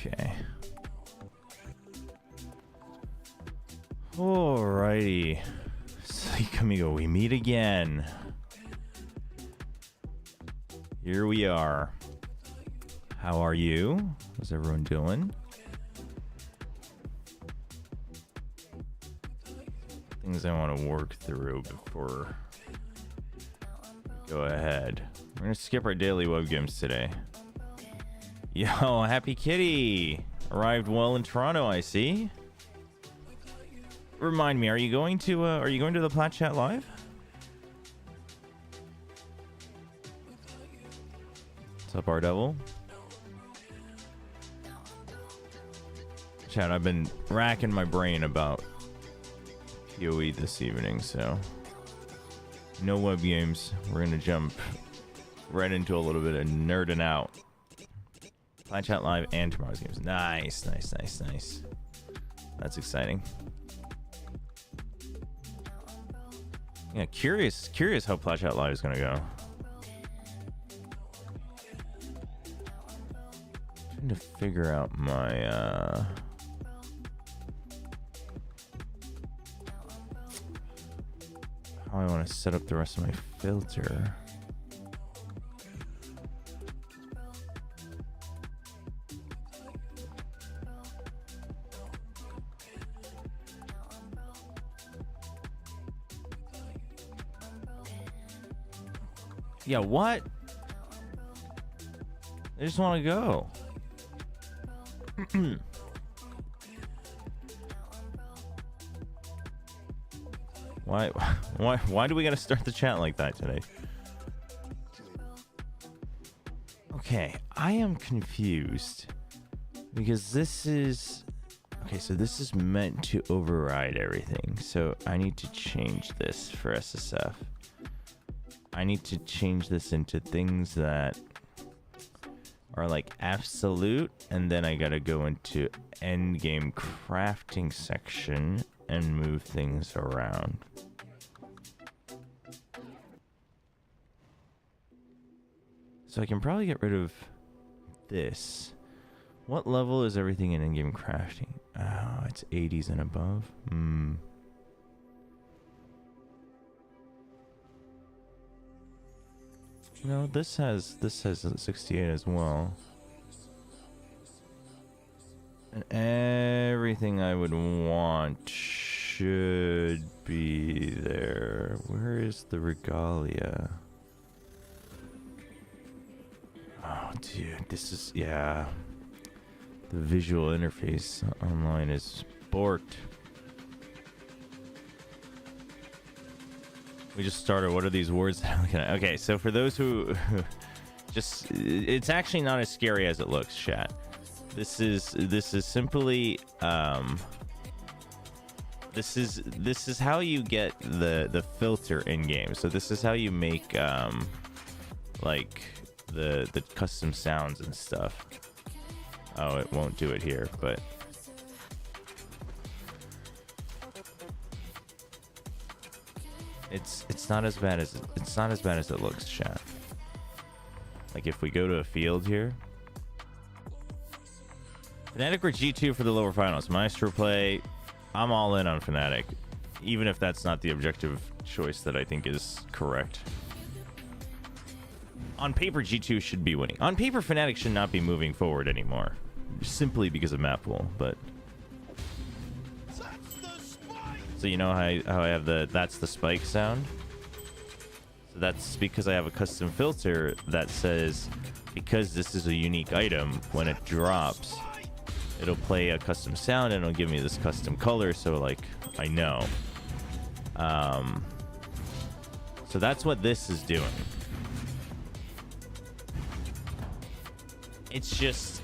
Okay. Alrighty. Psych Amigo, we meet again. Here we are. How are you? How's everyone doing? Things I want to work through before we go ahead. We're gonna skip our daily web games today. Yo, Happy Kitty arrived well in Toronto, I see. Remind me, are you going to the Plat Chat Live? What's up, R-Devil? Chat, I've been racking my brain about POE this evening, so no web games. We're gonna jump right into a little bit of nerding out. Plat Chat Live and tomorrow's games. Nice, nice, nice, nice. That's exciting. Yeah, curious how Plat Chat Live is gonna go. Trying to figure out my how I want to set up the rest of my filter. Yeah, what? I just want to go. Why do we gotta start the chat like that today? Okay, I am confused because this is okay, so this is meant to override everything. So I need to change this for SSF. I need to change this into things that are like absolute, and then I gotta go into end game crafting section and move things around. So I can probably get rid of this. What level is everything in in-game crafting? Oh, it's 80s and above. No, this has 68 as well. And everything I would want should be there. Where is the regalia? Oh, dude, this is, yeah. The visual interface online is borked. We just started. What are these words that I'm looking at? Okay, so for those who just, it's actually not as scary as it looks, chat. This is simply this is how you get the filter in game. So this is how you make like the custom sounds and stuff. Oh, it won't do it here, but it's not as bad as it looks, chat. Like if we go to a field here, Fnatic or G2 for the lower finals. Maestro play. I'm all in on Fnatic, even if that's not the objective choice that I think is correct. On paper, G2 should be winning. On paper, Fnatic should not be moving forward anymore, simply because of map pool. But so you know how I have the that's the spike sound. So that's because I have a custom filter that says, because this is a unique item, when it drops, it'll play a custom sound and it'll give me this custom color, so like I know. So that's what this is doing. It's just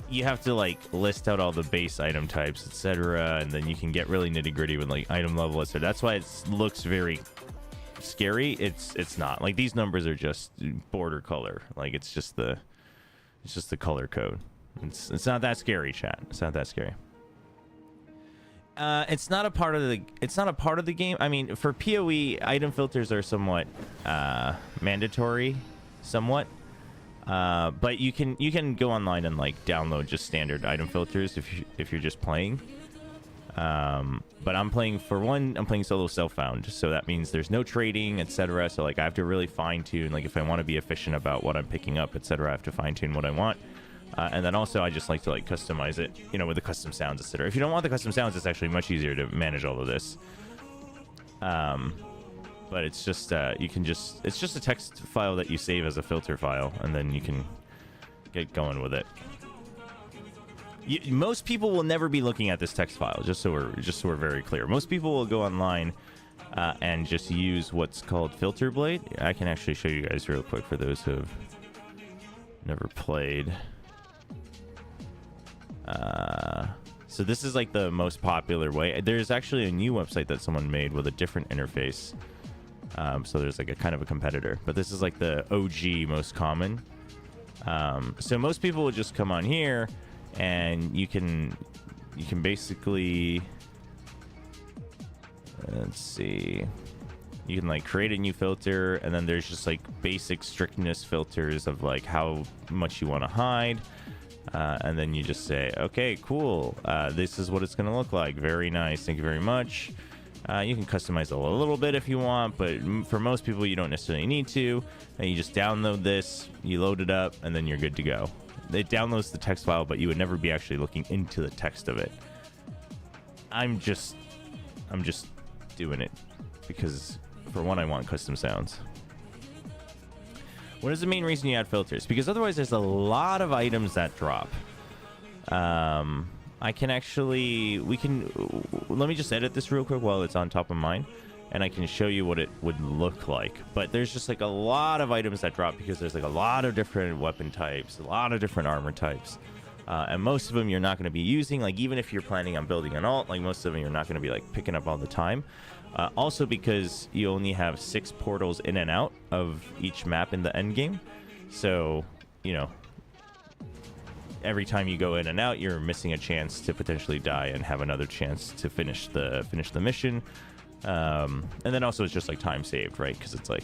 you have to like list out all the base item types, etc., and then you can get really nitty-gritty with like item level, etc. That's why it looks very scary. It's not. Like these numbers are just border color. Like it's just the color code. It's not that scary, chat. It's not that scary. It's not a part of the game. I mean, for POE, item filters are somewhat mandatory, somewhat. But you can go online and like download just standard item filters if you're just playing. But I'm playing solo self-found, so that means there's no trading, etc. So like I have to really fine-tune, like if I want to be efficient about what I'm picking up, etc. I have to fine-tune what I want. And then also I just like to like customize it, you know, with the custom sounds, etc. If you don't want the custom sounds, it's actually much easier to manage all of this. But it's just it's just a text file that you save as a filter file, and then you can get going with it. Most people will never be looking at this text file, just so we're very clear. Most people will go online and just use what's called Filter Blade. I can actually show you guys real quick for those who have never played. So this is like the most popular way. There's actually a new website that someone made with a different interface. So there's like a kind of a competitor, but this is like the OG most common. So most people will just come on here, and you can basically, let's see, you can like create a new filter, and then there's just like basic strictness filters of like how much you want to hide. And then you just say, okay, cool. This is what it's going to look like. Very nice. Thank you very much. You can customize it a little bit if you want, but for most people, you don't necessarily need to. And you just download this, you load it up, and then you're good to go. It downloads the text file, but you would never be actually looking into the text of it. I'm just doing it because, for one, I want custom sounds. What is the main reason you add filters? Because otherwise there's a lot of items that drop. I can actually, let me just edit this real quick while it's on top of mine, and I can show you what it would look like. But there's just like a lot of items that drop because there's like a lot of different weapon types, a lot of different armor types. And most of them you're not going to be using. Like even if you're planning on building an alt, like most of them you're not going to be like picking up all the time. Also because you only have 6 portals in and out of each map in the end game. So, you know, every time you go in and out, you're missing a chance to potentially die and have another chance to finish the mission. And then also it's just like time saved, right? Because it's like,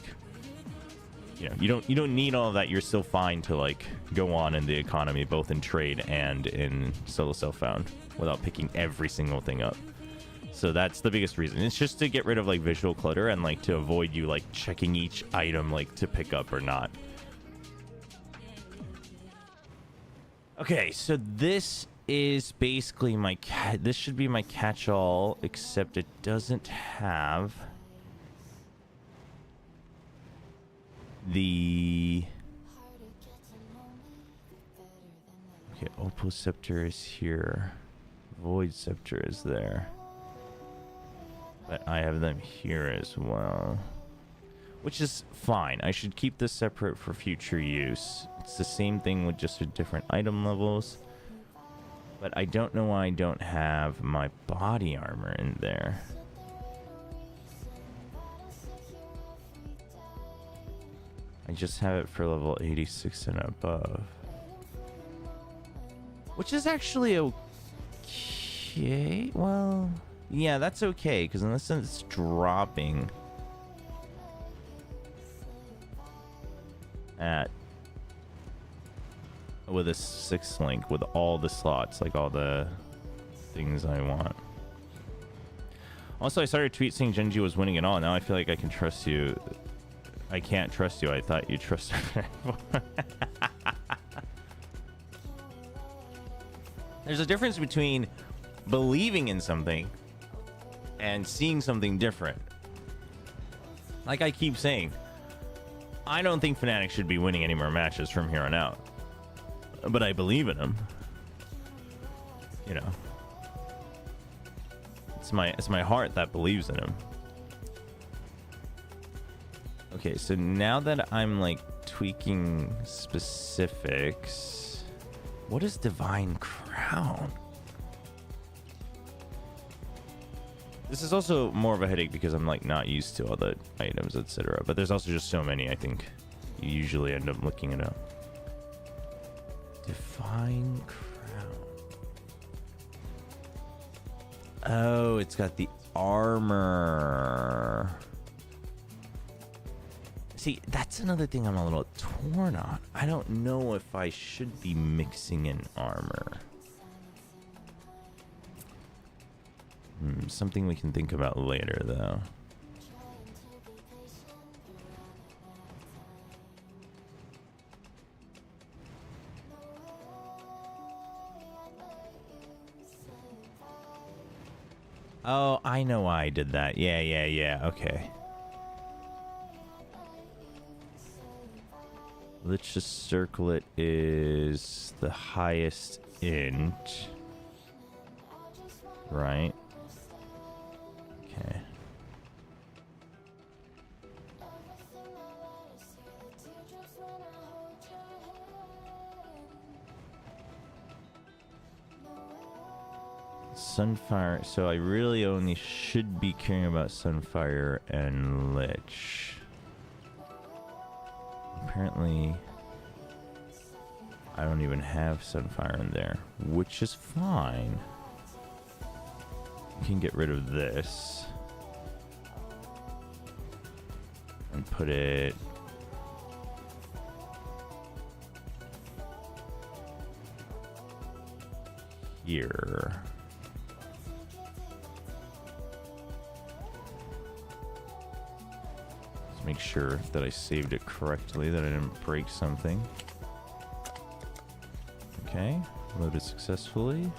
you know, you don't need all of that. You're still fine to like go on in the economy, both in trade and in solo self-found, without picking every single thing up. So that's the biggest reason. It's just to get rid of like visual clutter and like to avoid you like checking each item like to pick up or not. Okay, so this is basically my this should be my catch-all, except it doesn't have the okay, Opal Scepter is here, Void Scepter is there, but I have them here as well, which is fine. I should keep this separate for future use. It's the same thing with just different item levels, but I don't know why I don't have my body armor in there. I just have it for level 86 and above, which is actually okay. Well, yeah, that's okay, because unless it's dropping at with a 6th link with all the slots, like all the things I want. Also, I saw your tweet saying Genji was winning it all. Now I feel like I can trust you. I can't trust you. I thought you trusted her. There's a difference between believing in something and seeing something different. Like I keep saying, I don't think Fnatic should be winning any more matches from here on out, but I believe in them. You know, it's my heart that believes in him. Okay, so now that I'm like tweaking specifics, what is Divine Crown? This is also more of a headache because I'm like not used to all the items, etc. But there's also just so many, I think you usually end up looking it up. Divine Crown. Oh, it's got the armor. See, that's another thing I'm a little torn on. I don't know if I should be mixing in armor. Something we can think about later, though. Oh, I know why I did that. Yeah. Okay. Let's just circle it is the highest int. Right. Okay. Sunfire. So I really only should be caring about Sunfire and Lich. Apparently, I don't even have Sunfire in there, which is fine. We can get rid of this and put it here. Make sure that I saved it correctly, that I didn't break something. Okay, loaded successfully.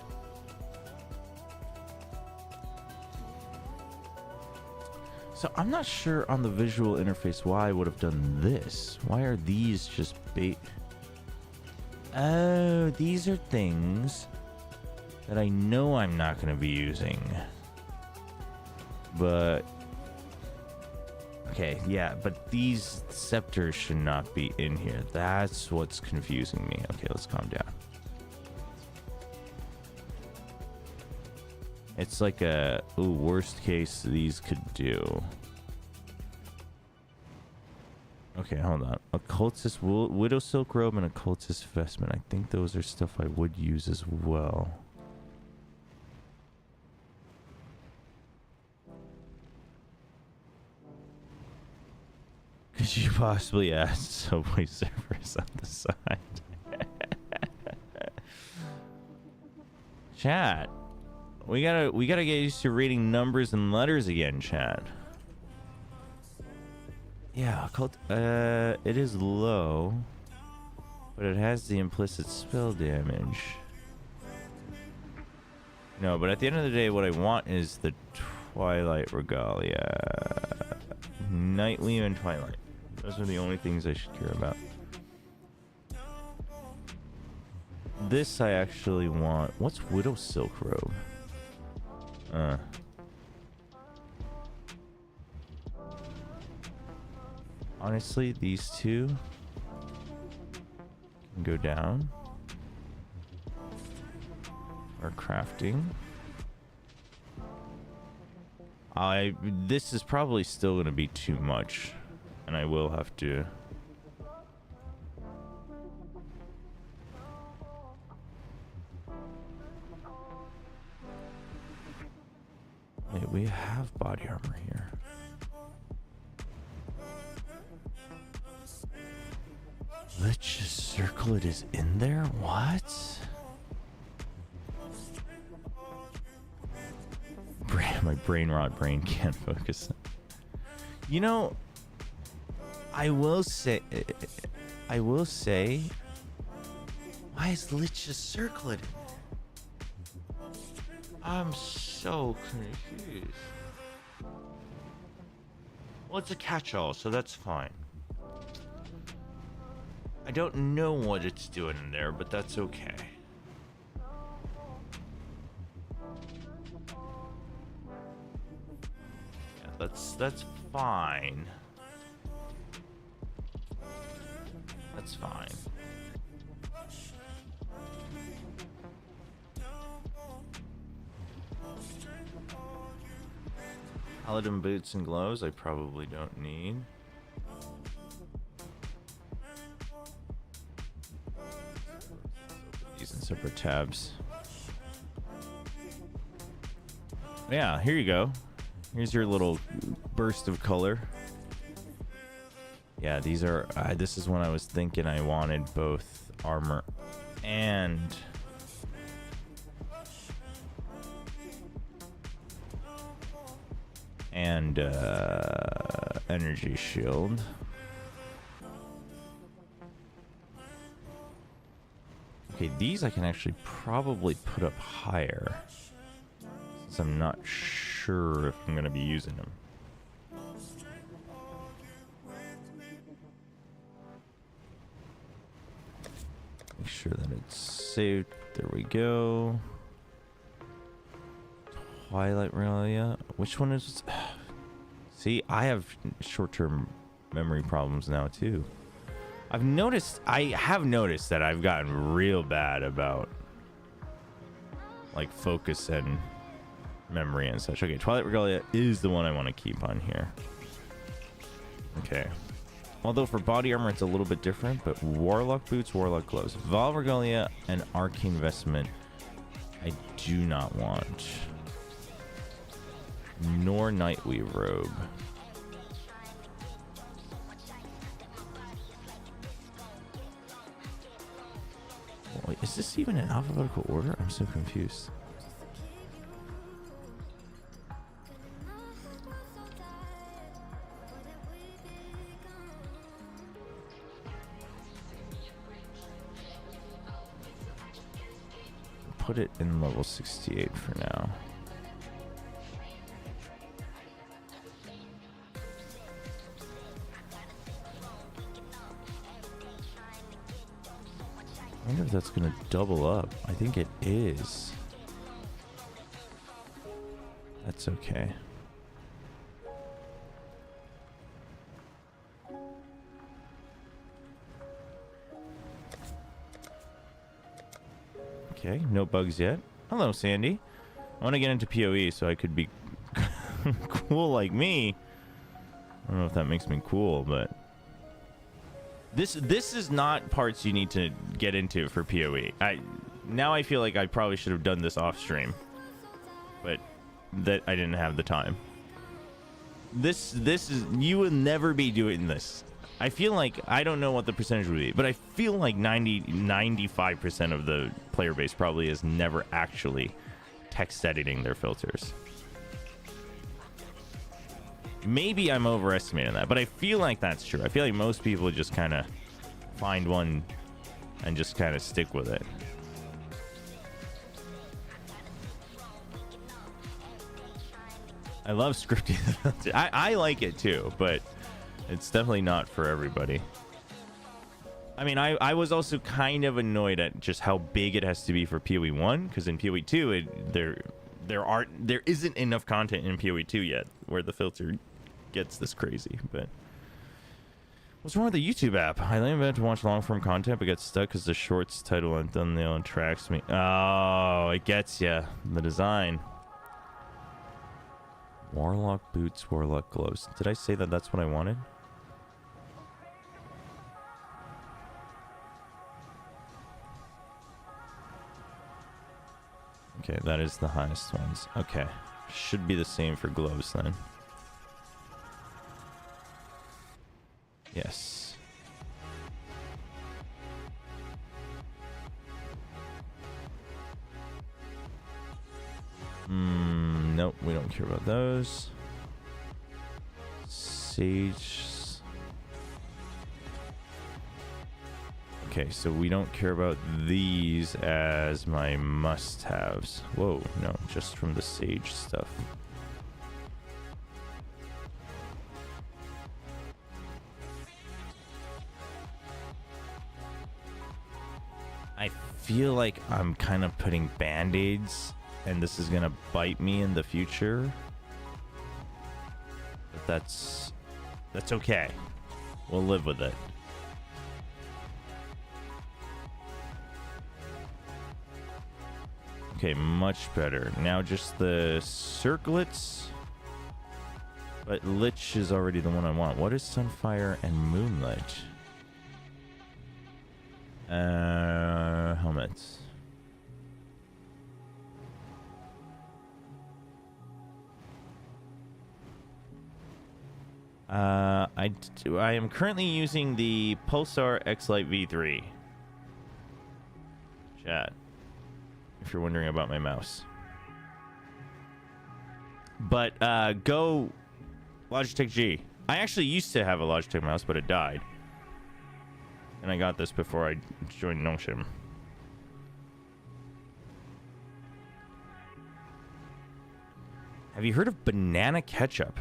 So I'm not sure on the visual interface why I would have done this. Why are these just bait? Oh, these are things that I know I'm not going to be using. But okay, yeah, but these scepters should not be in here. That's what's confusing me. Okay, let's calm down. It's like a, ooh, worst case these could do. Okay, hold on. Occultist Widow Silk Robe and Occultist Vestment. I think those are stuff I would use as well. Could you possibly add Subway servers on the side? Chat, we gotta get used to reading numbers and letters again, chat. Yeah, it is low, but it has the implicit spell damage. No, but at the end of the day, what I want is the Twilight Regalia. Nightly and Twilight. Those are the only things I should care about. This I actually want. What's Widow Silk Robe? Honestly, these two can go down. Or crafting. This is probably still going to be too much, and I will have to. Wait, we have body armor here. Let's just circle it is in there? What? My brain rot brain can't focus. You know, I will say, why is Lich just circling? I'm so confused. Well, it's a catch-all, so that's fine. I don't know what it's doing in there, but that's okay. Yeah, that's fine. That's fine. Paladin boots and gloves I probably don't need. These in separate tabs. Yeah, here you go. Here's your little burst of color. Yeah, these are, this is when I was thinking I wanted both armor and energy shield. Okay, these I can actually probably put up higher, since I'm not sure if I'm going to be using them. Make sure that it's saved. There we go. Twilight Regalia. Which one is... See, I have short-term memory problems now, too. I have noticed that I've gotten real bad about, like, focus and memory and such. Okay, Twilight Regalia is the one I want to keep on here. Okay. Although for body armor, it's a little bit different, but Warlock Boots, Warlock Gloves. Val Regalia and Arcane Vestment, I do not want. Nor Nightweave Robe. Wait, is this even in alphabetical order? I'm so confused. Put it in level 68 for now. I wonder if that's going to double up. I think it is. That's okay. Okay, no bugs yet. Hello, Sandy. I want to get into POE so I could be cool like me. I don't know if that makes me cool, but this is not parts you need to get into for POE. Now I feel like I probably should have done this off stream, but that I didn't have the time. This is, you will never be doing this. I feel like, I don't know what the percentage would be, but I feel like 95% of the player base probably is never actually text editing their filters. Maybe I'm overestimating that, but I feel like that's true. I feel like most people just kind of find one and just kind of stick with it. I love scripting the filter. I like it too, but it's definitely not for everybody. I mean, I was also kind of annoyed at just how big it has to be for PoE 1, because in PoE 2 there isn't enough content in PoE 2 yet where the filter gets this crazy. But what's wrong with the YouTube app? I think I'm about to watch long form content but get stuck because the shorts title and thumbnail attracts me. Oh, it gets you. The design. Warlock boots, Warlock gloves. Did I say that that's what I wanted? Okay, that is the highest ones. Okay. Should be the same for gloves then. Yes. Nope, we don't care about those. Sage. Okay, so we don't care about these as my must-haves. Whoa, no, just from the Sage stuff. I feel like I'm kind of putting band-aids, and this is gonna bite me in the future. But that's okay. We'll live with it. Okay, much better. Now just the circlets. But Lich is already the one I want. What is Sunfire and Moonlight? Helmets. I am currently using the Pulsar X-Lite V3. Chat, if you're wondering about my mouse. But go Logitech G. I actually used to have a Logitech mouse, but it died. And I got this before I joined Notion. Have you heard of banana ketchup?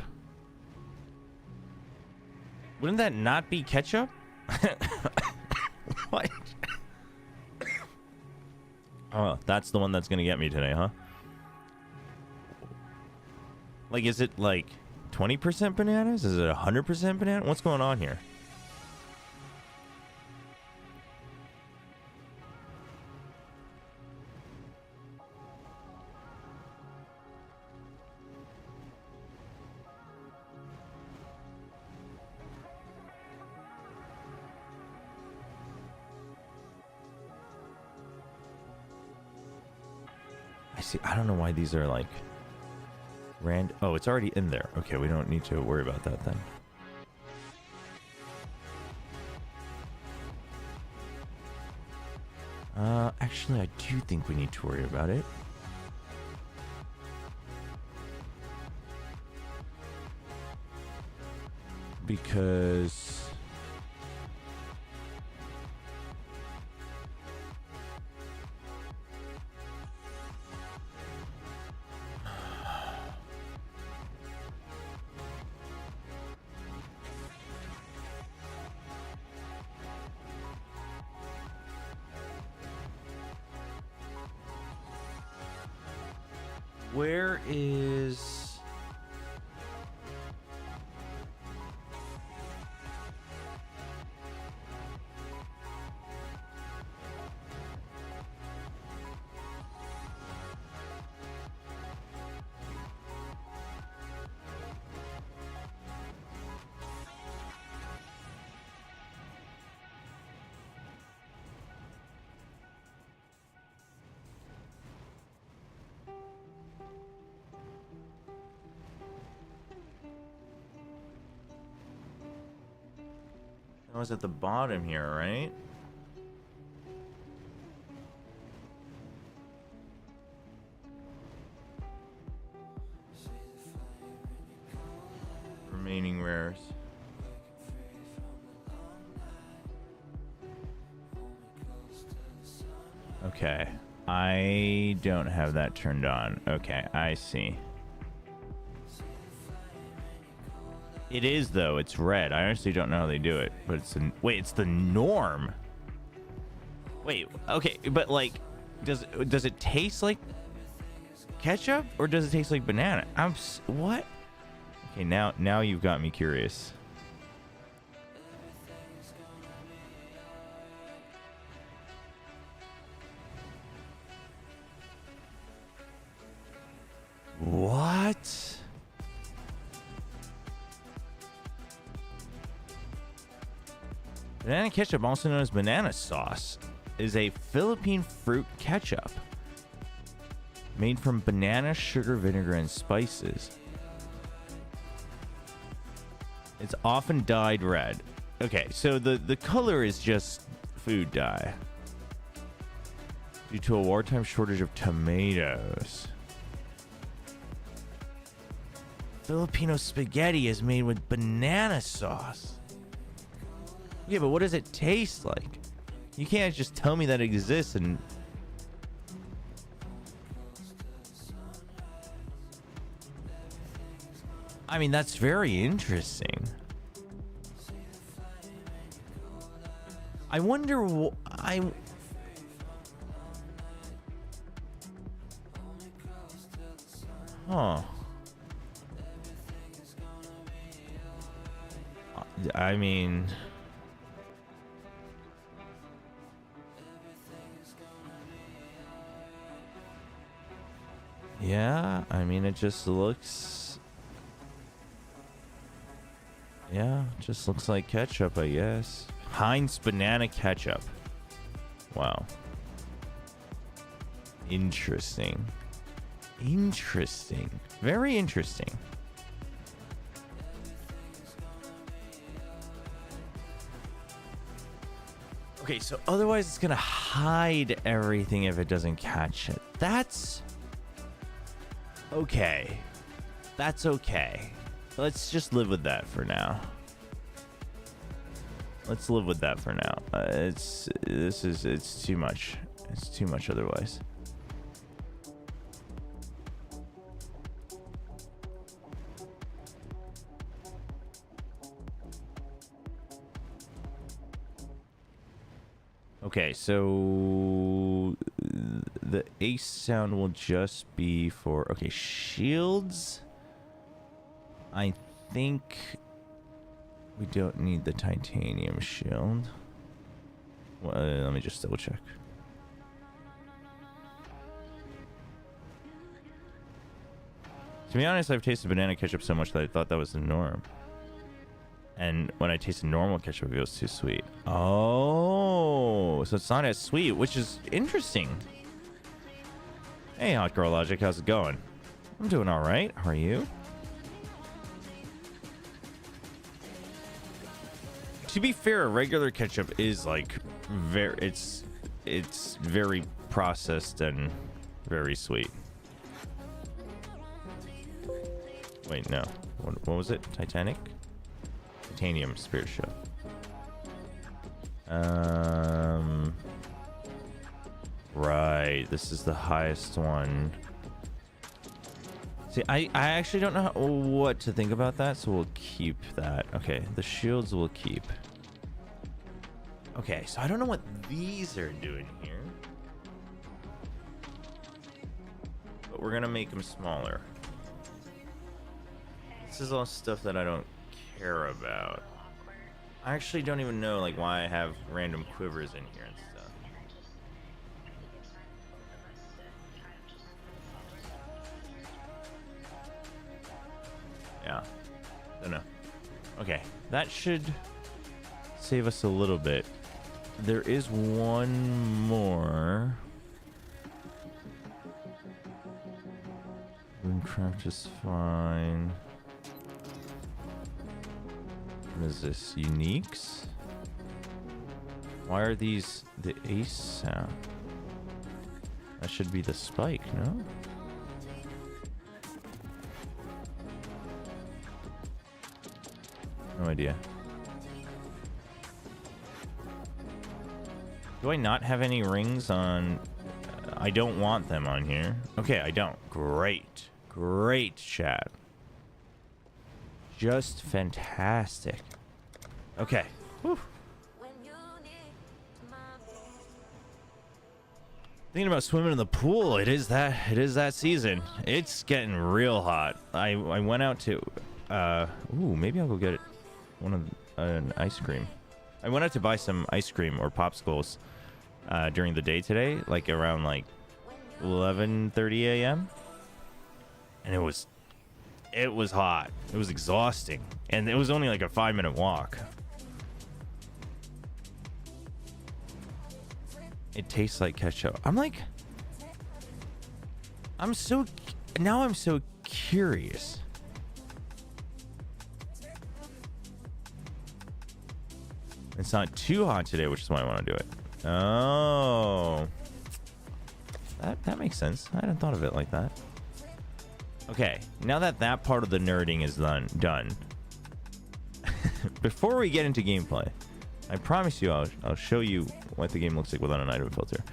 Wouldn't that not be ketchup? What? Oh, that's the one that's gonna get me today, huh? Like, is it like 20% bananas? Is it 100% banana? What's going on here? See, I don't know why these are like oh, it's already in there. Okay, we don't need to worry about that then. Actually, I do think we need to worry about it. Because where is I was at the bottom here, right? Remaining rares. Okay. I don't have that turned on. Okay, I see. It is, though. It's red. I honestly don't know how they do it, but it's wait, it's the norm. Wait, okay, but like, does it taste like ketchup or does it taste like banana? What? Okay, now you've got me curious. What? Banana ketchup, also known as banana sauce, is a Philippine fruit ketchup made from banana, sugar, vinegar, and spices. It's often dyed red. Okay, so the color is just food dye due to a wartime shortage of tomatoes. Filipino spaghetti is made with banana sauce. Yeah, but what does it taste like? You can't just tell me that it exists and... I mean, that's very interesting. I wonder Huh. I mean... Yeah, I mean, it just looks... Yeah, just looks like ketchup, I guess. Heinz banana ketchup. Wow. Interesting. Interesting. Very interesting. Okay, so otherwise it's gonna hide everything if it doesn't catch it. That's okay. That's okay. Let's just live with that for now. Let's live with that for now. It's too much. It's too much otherwise. Okay, so the ace sound will just be for, okay, shields. I think we don't need the titanium shield. Well, let me just double check. To be honest, I've tasted banana ketchup so much that I thought that was the norm. And when I tasted normal ketchup, it was too sweet. Oh, so it's not as sweet, which is interesting. Hey, Hot Girl Logic, how's it going? I'm doing all right. How are you? To be fair, regular ketchup is like it's very processed and very sweet. Wait, no. What was it? Titanic? Titanium Spirit Show. Right. This is the highest one. See, I actually don't know what to think about that, so we'll keep that. Okay, the shields will keep. Okay, so I don't know what these are doing here. But we're gonna make them smaller. This is all stuff that I don't care about. I actually don't even know like why I have random quivers in here and stuff. Yeah, don't know. Okay, that should save us a little bit. There is one more. Runecraft is fine. What is this? Uniques? Why are these the ace sound? That should be the spike, no? No idea. Do I not have any rings on? I don't want them on here. Okay, I don't. Great. Great, chat. Just fantastic. Okay. Whew. Thinking about swimming in the pool. It is that season. It's getting real hot. I went out to ooh, maybe I'll go get an ice cream. I went out to buy some ice cream or popsicles during the day today, like around like 11:30 a.m. and it was hot. It was exhausting, and it was only like a 5-minute walk. It tastes like ketchup. I'm so curious. It's not too hot today, which is why I want to do it. Oh, that makes sense. I hadn't thought of it like that. Okay, now that part of the nerding is done. Before we get into gameplay, I promise you I'll show you what the game looks like without an item filter.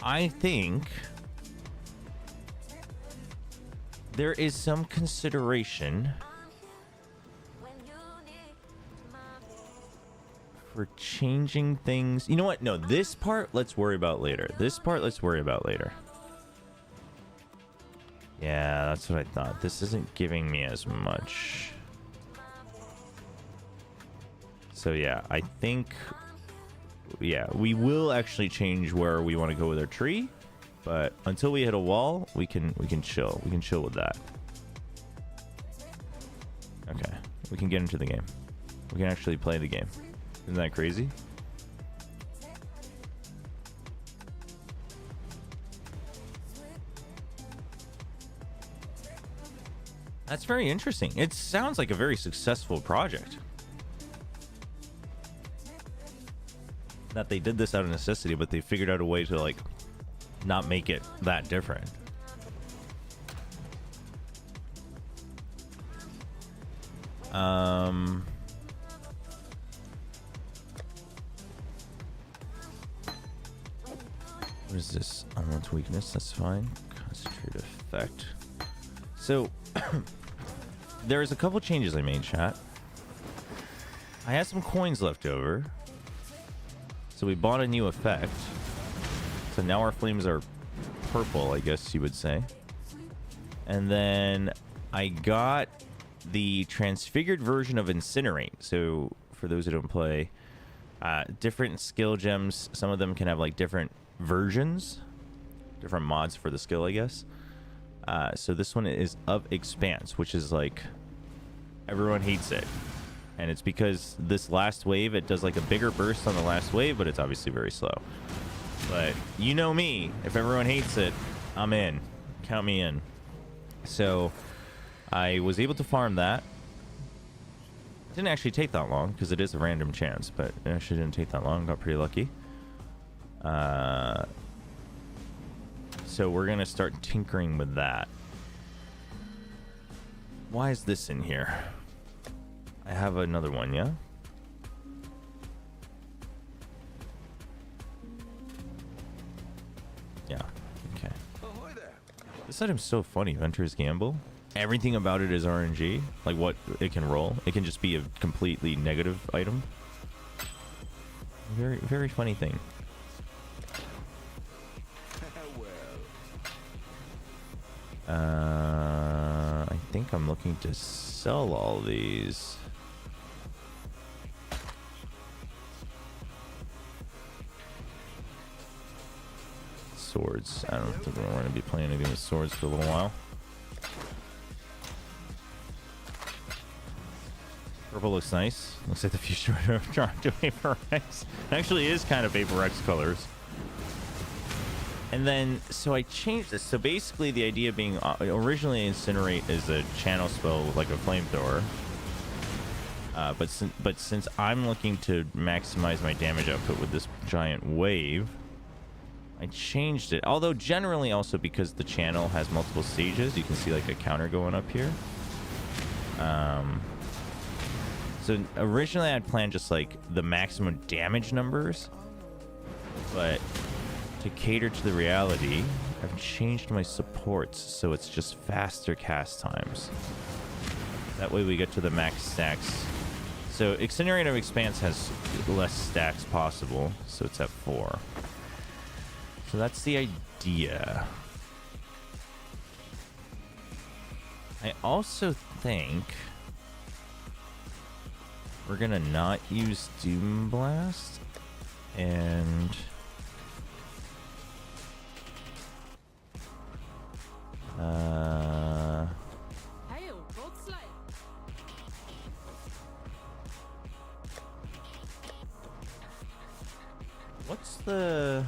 I think there is some consideration for changing things. You know what? No, this part let's worry about later. Yeah, that's what I thought. This isn't giving me as much. So yeah, I think, yeah, we will actually change where we want to go with our tree, but until we hit a wall, we can chill. We can chill with that. Okay, we can get into the game. We can actually play the game. Isn't that crazy? That's very interesting. It sounds like a very successful project. That they did this out of necessity, but they figured out a way to like not make it that different. What is this? Unwanted weakness, that's fine. Concentrate effect. So there's a couple changes I made, chat. I had some coins left over, so we bought a new effect. So now our flames are purple, I guess you would say. And then I got the transfigured version of Incinerate. So for those who don't play, different skill gems, some of them can have like different versions, different mods for the skill, I guess. So this one is of Expanse, which is like everyone hates it, and it's because this last wave, it does like a bigger burst on the last wave, but it's obviously very slow. But you know me, if everyone hates it, I'm in. Count me in. So I was able to farm that. Didn't actually take that long because it is a random chance, but it actually didn't take that long. Got pretty lucky. So we're gonna start tinkering with that. Why is this in here? I have another one, yeah? Yeah, okay. This item's so funny, Venturous Gamble. Everything about it is RNG, like what it can roll. It can just be a completely negative item. Very, very funny thing. I think I'm looking to sell all these. Swords. I don't think we're going to be playing anything with swords for a little while. Purple looks nice. Looks like the future of trying to Vapor X. It actually is kind of Vapor X colors. And then, so I changed this. So basically the idea being, originally Incinerate is a channel spell with like a flamethrower. But since I'm looking to maximize my damage output with this giant wave, I changed it. Although generally also because the channel has multiple stages, you can see like a counter going up here. So originally I'd planned just like the maximum damage numbers, but to cater to the reality, I've changed my supports so it's just faster cast times. That way we get to the max stacks. So Incinerate of EXPANSE has less stacks possible, so it's at 4. So that's the idea. I also think we're gonna not use Doom Blast, and what's the...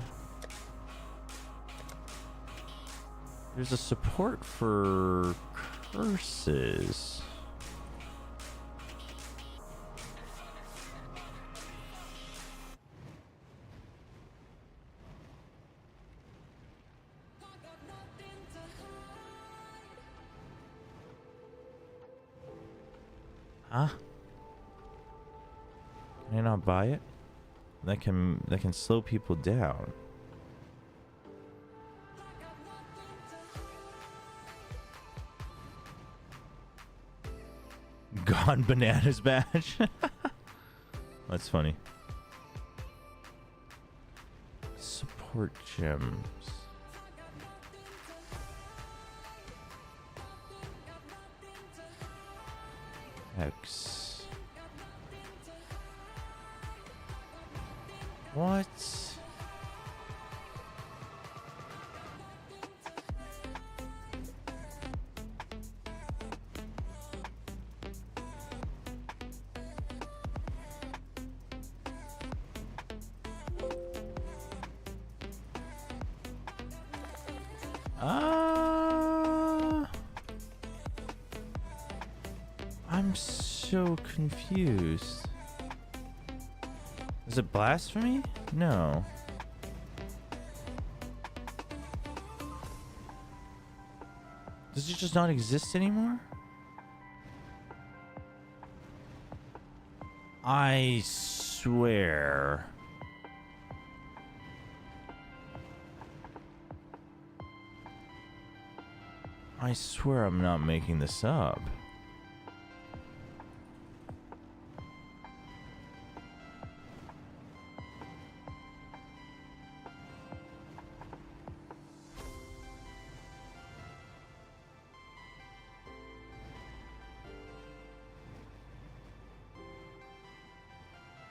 There's a support for curses. Huh? Can I not buy it? That can slow people down. Gone Bananas badge. That's funny. Support gems. X. What? I'm so confused. Is it blasphemy? No. Does it just not exist anymore? I swear. I swear I'm not making this up.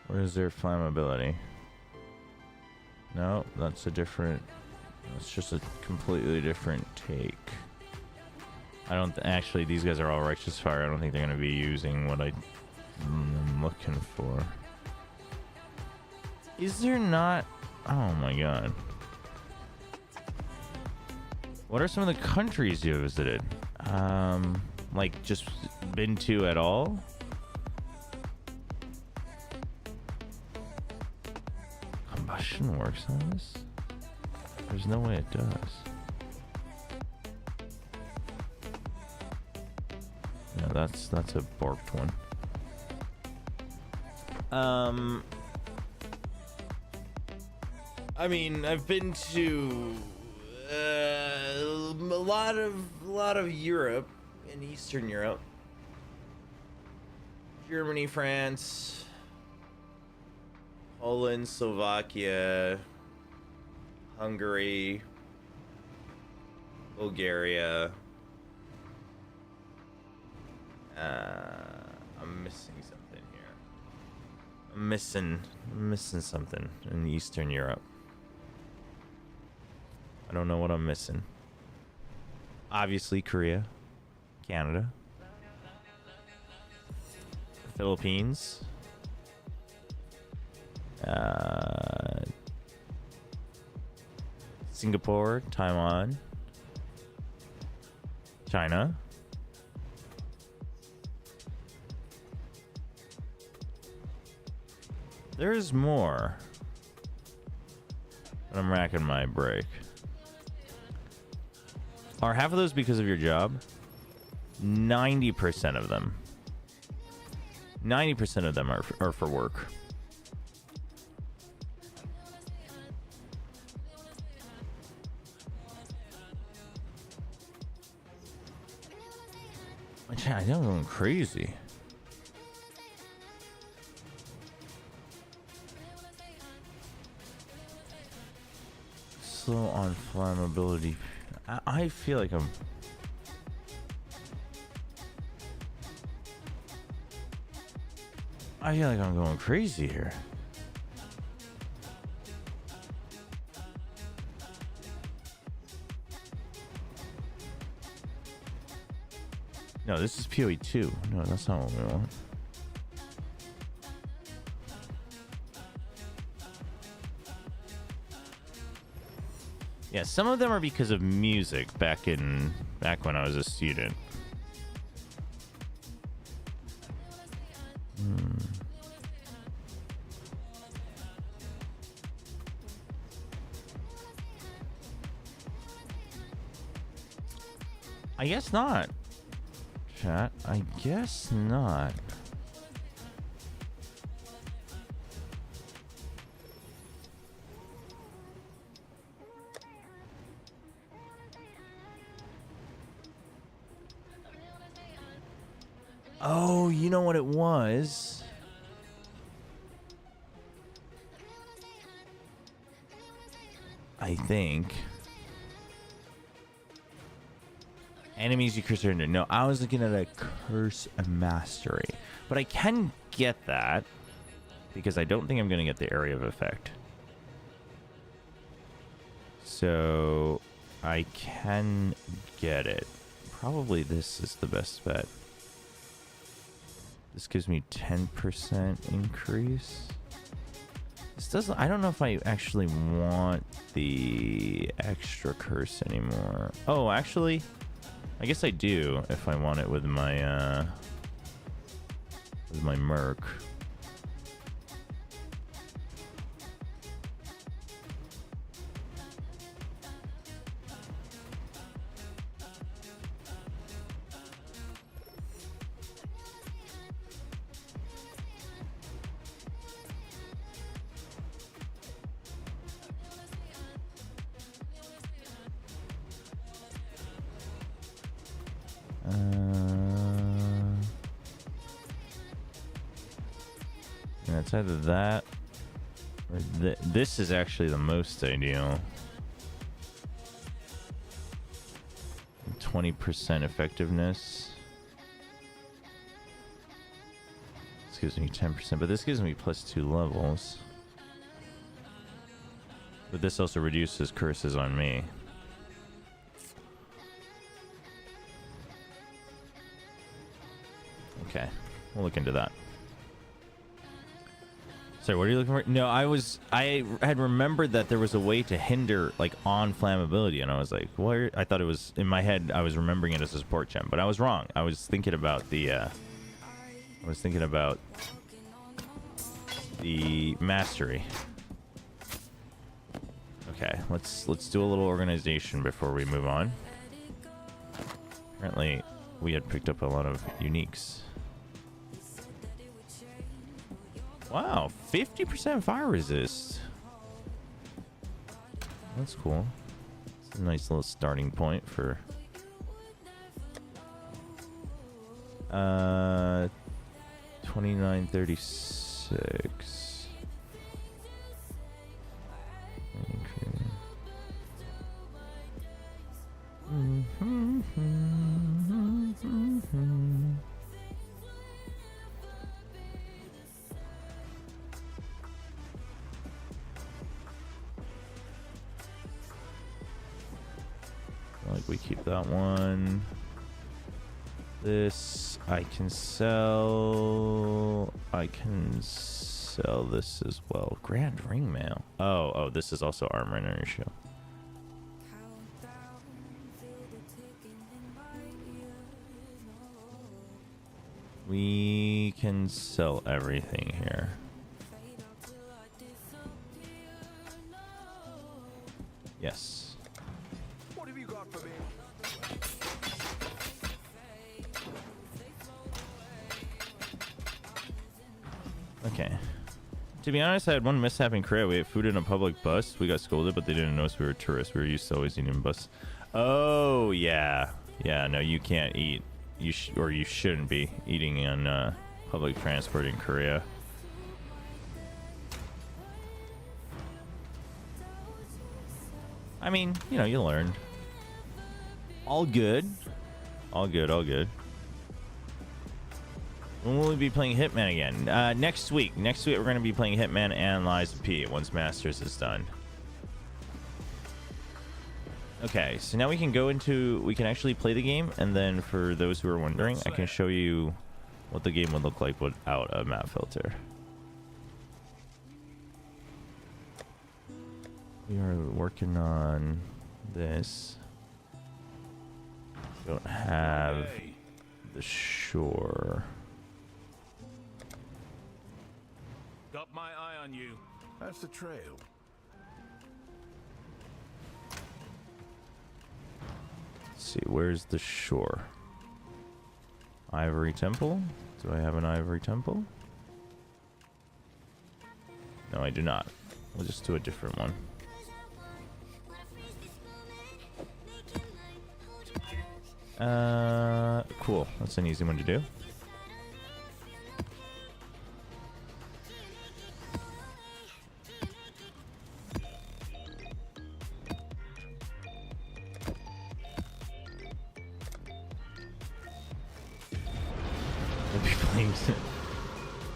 Where's their flammability? No, that's a different... That's just a completely different take. I don't... Actually, these guys are all righteous fire. I don't think they're going to be using what I'm looking for. Is there not... Oh my god. What are some of the countries you visited? Like, just been to at all? Combustion works on this? There's no way it does. No, that's a borked one. I mean, I've been to a lot of Europe and Eastern Europe. Germany, France, Poland, Slovakia, Hungary, Bulgaria. I'm missing something here. I'm missing something in Eastern Europe. I don't know what I'm missing. Obviously, Korea, Canada, Philippines, Singapore, Taiwan, China, there's more, but I'm racking my brain. Are half of those because of your job? 90% of them. 90% of them are for work. I think I'm going crazy. Slow on flammability. I feel like I'm... I feel like I'm going crazy here. No, this is POE 2. No, that's not what we want. Yeah, some of them are because of music back when I was a student. I guess not. Chat, I guess not. Oh, you know what it was? I think. Enemies you curse under. No, I was looking at a curse mastery. But I can get that because I don't think I'm going to get the area of effect. So I can get it. Probably this is the best bet. This gives me 10% increase. This doesn't... I don't know if I actually want the extra curse anymore. Oh, actually... I guess I do if I want it with my with my Merc. And it's either that or this is actually the most ideal. 20% effectiveness. This gives me 10%, but this gives me +2 levels. But this also reduces curses on me. Okay, we'll look into that. Sorry, what are you looking for? No, I had remembered that there was a way to hinder like on flammability, and I was like, what? I thought it was in my head. I was remembering it as a support gem, but I was wrong. I was thinking about the mastery. Okay, let's do a little organization before we move on. Apparently, we had picked up a lot of uniques. Wow, 50% fire resist. That's cool. It's a nice little starting point for 2936. Like we keep that one. This I can sell. I can sell this as well. Grand ring mail. Oh, this is also armor and inertia. We can sell everything here. Yes. Okay. To be honest, I had one mishap in Korea. We ate food in a public bus. We got scolded, but they didn't notice we were tourists. We were used to always eating in bus. Oh, yeah. Yeah, no, you can't eat. You shouldn't be eating in public transport in Korea. I mean, you know, you learn. All good. All good, all good. When will we be playing Hitman again? Next week. Next week we're going to be playing Hitman and Lies of P once Masters is done. Okay, so now we can go into... We can actually play the game, and then for those who are wondering, I can show you what the game would look like without a map filter. We are working on this. Don't have the shore. Got my eye on you. That's the trail. Let's see, where's the shore? Ivory Temple? Do I have an Ivory Temple? No, I do not. We'll just do a different one. Cool. That's an easy one to do.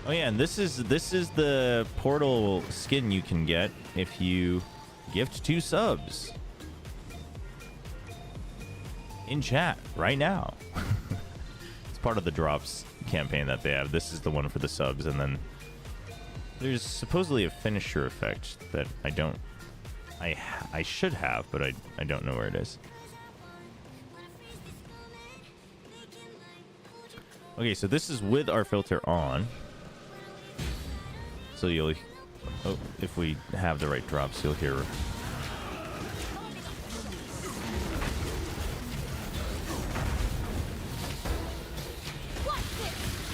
Oh yeah, and this is the portal skin you can get if you gift 2 subs in chat right now. It's part of the drops campaign that they have. This is the one for the subs, and then there's supposedly a finisher effect that I should have, but I don't know where it is. Okay, so this is with our filter on. So you'll... Oh, if we have the right drops, you'll hear...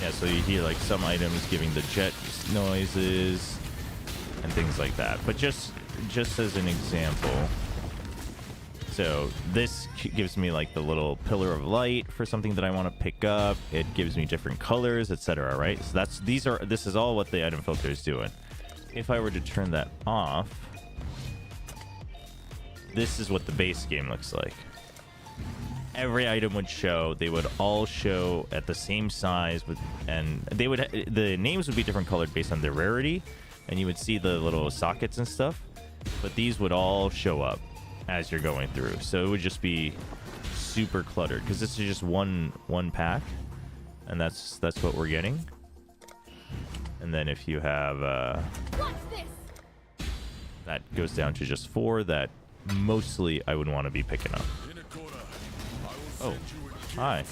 Yeah, so you hear like some items giving the jet noises and things like that. But just as an example, so this gives me like the little pillar of light for something that I want to pick up. It gives me different colors, etc. Right? So this is all what the item filter is doing. If I were to turn that off, this is what the base game looks like. Every item would show. They would all show at the same size, and they would the names would be different colored based on their rarity, and you would see the little sockets and stuff. But these would all show up as you're going through, so it would just be super cluttered because this is just one pack, and that's what we're getting. And then if you have that goes down to just 4 that mostly I would want to be picking up. Oh, hi.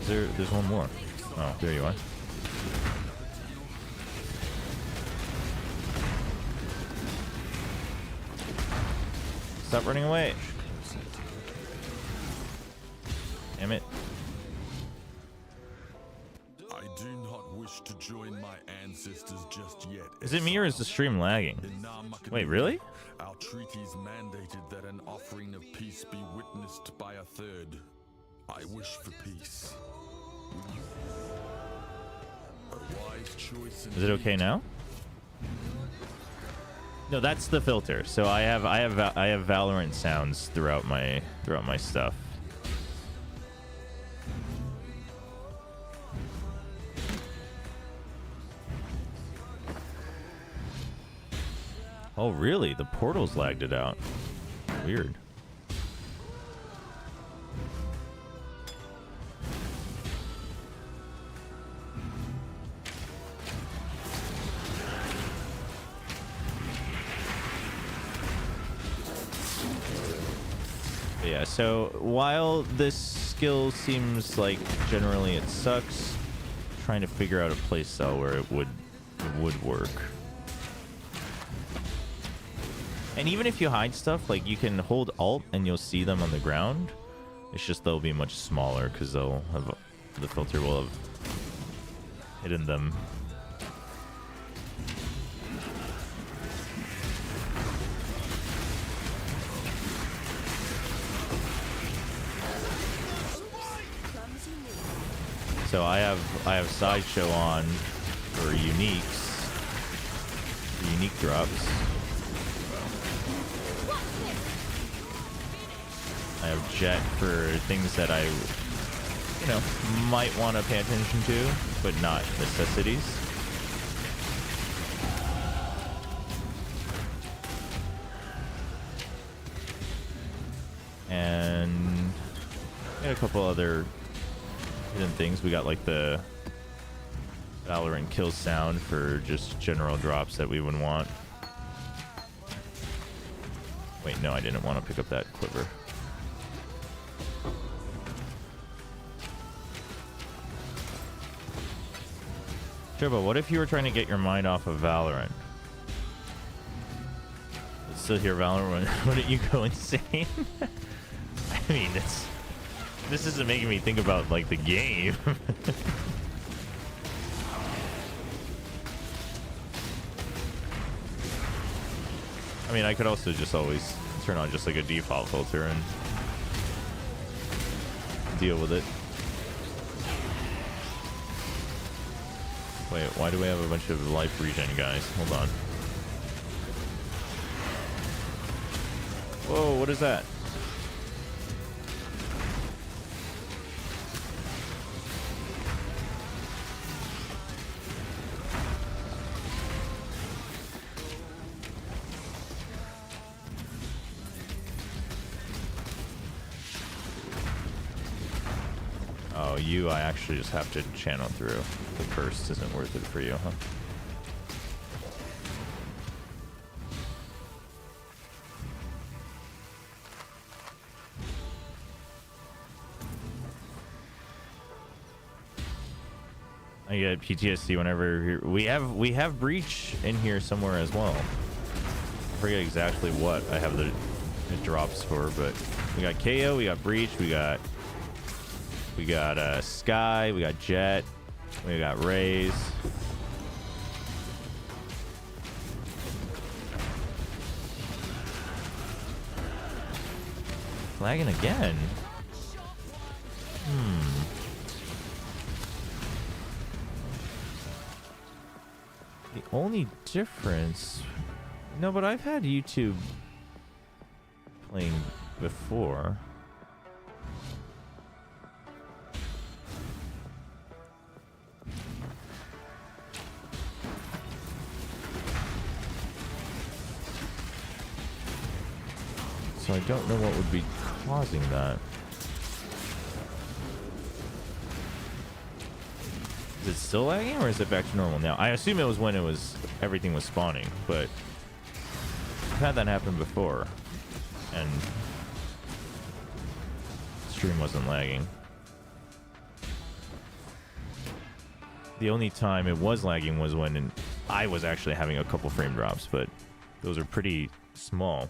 There's one more. Oh, there you are. Stop running away. Damn it. I do not wish to join my ancestors just yet. Is it me or is the stream lagging? Wait, really? Our treaties mandated that an offering of peace be witnessed by a third. I wish for peace. A wise choice. Is it okay now? No, that's the filter. So I have Valorant sounds throughout my stuff. Oh, really? The portals lagged it out. Weird. Yeah, so while this skill seems like generally it sucks, trying to figure out a playstyle where it would work. And even if you hide stuff, like you can hold Alt and you'll see them on the ground. It's just they'll be much smaller because they'll have the filter will have hidden them. So I have sideshow on for unique drops. I have jet for things that I, might want to pay attention to, but not necessities. And a couple other hidden things. We got like the Valorant kill sound for just general drops that we would want. Wait, no, I didn't want to pick up that quiver. Chobra, what if you were trying to get your mind off of Valorant? Still hear Valorant, wouldn't you go insane? I mean, this isn't making me think about like the game. I mean, I could also just always turn on just like a default filter and deal with it. Wait, why do we have a bunch of life regen guys? Hold on. Whoa, what is that? you I actually just have to channel through. The burst isn't worth it for you, huh? I get PTSD whenever we have breach in here somewhere as well. I forget exactly what I have it drops for, but we got KO, we got breach, we got Sky, we got Jet, we got Raze. Lagging again. The only difference... No, but I've had YouTube playing before. So I don't know what would be causing that. Is it still lagging or is it back to normal now? I assume it was when everything was spawning, but I've had that happen before and stream wasn't lagging. The only time it was lagging was when I was actually having a couple frame drops, but those are pretty small.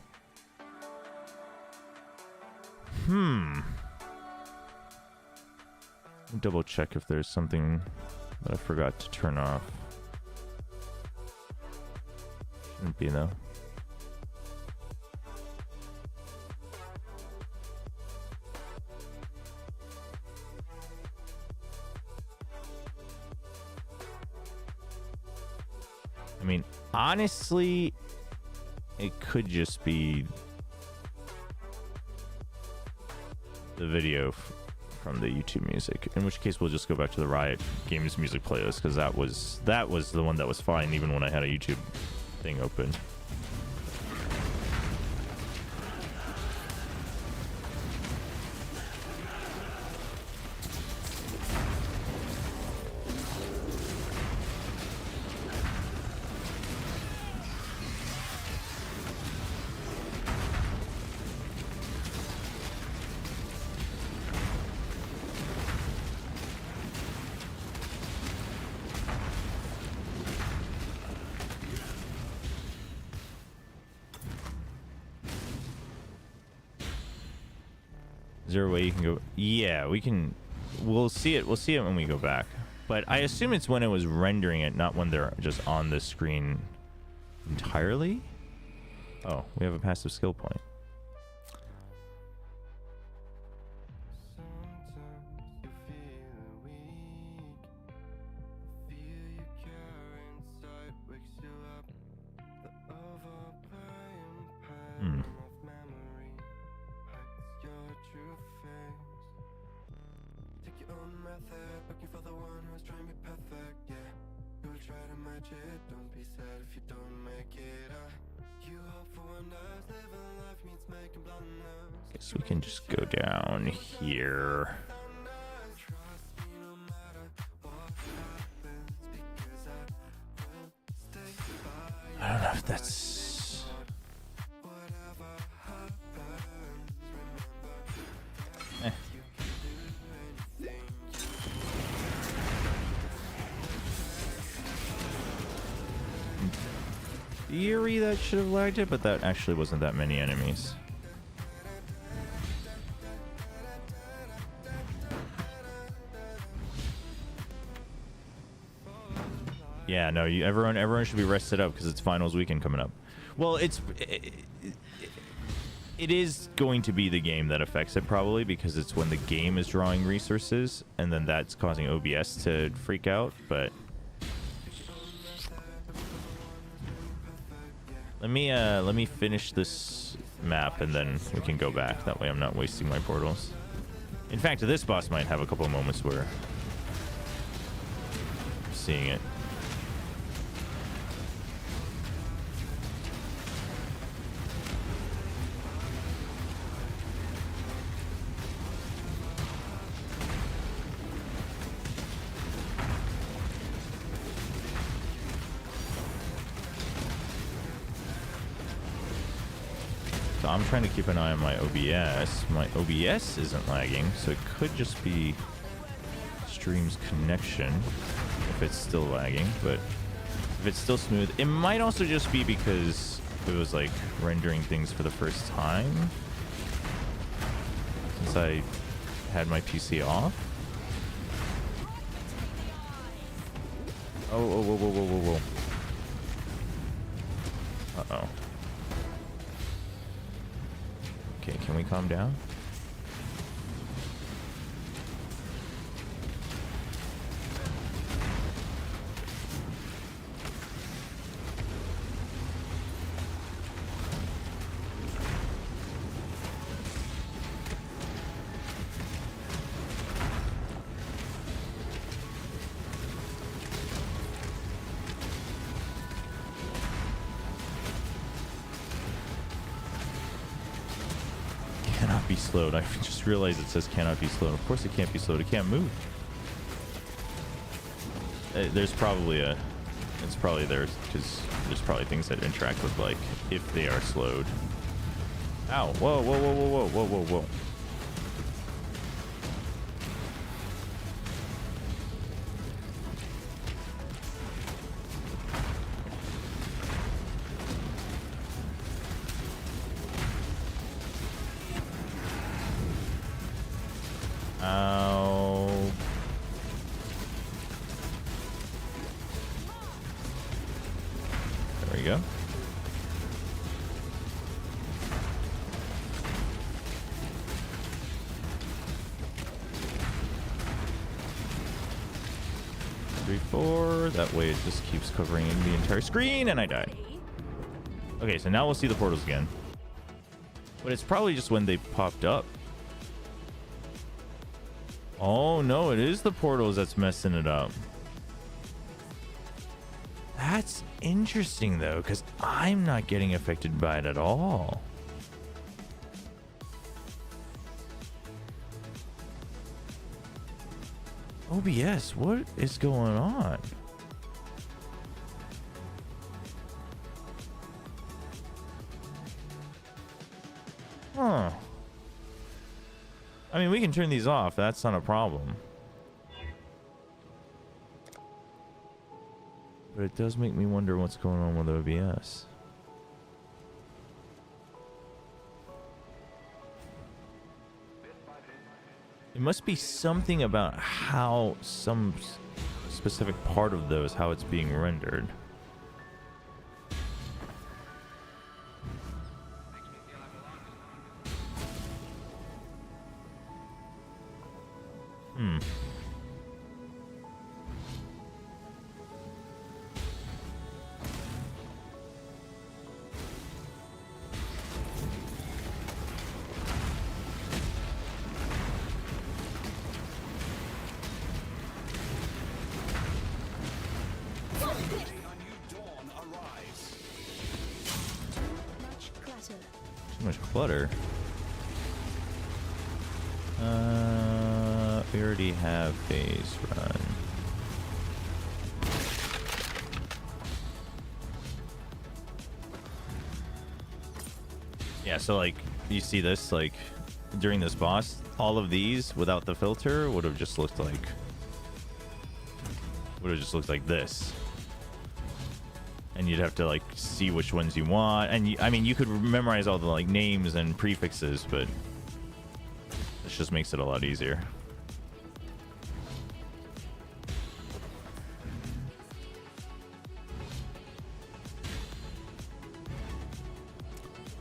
Double check if there's something that I forgot to turn off. Shouldn't be though. I mean, honestly, it could just be the video from the YouTube music, in which case we'll just go back to the Riot Games music playlist, because that was the one that was fine even when I had a YouTube thing open. Is there a way you can go? Yeah, we can. We'll see it. We'll see it when we go back. But I assume it's when it was rendering it, not when they're just on the screen entirely. Oh, we have a passive skill point. Guess we can just go down here. I don't know if that's... Theory that should have lagged it, but that actually wasn't that many enemies. Yeah, no, everyone should be rested up because it's finals weekend coming up. Well, it is going to be the game that affects it probably, because it's when the game is drawing resources, and then that's causing OBS to freak out. But let me finish this map and then we can go back. That way I'm not wasting my portals. In fact, this boss might have a couple of moments where I'm seeing it. I'm trying to keep an eye on my OBS. My OBS isn't lagging, so it could just be stream's connection if it's still lagging, but if it's still smooth, it might also just be because it was like rendering things for the first time since I had my PC off. Oh, whoa, whoa, whoa, whoa, whoa, whoa. Uh-oh. Okay, can we calm down? Be slowed. I just realized it says cannot be slowed. Of course it can't be slowed. It can't move. There's probably a... It's probably there because there's probably things that interact with, like, if they are slowed. Ow. Whoa, whoa, whoa, whoa, whoa, whoa, whoa, whoa. Go. Three, four. That way it just keeps covering the entire screen, and I die. Okay, so now we'll see the portals again. But it's probably just when they popped up. Oh no, it is the portals that's messing it up. That's interesting though, because I'm not getting affected by it at all. OBS, what is going on? Huh. I mean, we can turn these off. That's not a problem. But it does make me wonder what's going on with OBS. It must be something about how some specific part of those, how it's being rendered. Too much clutter. We already have phase run. Yeah, so like you see this, like during this boss, all of these without the filter would have just looked like this. And you'd have to like see which ones you want, and I mean you could memorize all the like names and prefixes, but this just makes it a lot easier.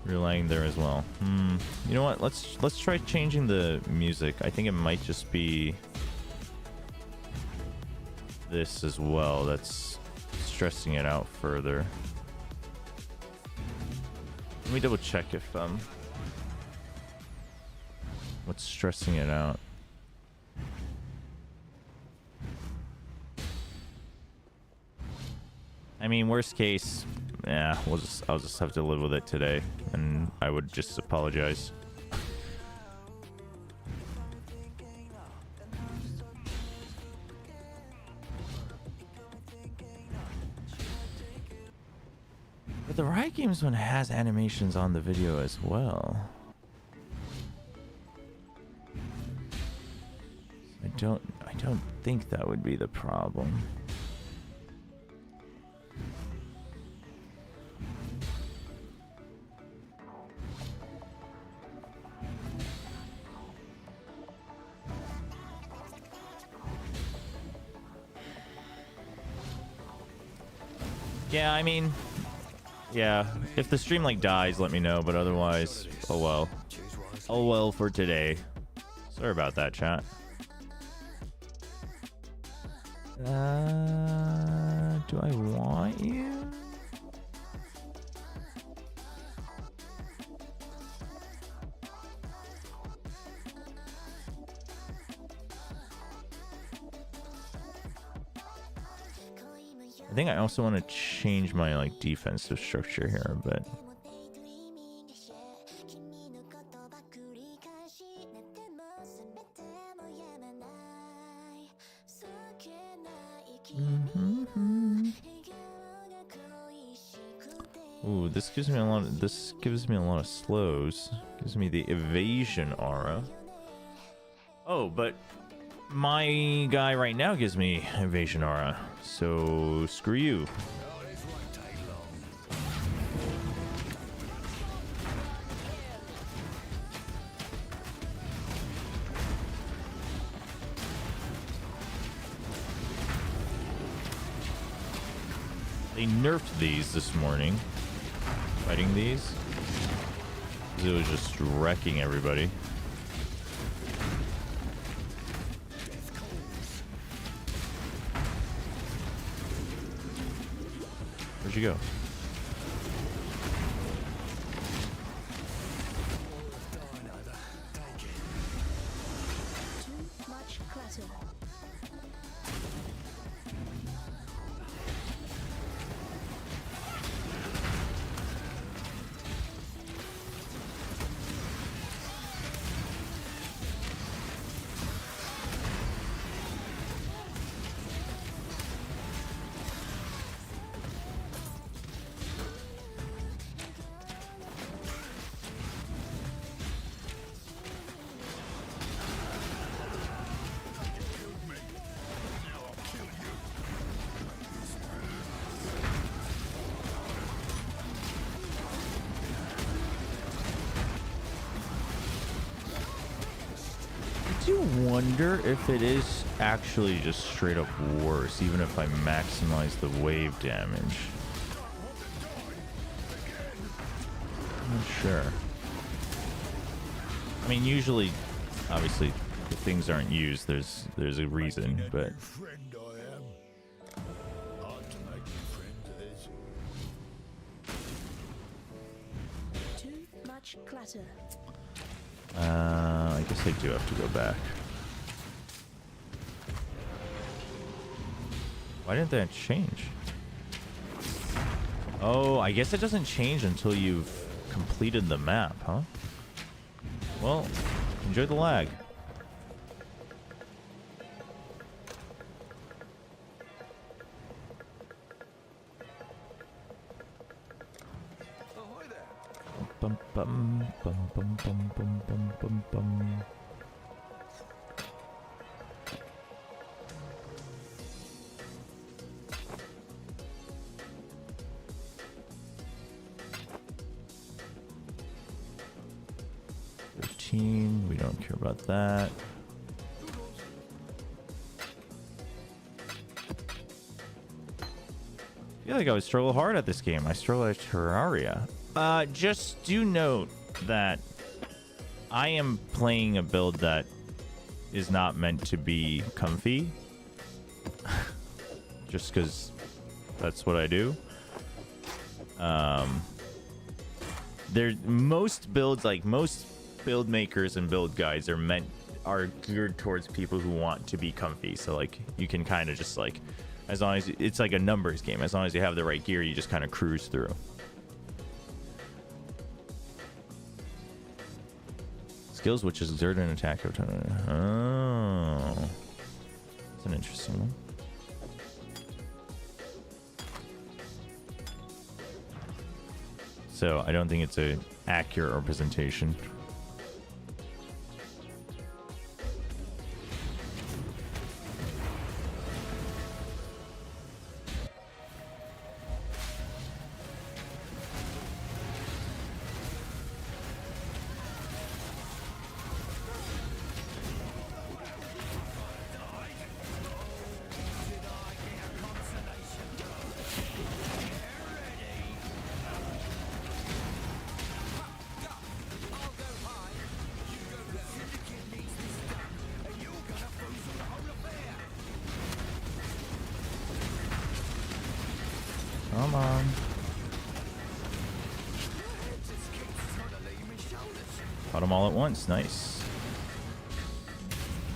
You're lagging there as well. You know what? Let's try changing the music. I think it might just be this as well. That's stressing it out further. Let me double check if what's stressing it out. I mean, worst case, yeah, I'll just have to live with it today, and I would just apologize. But the riot game Livestreams one has animations on the video as well. I don't think that would be the problem. Yeah, I mean, yeah, if the stream like dies, let me know, but otherwise, oh well. Oh well for today. Sorry about that, chat. Do I want you? I think I also want to change my like defensive structure here a bit. Ooh, this gives me a lot of slows. Gives me the evasion aura. Oh, but my guy right now gives me evasion aura. So screw you. They nerfed these this morning. Fighting these. 'Cause it was just wrecking everybody. Where'd you go? Too much clutter. I do wonder if it is actually just straight up worse, even if I maximize the wave damage. I'm not sure. I mean, usually, obviously, if things aren't used, there's a reason, but Too much clutter. I guess I do have to go back. Why didn't that change? Oh, I guess it doesn't change until you've completed the map, huh? Well, enjoy the lag. Bum bum bum bum bum bum bum bum bum. We don't care about that. I feel like I would struggle hard at this game. I struggle at Terraria. Just do note that I am playing a build that is not meant to be comfy. Just because that's what I do. Most builds, like most build makers and build guides are geared towards people who want to be comfy. So like you can kind of just like, as long as it's like a numbers game, as long as you have the right gear, you just kind of cruise through. Skills which is exert an attack. Oh, that's an interesting one. So I don't think it's an accurate representation. Come on. Caught them all at once. Nice.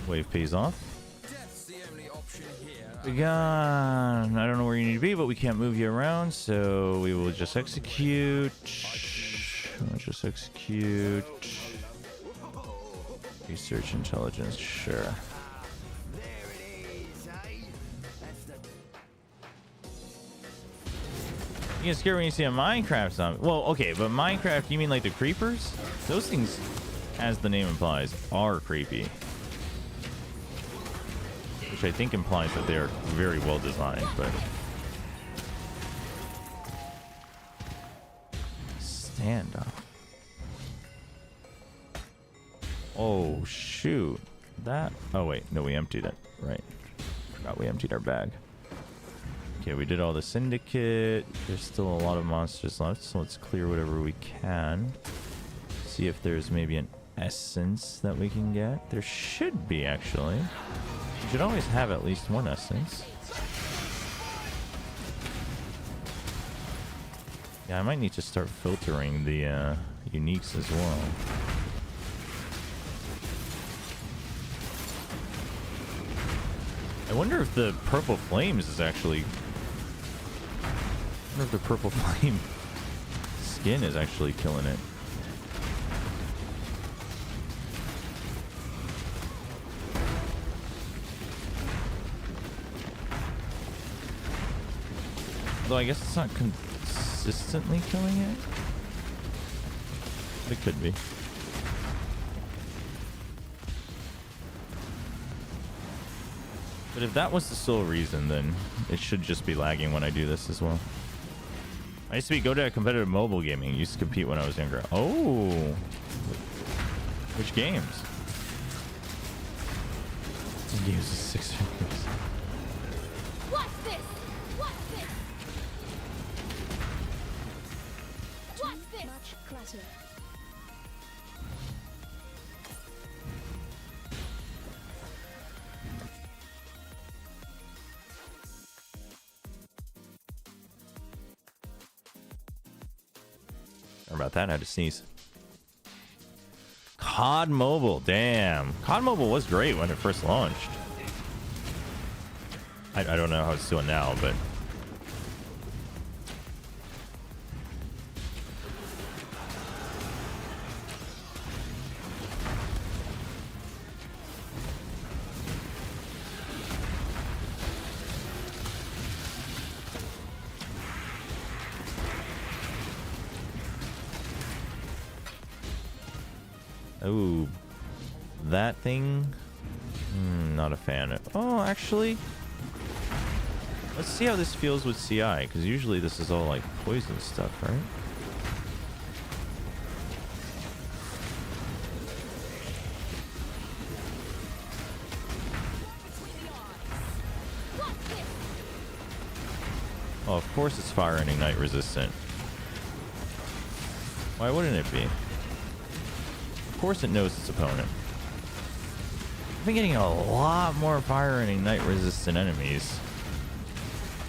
Wave pays off. We got... I don't know where you need to be, but we can't move you around, so we will just execute. We'll just execute. Research intelligence, sure. You get scared when you see a Minecraft zombie. Well, okay, but Minecraft, you mean like the creepers? Those things, as the name implies, are creepy. Which I think implies that they're very well designed, but... Standoff. Oh, shoot. That... Oh, wait. No, we emptied it. Right. Forgot we emptied our bag. Okay, we did all the syndicate. There's still a lot of monsters left, so let's clear whatever we can. See if there's maybe an essence that we can get. There should be, actually. You should always have at least one essence. Yeah, I might need to start filtering the uniques as well. I wonder if the purple flames is actually... I wonder if the purple flame skin is actually killing it. Although I guess it's not consistently killing it. But it could be. But if that was the sole reason, then it should just be lagging when I do this as well. I used to go to competitive mobile gaming. I used to compete when I was younger. Oh. Which games? Some games with 6 fingers. What's this? What's this? What's this? Much clutter. About that, I had to sneeze. COD Mobile, damn. COD Mobile was great when it first launched. I don't know how it's doing now, but... Oh, that thing? Not a fan of. Oh, actually, let's see how this feels with CI, because usually this is all like poison stuff, right? Oh, of course it's fire and ignite resistant. Why wouldn't it be? Of course it knows its opponent. I've been getting a lot more fire and ignite resistant enemies.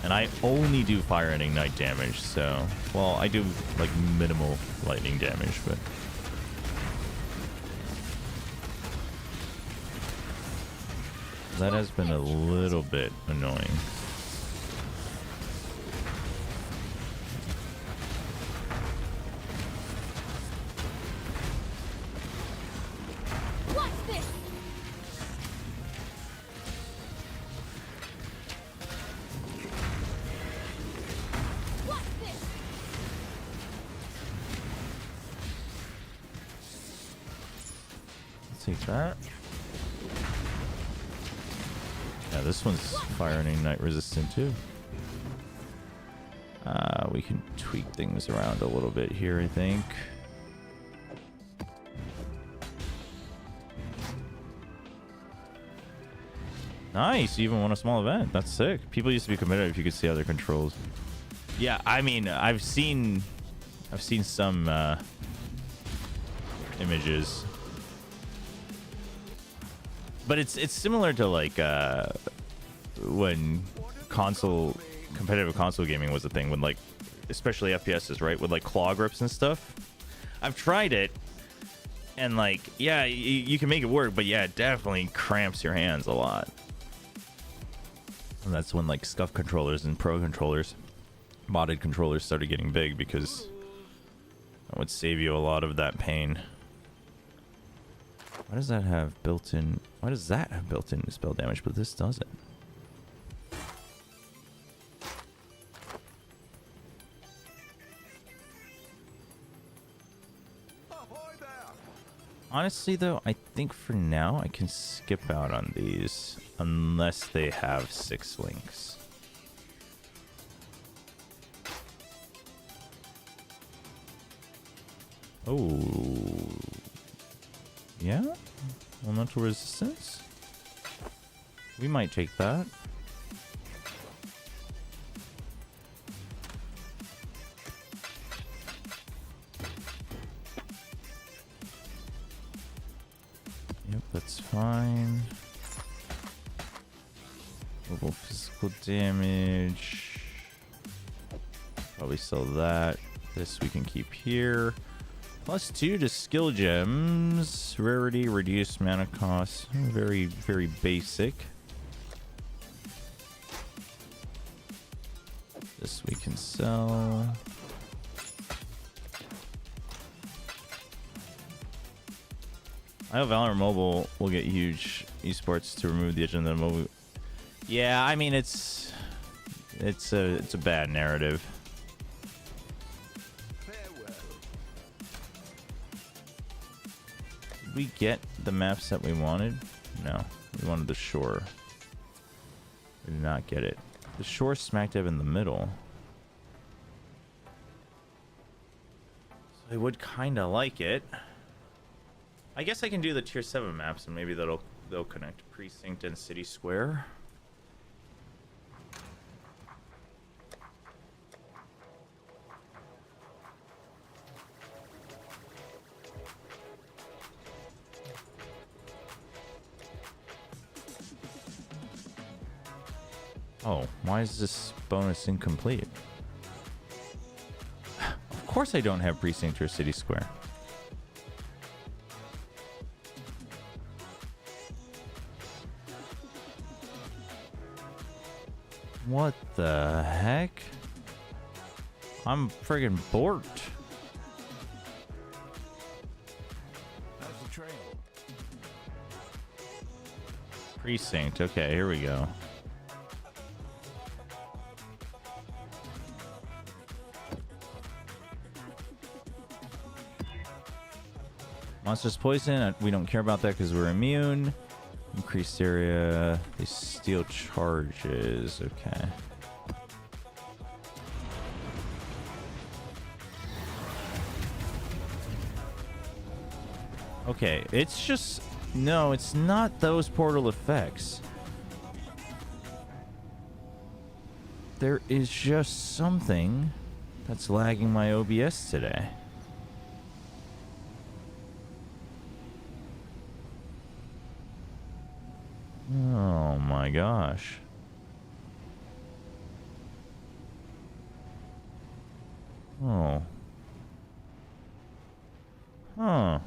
And I only do fire and ignite damage, so... Well, I do, like, minimal lightning damage, but... That has been a little bit annoying. take that. Yeah, this one's fire and ignite resistant too. We can tweak things around a little bit here, I think. Nice, you even won a small event. That's sick. People used to be committed if you could see other controls. Yeah, I mean, I've seen some images, but it's similar to like when competitive console gaming was a thing, when like especially FPSs, right, with like claw grips and stuff. I've tried it, and like, yeah, you can make it work, but yeah, it definitely cramps your hands a lot. And that's when like scuff controllers and pro controllers, modded controllers, started getting big, because that would save you a lot of that pain. Why does that have built-in? Why does that have built-in spell damage, but this doesn't? Honestly, though, I think for now I can skip out on these unless they have 6 links. Oh, yeah, elemental resistance. We might take that. Yep, that's fine. Global physical damage. Probably sell that. This we can keep here. +2 to skill gems. Rarity, reduced mana cost. Very, very basic. This we can sell. I know Valorant Mobile will get huge esports to remove the agenda mobile. Yeah, I mean it's a bad narrative. Did we get the maps that we wanted? No, we wanted the shore. We did not get it. The shore smack dab in the middle. So I would kind of like it. I guess I can do the tier 7 maps, and maybe they'll connect Precinct and City Square. Oh, why is this bonus incomplete? Of course I don't have Precinct or City Square. What the heck? I'm friggin' borked. How's the trail? Precinct. Okay, here we go. Monsters poison. We don't care about that because we're immune. Increased area. They steal charges. Okay. Okay, it's just... No, it's not those portal effects. There is just something that's lagging my OBS today. Oh my gosh. Oh. Huh.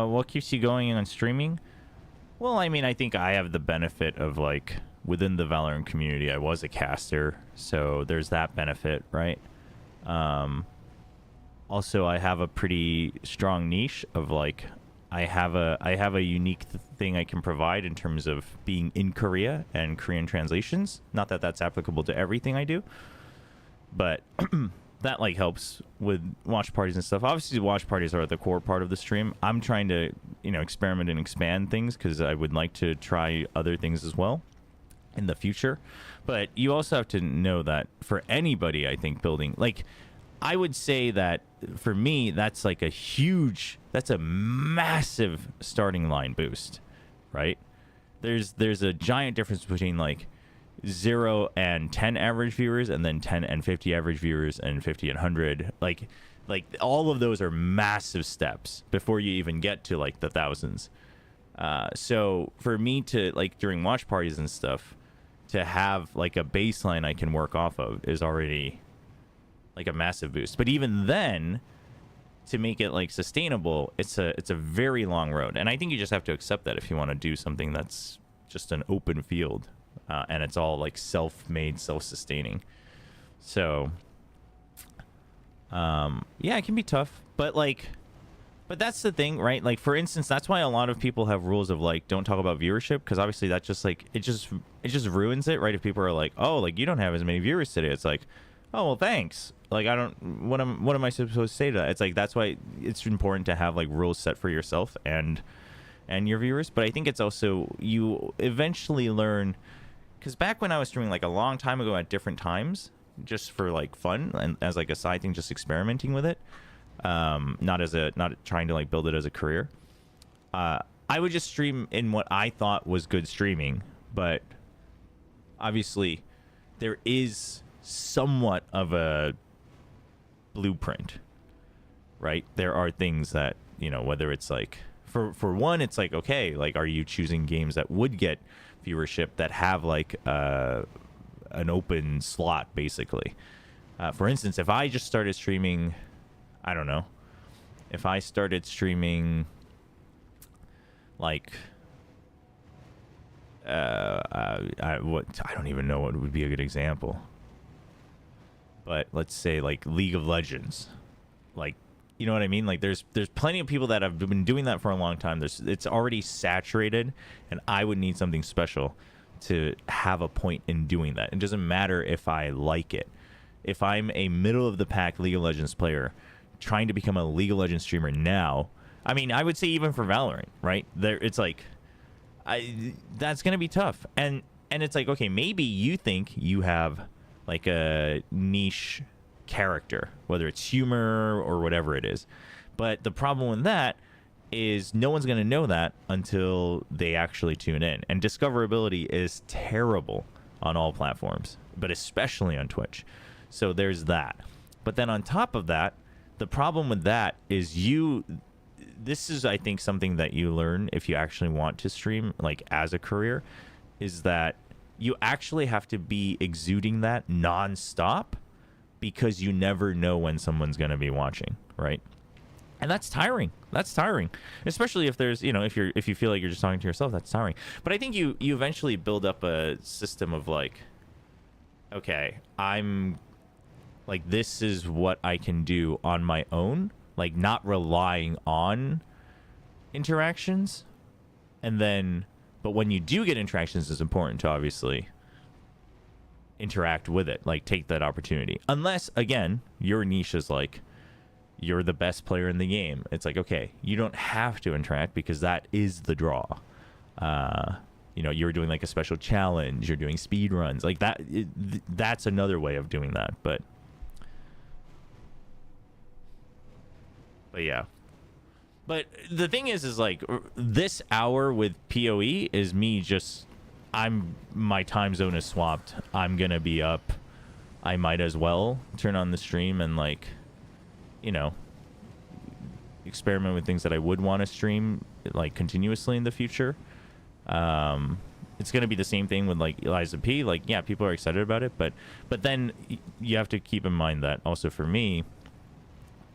What keeps you going on streaming? Well, I mean, I think I have the benefit of, like, within the Valorant community, I was a caster, so there's that benefit, right? Also, I have a pretty strong niche of, like, I have a unique thing I can provide in terms of being in Korea and Korean translations. Not that that's applicable to everything I do, but that like helps with watch parties and stuff. Obviously, watch parties are the core part of the stream. I'm trying to, you know, experiment and expand things because I would like to try other things as well in the future. But you also have to know that for anybody, I think building, like, I would say that for me, that's like that's a massive starting line boost, right? There's a giant difference between like 0 and 10 average viewers, and then 10 and 50 average viewers, and 50 and 100. Like all of those are massive steps before you even get to like the thousands. So for me to, like, during watch parties and stuff, to have like a baseline I can work off of is already like a massive boost. But even then, to make it like sustainable, it's a very long road. And I think you just have to accept that if you want to do something that's just an open field, and it's all like self-made, self-sustaining. So yeah, it can be tough, but that's the thing, right? Like, for instance, that's why a lot of people have rules of like, don't talk about viewership, because obviously that just like it just ruins it, right? If people are like, oh, like, you don't have as many viewers today, it's like, oh, well, thanks. Like, I don't, what am I supposed to say to that? It's like, that's why it's important to have like rules set for yourself and your viewers. But I think it's also, you eventually learn, because back when I was streaming like a long time ago at different times, just for like fun and as like a side thing, just experimenting with it, not trying to like build it as a career, I would just stream in what I thought was good streaming. But obviously there is somewhat of a blueprint, right? There are things that, you know, whether it's like, for one, it's like, okay, like, are you choosing games that would get viewership, that have like an open slot, basically? For instance, if I just started streaming, I don't know, if I started streaming like I don't even know what would be a good example, but let's say like League of Legends, like, you know what I mean? Like, there's plenty of people that have been doing that for a long time. It's already saturated, and I would need something special to have a point in doing that. It doesn't matter if I like it. If I'm a middle of the pack League of Legends player trying to become a League of Legends streamer now, I mean, I would say even for Valorant, right? It's like, that's gonna be tough. And it's like, okay, maybe you think you have like a niche character, whether it's humor or whatever it is, but the problem with that is no one's going to know that until they actually tune in, and discoverability is terrible on all platforms, but especially on Twitch. So there's that. But then on top of that, the problem with that is this is, I think, something that you learn if you actually want to stream like as a career, is that you actually have to be exuding that nonstop, because you never know when someone's going to be watching, right? And that's tiring. That's tiring, especially if there's, you know, if you feel like you're just talking to yourself, that's tiring. But I think you eventually build up a system of like, okay, I'm like, this is what I can do on my own, like not relying on interactions. And then, but when you do get interactions, it's important to obviously interact with it, like take that opportunity. Unless, again, your niche is like, you're the best player in the game. It's like, okay, you don't have to interact because that is the draw. You know, you're doing like a special challenge, you're doing speed runs, like that. That's another way of doing that. But yeah. But the thing is like, this hour with POE is me just, my time zone is swapped. I'm gonna be up. I might as well turn on the stream and like, you know, experiment with things that I would want to stream like continuously in the future. It's gonna be the same thing with like Eliza P. Like, yeah, people are excited about it, but then you have to keep in mind that also for me,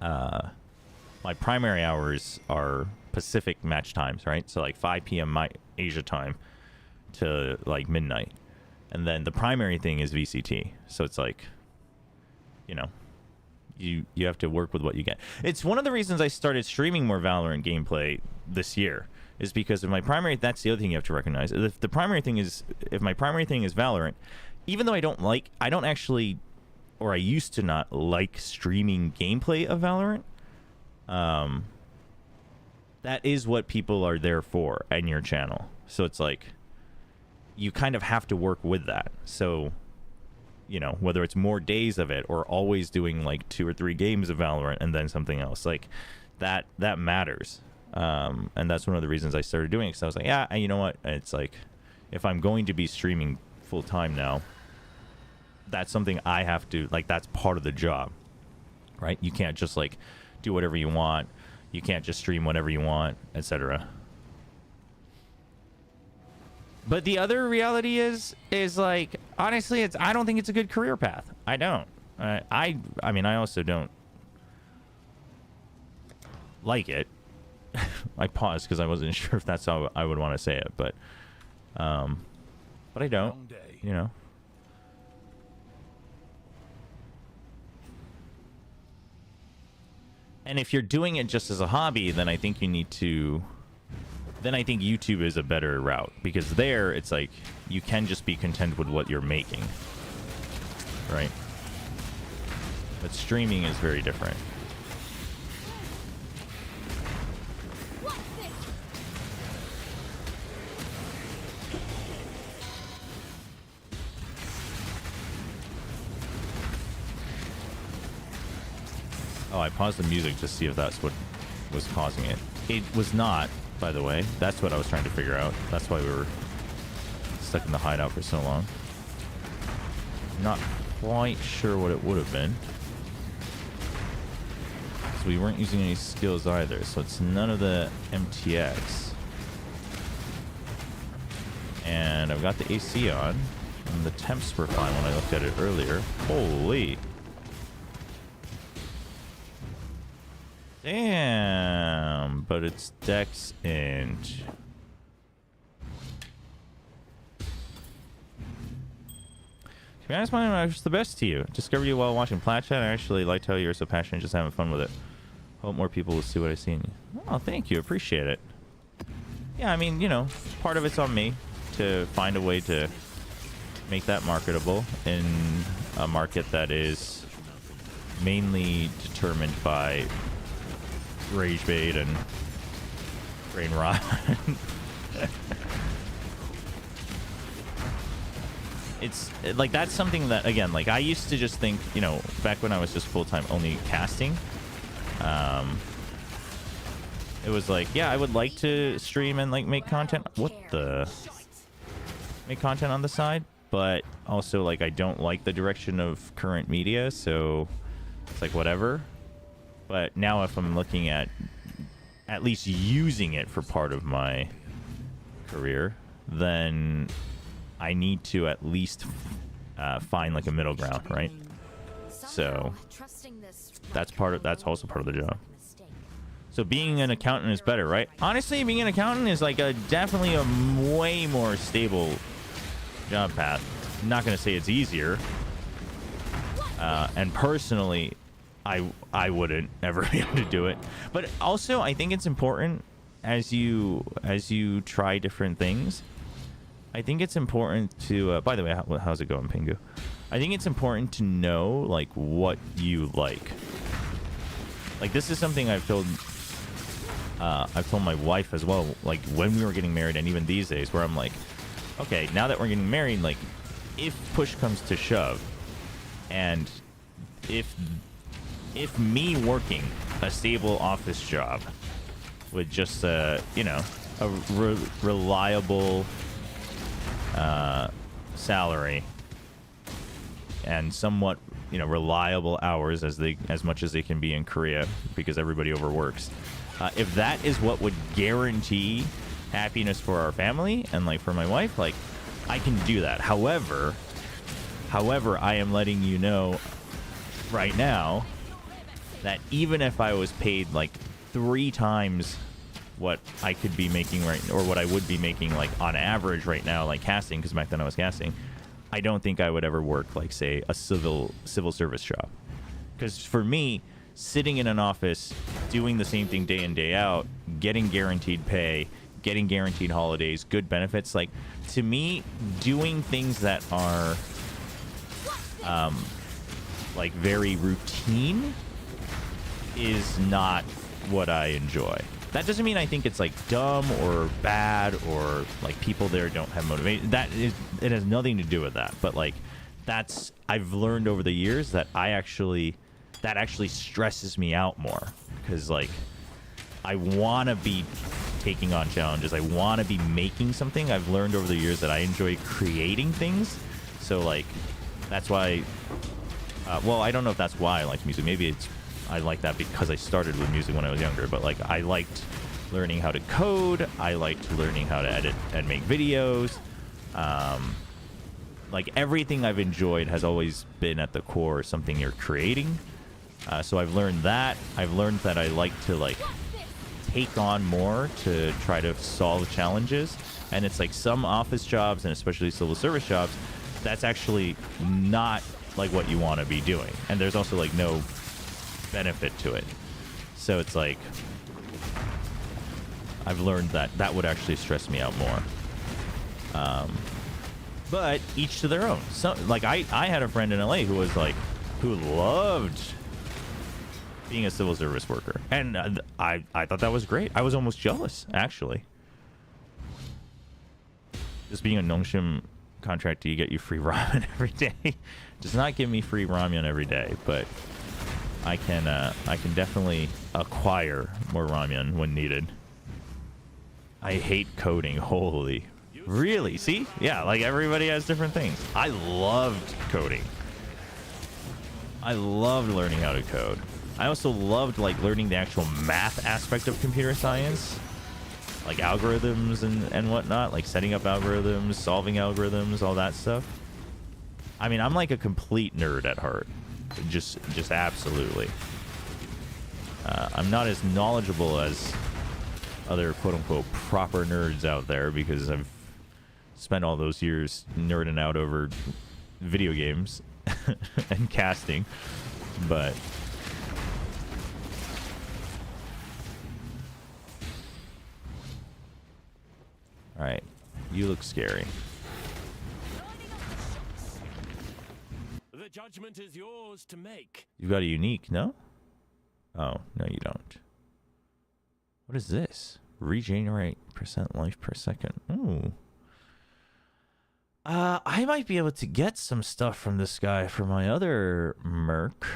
my primary hours are Pacific match times, right? So like 5 p.m. my Asia time to like midnight, and then the primary thing is VCT. So it's like, you know, you have to work with what you get. It's one of the reasons I started streaming more Valorant gameplay this year, is because of my primary. That's the other thing you have to recognize. If the primary thing is, if my primary thing is Valorant, even though I don't actually, or I used to not like streaming gameplay of Valorant. That is what people are there for in your channel. So it's like, you kind of have to work with that. So, you know, whether it's more days of it or always doing like 2 or 3 games of Valorant and then something else, like that matters. And that's one of the reasons I started doing it, because I was like, yeah, you know what? It's like, if I'm going to be streaming full time now, that's something I have to, like, that's part of the job, right? You can't just like do whatever you want. You can't just stream whatever you want, etc. But the other reality is like, honestly, I don't think it's a good career path. I don't. I mean, I also don't like it. I paused because I wasn't sure if that's how I would want to say it, but I don't, you know. And if you're doing it just as a hobby, then I think you need to... Then I think YouTube is a better route. Because there, it's like, you can just be content with what you're making. Right? But streaming is very different. What's this? Oh, I paused the music to see if that's what was causing it. It was not, by the way. That's what I was trying to figure out. That's why we were stuck in the hideout for so long. Not quite sure what it would have been. So we weren't using any skills either, so it's none of the MTX. And I've got the AC on, and the temps were fine when I looked at it earlier. Holy... Damn, but it's Dex and... To be honest, man, it's the best to you. Discovered you while watching Plat Chat. I actually liked how you're so passionate, just having fun with it. Hope more people will see what I see in you. Oh, thank you. Appreciate it. Yeah, I mean, you know, part of it's on me to find a way to make that marketable in a market that is mainly determined by rage bait and brain rot. It's like, that's something that, again, like I used to just think, you know, back when I was just full-time only casting, it was like, yeah, I would like to stream and like make content. Make content on the side, but also like I don't like the direction of current media, so it's like whatever. But now if I'm looking at least using it for part of my career, then I need to at least find like a middle ground, right? So that's also part of the job. So being an accountant is better, right? Honestly, being an accountant is like definitely a way more stable job path. I'm not going to say it's easier. And personally, I wouldn't ever be able to do it. But also, I think it's important as you try different things. I think it's important to... by the way, how's it going, Pingu? I think it's important to know, like, what you like. Like, this is something I've told my wife as well, like, when we were getting married, and even these days, where I'm like, okay, now that we're getting married, like, if push comes to shove, and if me working a stable office job with just you know, a reliable salary and somewhat, you know, reliable hours as much as they can be in Korea, because everybody overworks, if that is what would guarantee happiness for our family and like for my wife, like I can do that. However, I am letting you know right now that even if I was paid like 3 times what I could be making or what I would be making like on average right now, like casting, because back then I was casting, I don't think I would ever work like, say, a civil service job. Because for me, sitting in an office, doing the same thing day in, day out, getting guaranteed pay, getting guaranteed holidays, good benefits, like, to me, doing things that are, like, very routine is not what I enjoy. That doesn't mean I think it's, like, dumb or bad or, like, people there don't have motivation. It has nothing to do with that. But, like, I've learned over the years that that actually stresses me out more. Because, like, I want to be taking on challenges. I want to be making something. I've learned over the years that I enjoy creating things. So, like, that's why... well, I don't know if that's why I like music. Maybe I like that because I started with music when I was younger. But, like, I liked learning how to code. I liked learning how to edit and make videos. Like, everything I've enjoyed has always been at the core something you're creating. So I've learned that. I've learned that I like to, like, take on more to try to solve challenges. And it's like some office jobs, and especially civil service jobs, that's actually not, like, what you want to be doing. And there's also, like, no benefit to it. So it's like, I've learned that would actually stress me out more. But each to their own. So, like, I had a friend in LA who was like, who loved being a civil service worker, and I thought that was great. I was almost jealous, actually. Just being a Nongshim contractor, you get you free ramen every day. Does not give me free ramen every day, but I can definitely acquire more ramen when needed. I hate coding. Holy. Really? See? Yeah, like, everybody has different things. I loved coding. I loved learning how to code. I also loved, like, learning the actual math aspect of computer science. Like algorithms and whatnot. Like setting up algorithms, solving algorithms, all that stuff. I mean, I'm like a complete nerd at heart. Just absolutely. I'm not as knowledgeable as other quote-unquote proper nerds out there because I've spent all those years nerding out over video games and casting, but all right, you look scary. The judgment is yours to make. You've got a unique, no? Oh, no, you don't. What is this? Regenerate % life per second. Ooh. I might be able to get some stuff from this guy for my other merc.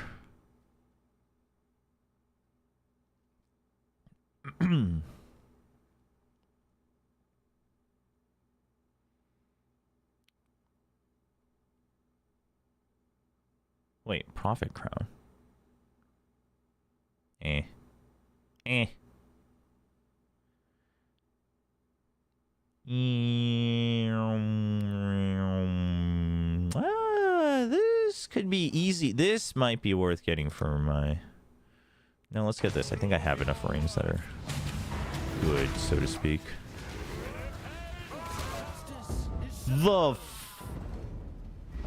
Wait, profit crown. This could be easy. This might be worth getting for my... No, let's get this. I think I have enough rings that are good, so to speak. Oh,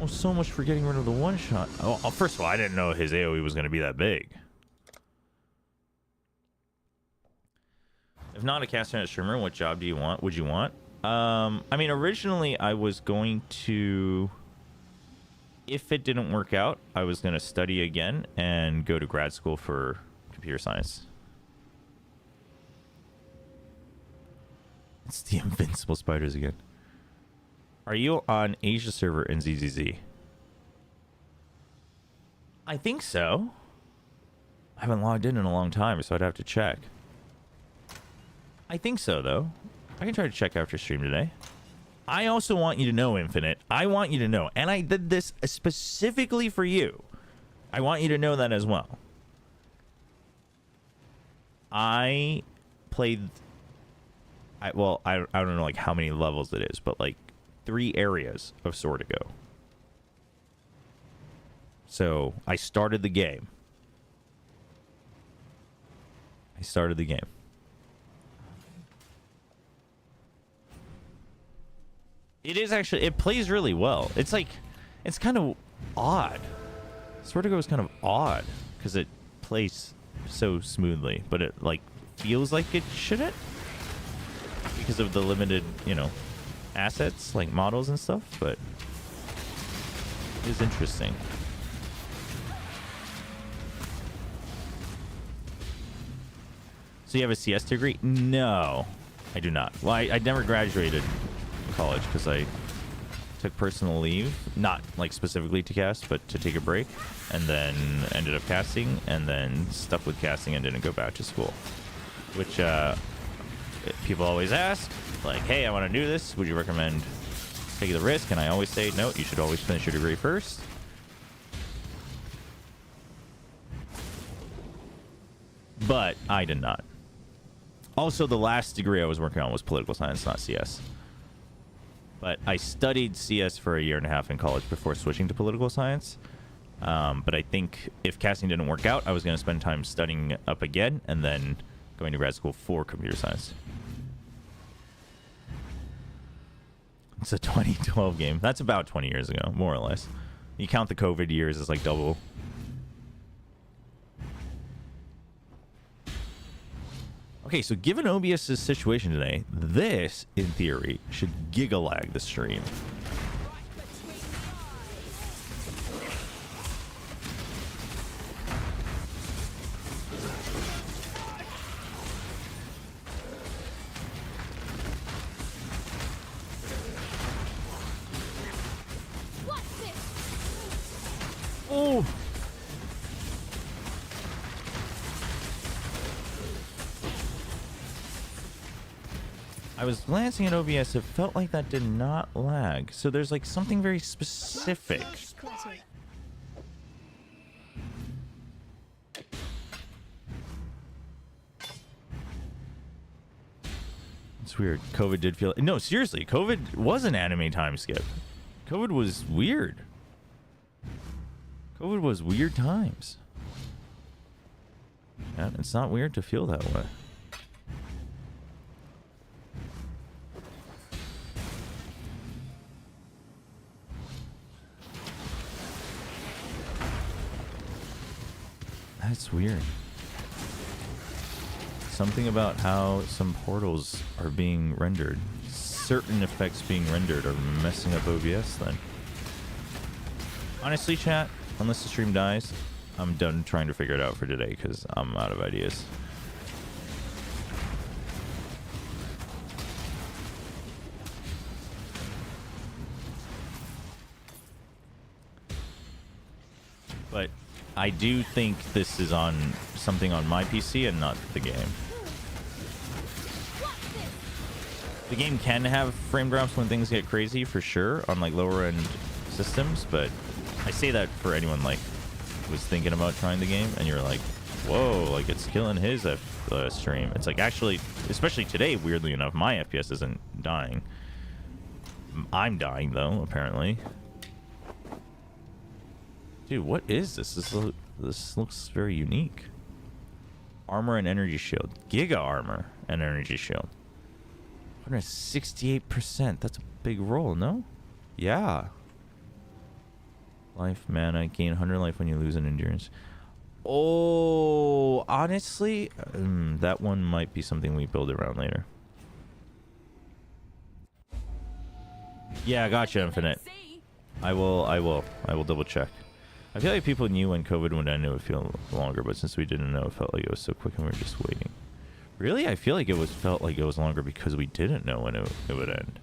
so much for getting rid of the one-shot. Oh, first of all, I didn't know his AoE was going to be that big. If not a caster and a streamer, what job do you want? Would you want? I mean, originally I was going to... If it didn't work out, I was going to study again and go to grad school for computer science. It's the invincible spiders again. Are you on Asia server in ZZZ? I think so. I haven't logged in a long time, so I'd have to check. I think so, though. I can try to check after stream today. I also want you to know, Infinite. I want you to know. And I did this specifically for you. I want you to know that as well. I played... I don't know like how many levels it is, but like 3 areas of Sortigo. So I started the game. It is actually, it plays really well. It's like, it's kind of odd. Vertigo is kind of odd because it plays so smoothly, but it like feels like it shouldn't because of the limited, you know, assets like models and stuff, but it is interesting. So you have a CS degree? No, I do not. Well, I never graduated college because I took personal leave, not like specifically to cast, but to take a break, and then ended up casting, and then stuck with casting and didn't go back to school. Which people always ask, like, hey, I want to do this. Would you recommend taking the risk? And I always say, no, you should always finish your degree first. But I did not. Also, the last degree I was working on was political science, not CS. But I studied CS for a year and a half in college before switching to political science. But I think if casting didn't work out, I was going to spend time studying up again and then going to grad school for computer science. It's a 2012 game. That's about 20 years ago, more or less. You count the COVID years as like double. Okay, so given OBS's situation today, this, in theory, should giga-lag the stream. What's this? Oh! I was glancing at OBS, it felt like that did not lag. So there's like something very specific. Much clatter. It's weird. COVID did feel... No, seriously, COVID was an anime time skip. COVID was weird. COVID was weird times. Yeah, it's not weird to feel that way. That's weird. Something about how some portals are being rendered. Certain effects being rendered are messing up OBS then. Honestly, chat, unless the stream dies, I'm done trying to figure it out for today because I'm out of ideas. But I do think this is on something on my PC and not the game. The game can have frame drops when things get crazy for sure on like lower end systems, but I say that for anyone like was thinking about trying the game and you're like, whoa, like it's killing his stream. It's like actually, especially today, weirdly enough, my FPS isn't dying. I'm dying though, apparently. Dude, what is this? This looks very unique. Armor and energy shield. Giga armor and energy shield. 168%. That's a big roll, no? Yeah. Life, mana. Gain 100 life when you lose an endurance. Oh, honestly, that one might be something we build around later. Yeah, gotcha, Infinite. I will double check. I feel like people knew when COVID would end, it would feel longer, but since we didn't know, it felt like it was so quick and we were just waiting. Really? I feel like it felt like it was longer because we didn't know when it would end.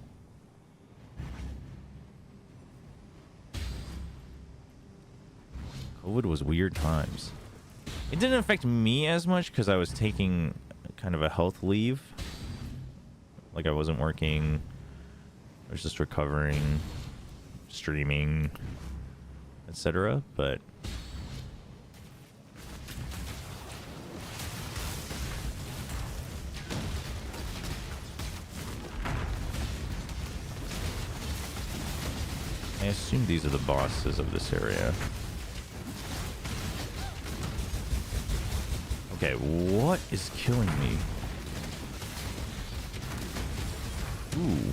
COVID was weird times. It didn't affect me as much because I was taking kind of a health leave. Like I wasn't working. I was just recovering, streaming, etc. But I assume these are the bosses of this area. Okay, what is killing me? Ooh.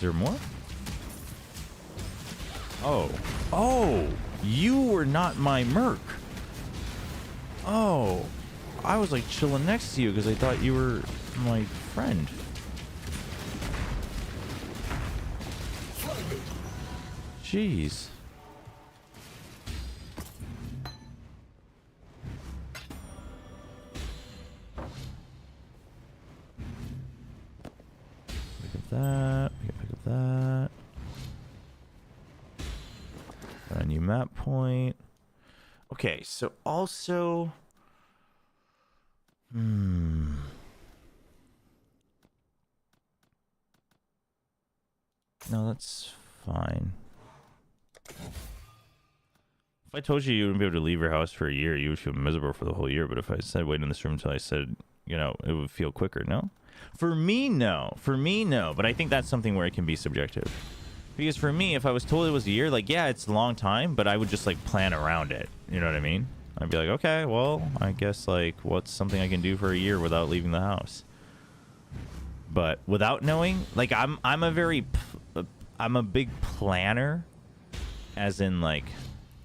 there more? Oh. Oh! You were not my merc. Oh. I was like chilling next to you because I thought you were my friend. Jeez. Pick up that. We can pick up that. A new map point. Okay, so also... No, that's fine. If I told you you wouldn't be able to leave your house for a year, you would feel miserable for the whole year. But if I said wait in this room until I said, you know, it would feel quicker, no? For me, no. For me, no. But I think that's something where it can be subjective. Because for me, if I was told it was a year, like, yeah, it's a long time, but I would just, like, plan around it. You know what I mean? I'd be like, okay, well, I guess, like, what's something I can do for a year without leaving the house? But without knowing, like, I'm a big planner, as in, like,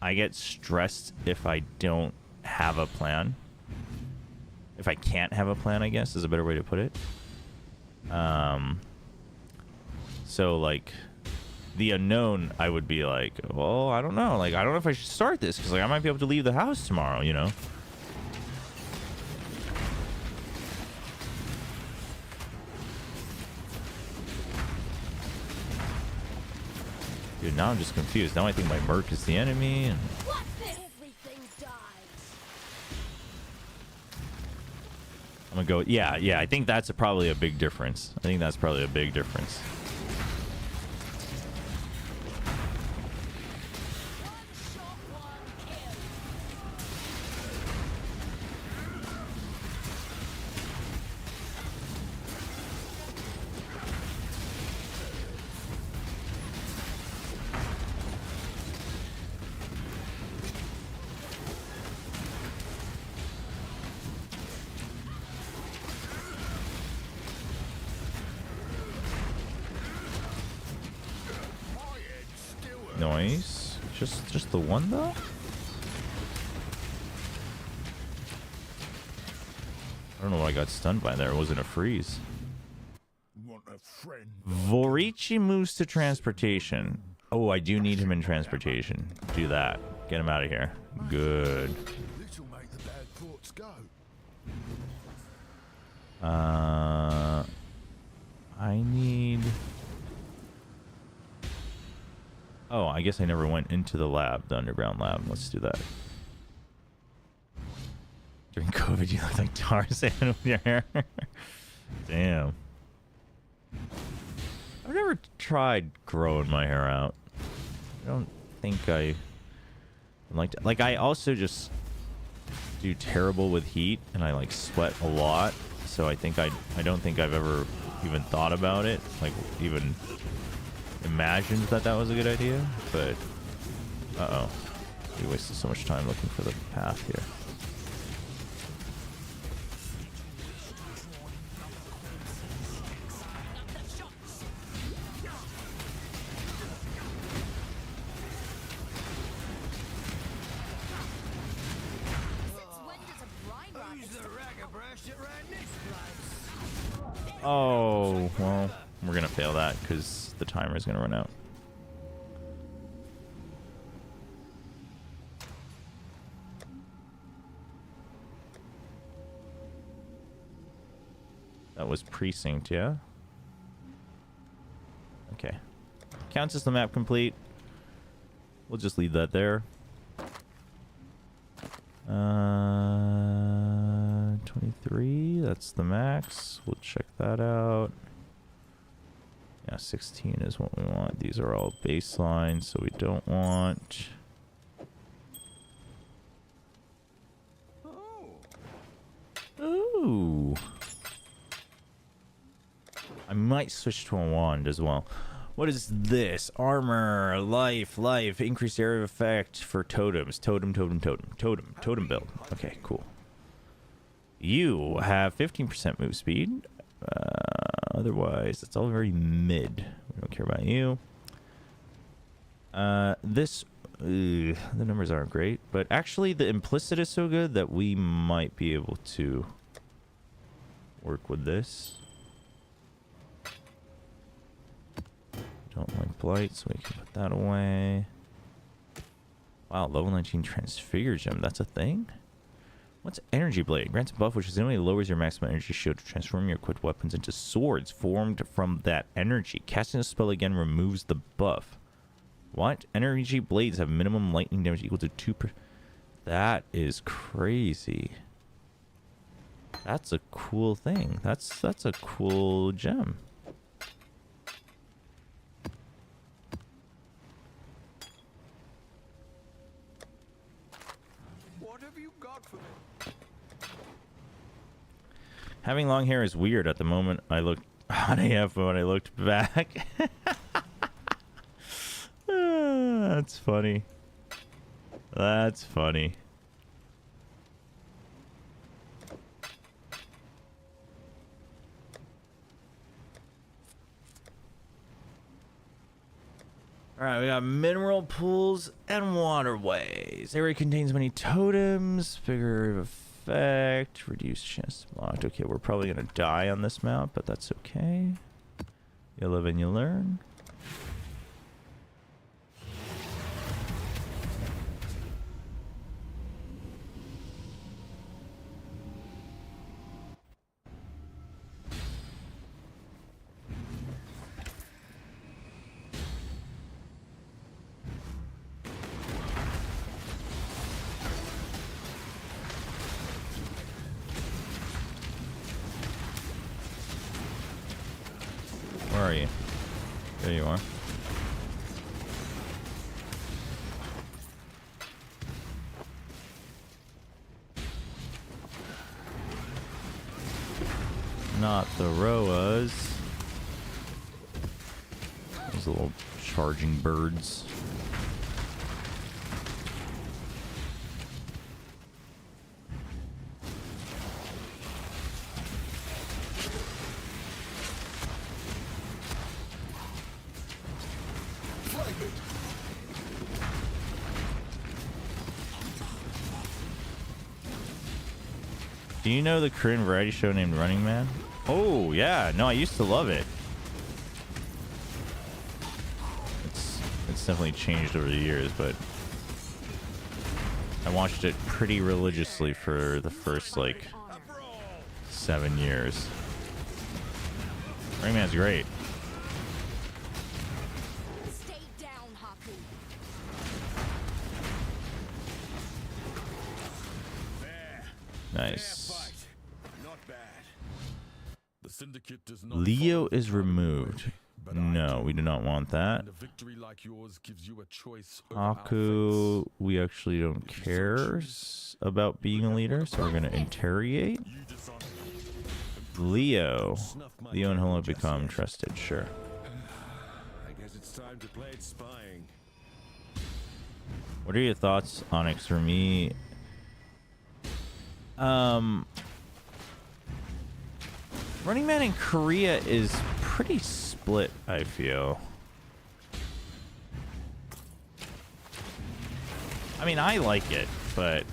I get stressed if I don't have a plan. If I can't have a plan, I guess, is a better way to put it. So, like... The unknown, I would be like, well, I don't know. Like, I don't know if I should start this because, like, I might be able to leave the house tomorrow, you know? Dude, now I'm just confused. Now I think my merc is the enemy. And Everything dies. I'm gonna go. Yeah. I think that's probably a big difference. I think that's probably a big difference. Nice. Just the one though? I don't know what I got stunned by there. It wasn't a freeze. Want a friend? Vorici moves to transportation. Oh, I do need him in transportation. Do that. Get him out of here. Good. This'll make the bad thoughts go. I need... Oh, I guess I never went into the lab, the underground lab. Let's do that. During COVID, you look like Tarzan with your hair. Damn. I've never tried growing my hair out. I don't think I like to. Like, I also just do terrible with heat, and I like sweat a lot. So I think I don't think I've ever even thought about it. Like, even imagined that was a good idea. But uh-oh, we wasted so much time looking for the path here. Oh, well, we're gonna fail that because the timer is gonna run out. That was precinct, yeah? Okay. Counts as the map complete. We'll just leave that there. 23, that's the max. We'll check that out. Yeah, 16 is what we want. These are all baseline, so we don't want... Ooh. I might switch to a wand as well. What is this? Armor, life, increased area of effect for totems. Totem build. Okay, cool. You have 15% move speed. Otherwise, it's all very mid. We don't care about you. The numbers aren't great, but actually the implicit is so good that we might be able to work with this. Don't like blight, so we can put that away. Wow, level 19 transfigure gem. That's a thing? What's energy blade? Grants a buff which generally lowers your maximum energy shield to transform your equipped weapons into swords formed from that energy. Casting a spell again removes the buff. What? Energy blades have minimum lightning damage equal to 2%. That is crazy. That's a cool thing. That's a cool gem. What have you got for me? Having long hair is weird at the moment. I looked on AF when I looked back. That's funny. That's funny. Alright, we got mineral pools and waterways. Area contains many totems. Figure of effect. Reduced chance blocked. Okay, we're probably going to die on this map, but that's okay. You live and you learn. Where are you? There you are. Not the Roas. Those little charging birds. Do you know the Korean variety show named Running Man? Oh, yeah. No, I used to love it. It's definitely changed over the years, but I watched it pretty religiously for the first, like, 7 years. Running Man's great. Stay down, Haku. Nice. Not bad. The syndicate does not Leo follow is the removed. way, but I No, we do not want that. And a victory like yours gives you a choice over our Haku, fates. we actually don't care about being a leader, so we're going to interrogate. You dishonor Leo. snuff my Leo and Holo candle just become yet. trusted, sure. I guess it's time to play spying. What are your thoughts, Onyx? For me, Running Man in Korea is pretty split, I feel. I mean, I like it, but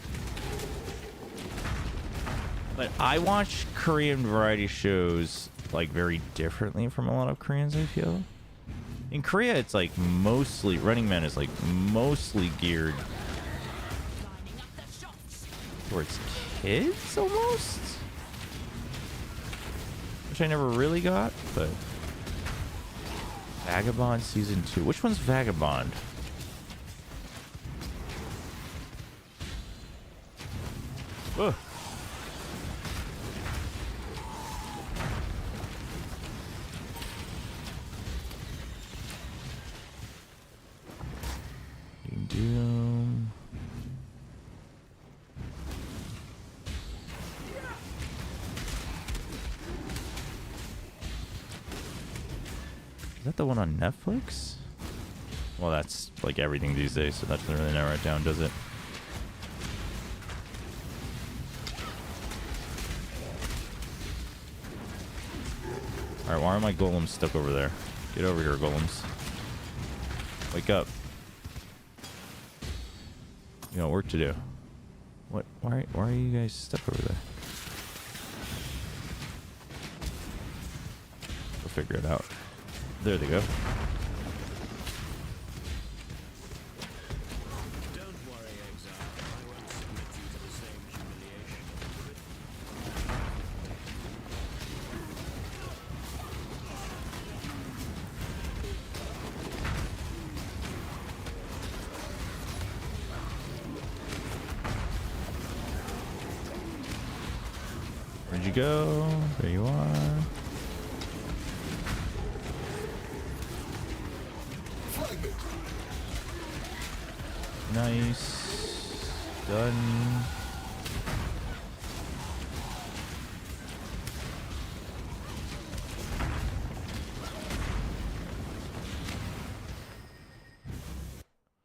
I watch Korean variety shows like very differently from a lot of Koreans, I feel. In Korea, it's like mostly Running Man is like mostly geared towards kids almost, which I never really got. But Vagabond season 2. Which one's Vagabond? Ugh. Doom. Is that the one on Netflix? Well, that's like everything these days, so that doesn't really narrow it down, does it? Alright, why are my golems stuck over there? Get over here, golems. Wake up. You got work to do. What? Why are you guys stuck over there? We'll figure it out. There they go. Don't worry, exile. I won't submit you to the same humiliation. Where'd you go? There you are. Nice. Done.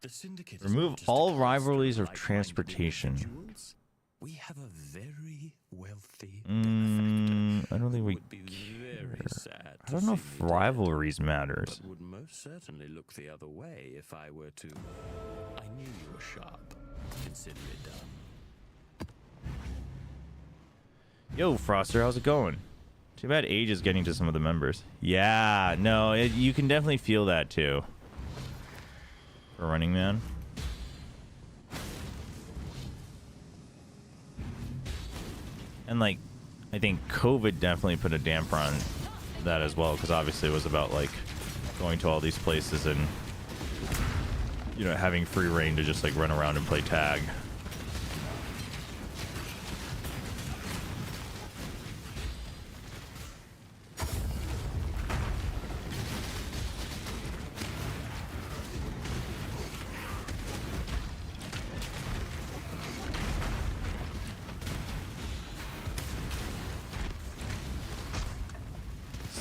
The syndicate Remove all rivalries of transportation. We have a very wealthy I don't think we would be very sad. I don't know if rivalries matters. But would most certainly look the other way if I were to. I knew you were sharp. Consider it done. Yo, Froster, how's it going? Too bad age is getting to some of the members. Yeah, no, you can definitely feel that too. For Running Man. And like, I think COVID definitely put a damper on that as well, because obviously it was about like going to all these places and, you know, having free reign to just like run around and play tag.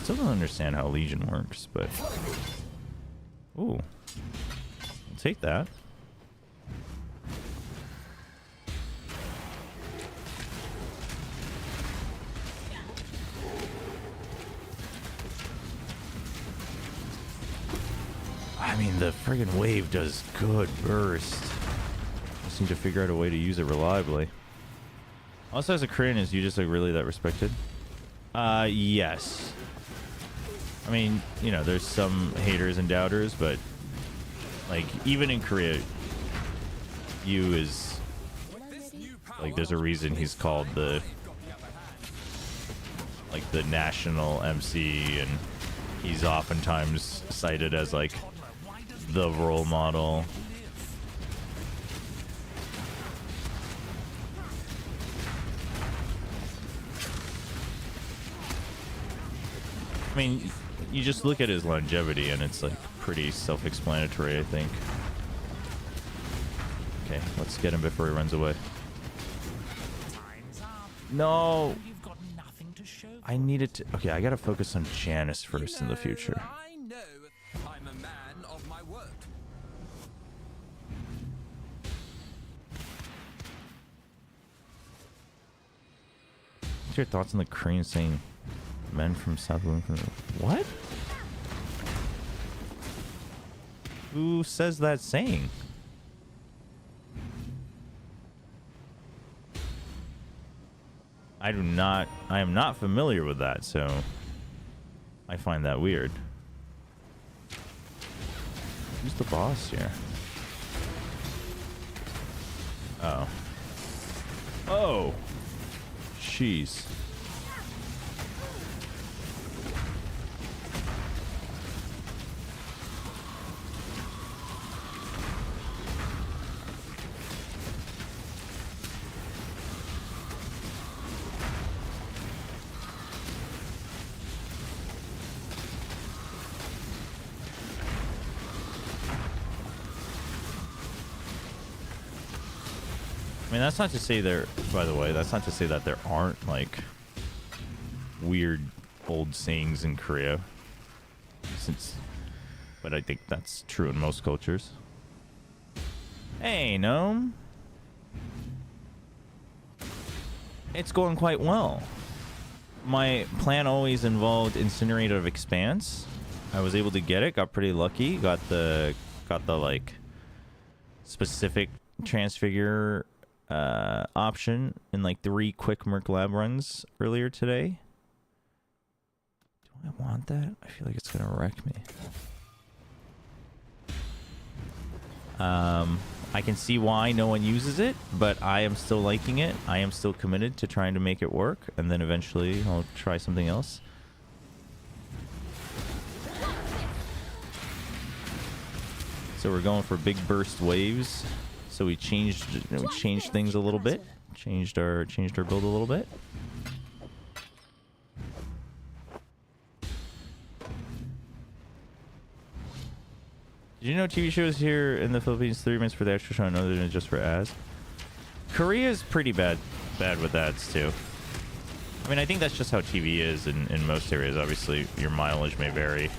Still don't understand how Legion works, but ooh, I'll take that. I mean, the friggin' wave does good burst. Just need to figure out a way to use it reliably. Also, as a Korean, is you just like really that respected? Yes. I mean, you know, there's some haters and doubters, but like even in Korea, Yu is like there's a reason he's called the like the national MC, and he's oftentimes cited as like the role model. I mean, you just look at his longevity and it's like pretty self-explanatory, I think. Okay, let's get him before he runs away. No! I needed to... Okay, I gotta focus on Janice first in the future. I know I'm a man of my word. What's your thoughts on the Korean saying men from South women from... What? Who says that saying? I am not familiar with that, so I find that weird. Who's the boss here? Oh. Oh! Jeez. I mean, that's not to say there, by the way, that's not to say that there aren't, like, weird old sayings in Korea. But I think that's true in most cultures. Hey, Gnome. It's going quite well. My plan always involved Incinerate of EXPANSE, I was able to get it. Got pretty lucky. Got the like specific transfigure option in like 3 quick Merc Lab runs earlier today. Do I want that? I feel like it's gonna wreck me. I can see why no one uses it, but I am still liking it. I am still committed to trying to make it work, and then eventually I'll try something else. So we're going for big burst waves. So we changed things a little bit. Changed our build a little bit. Did you know TV shows here in the Philippines 3 minutes for the extra show other than just for ads? Korea is pretty bad with ads too. I mean, I think that's just how TV is in most areas. Obviously, your mileage may vary.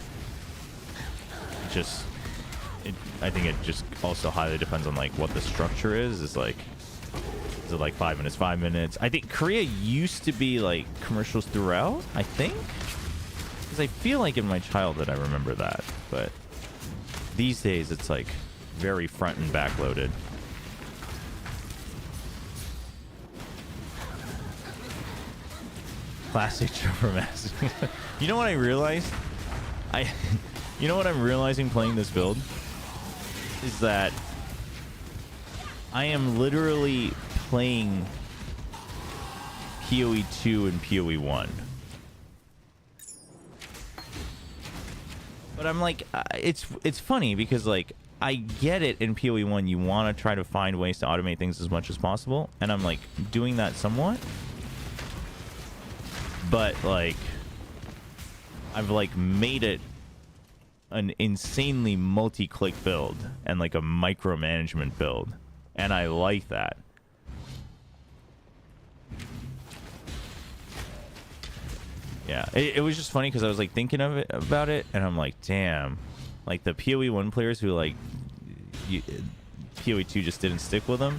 I think it just also highly depends on like what the structure is. Is it like 5 minutes, 5 minutes? I think Korea used to be like commercials throughout, I think. Because I feel like in my childhood I remember that, but these days it's like very front and back loaded. Classic Chobra mask. You know what I realized? You know what I'm realizing playing this build? Is that I am literally playing POE 2 and POE 1. But I'm like, it's funny because like I get it in POE 1 you want to try to find ways to automate things as much as possible, and I'm like doing that somewhat. But like I've like made it an insanely multi-click build and like a micromanagement build, and I like that. Yeah, it was just funny because I was like thinking about it, and I'm like, damn, like the POE 1 players who like POE 2 just didn't stick with them,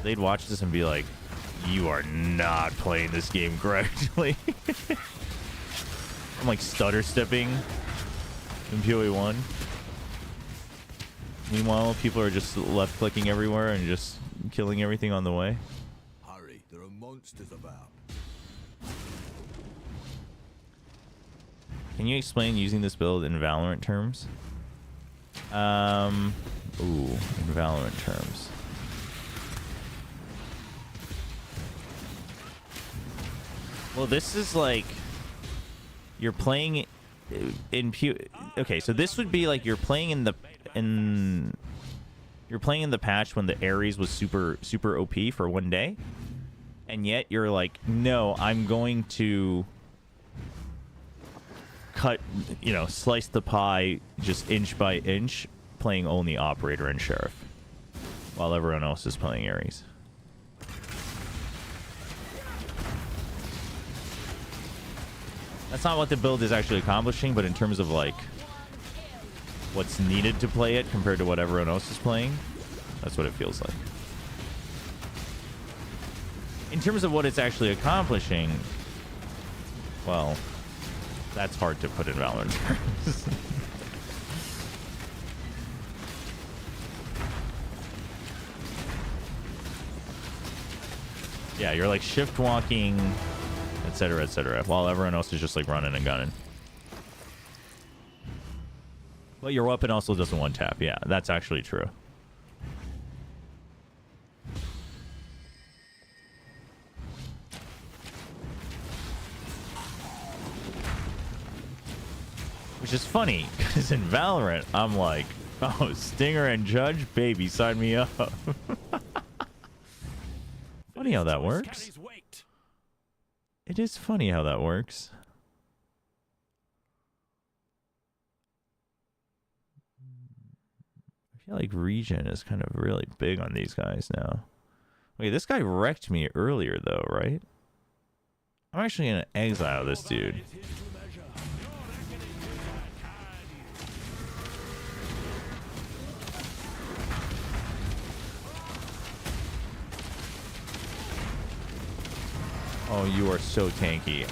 they'd watch this and be like, you are not playing this game correctly. I'm like stutter stepping in POE 1. Meanwhile, people are just left clicking everywhere and just killing everything on the way. Hurry, there are monsters about. Can you explain using this build in Valorant terms? In Valorant terms. Well, this is like you're playing in okay, so this would be like you're playing in the patch when the Ares was super OP for one day, and yet you're like, no, I'm going to cut, slice the pie just inch by inch, playing only Operator and Sheriff while everyone else is playing Ares. That's not what the build is actually accomplishing, but in terms of like what's needed to play it compared to what everyone else is playing, that's what it feels like. In terms of what it's actually accomplishing, well, that's hard to put in Valorant terms. Yeah, you're like shift walking, etc., while everyone else is just like running and gunning. But your weapon also doesn't one tap. Yeah, that's actually true. Which is funny, because in Valorant, I'm like, oh, Stinger and Judge, baby, sign me up. Funny how that works. It is funny how that works. I feel like regen is kind of really big on these guys now. Wait, this guy wrecked me earlier, though, right? I'm actually going to exile this dude. Oh, you are so tanky.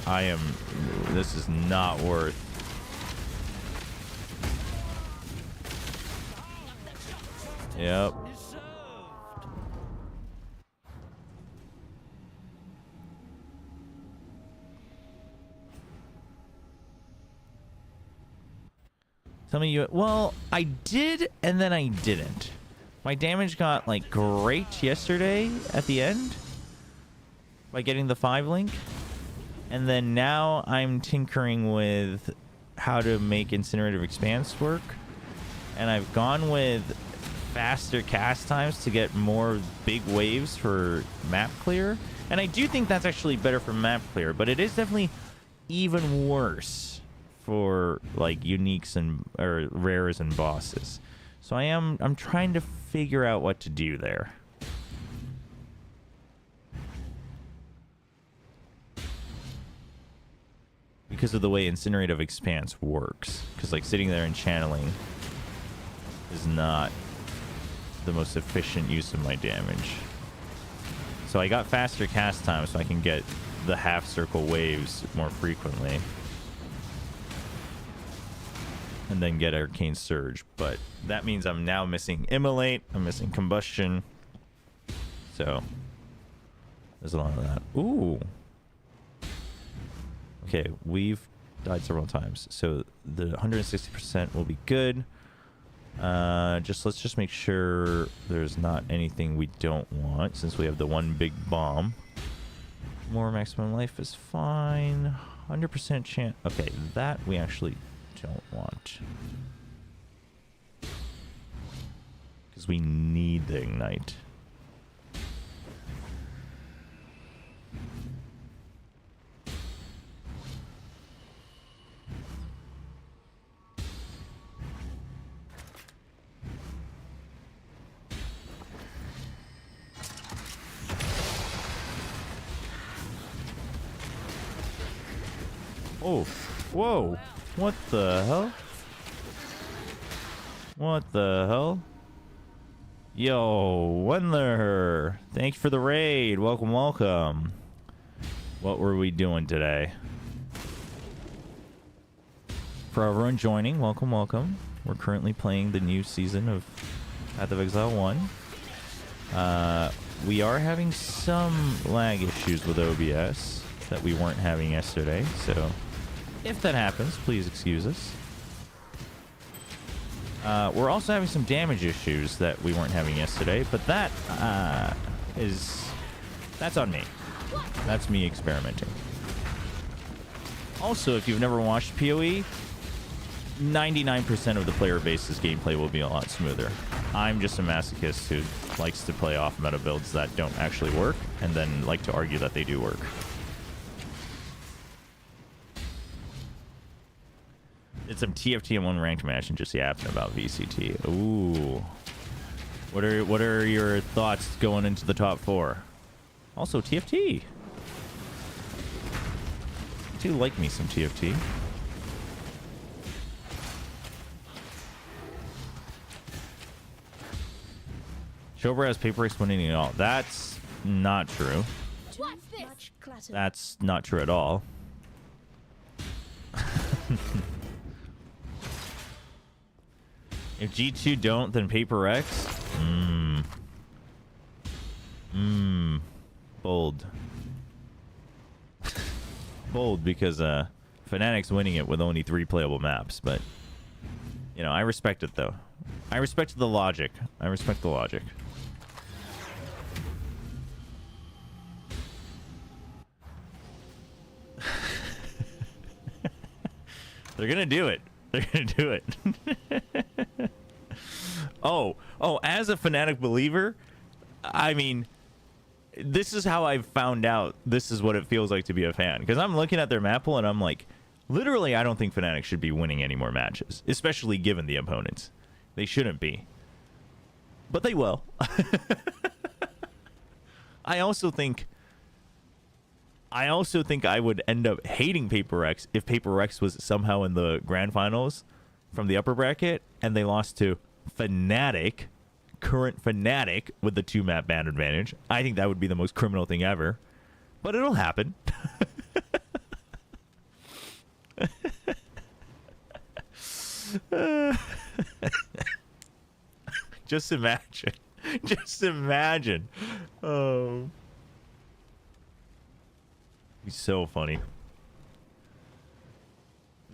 This is not worth Yep. is served. Tell me you... Well, I did, and then I didn't. My damage got, like, great yesterday at the end by getting the 5 link. And then now I'm tinkering with how to make Incinerate of EXPANSE work. And I've gone with faster cast times to get more big waves for map clear. And I do think that's actually better for map clear, but it is definitely even worse for like uniques and or rares and bosses. So I'm trying to figure out what to do there. Because of the way Incinerate of EXPANSE works. Because like sitting there and channeling is not the most efficient use of my damage. So I got faster cast time so I can get the half circle waves more frequently. And then get Arcane Surge. But that means I'm now missing Immolate. I'm missing Combustion. So there's a lot of that. Ooh. Okay, we've died several times. So the 160% will be good. Let's just make sure there's not anything we don't want since we have the one big bomb. More maximum life is fine. 100% chance. Okay, that we actually don't want. Because we need the ignite. Oh, whoa. What the hell? What the hell? Yo, Wendler. Thank you for the raid. Welcome, welcome. What were we doing today? For everyone joining, welcome, welcome. We're currently playing the new season of Path of Exile 1. We are having some lag issues with OBS that we weren't having yesterday, so if that happens, please excuse us. We're also having some damage issues that we weren't having yesterday, but that that's on me. That's me experimenting. Also, if you've never watched POE, 99% of the player base's gameplay will be a lot smoother. I'm just a masochist who likes to play off meta builds that don't actually work, and then like to argue that they do work. Did some TFT in one ranked match and just yapping about VCT. Ooh. What are your thoughts going into the top 4? Also TFT. I do like me some TFT. Chobra has paper X winning it all. That's not true. What's this? That's not true at all. If G2 don't, then Paper X? Bold. Bold, because Fnatic's winning it with only 3 playable maps, but you know, I respect it though. I respect the logic. I respect the logic. They're gonna do it. They're gonna do it. Oh, as a Fnatic believer, I mean, this is how I've found out this is what it feels like to be a fan. Because I'm looking at their map pool and I'm like, literally, I don't think Fnatic should be winning any more matches, especially given the opponents. They shouldn't be. But they will. I also think I would end up hating Paper X if Paper X was somehow in the grand finals from the upper bracket and they lost to Fnatic, current Fnatic, with the 2-map ban advantage. I think that would be the most criminal thing ever. But it'll happen. just imagine. Just imagine. Oh. He's so funny.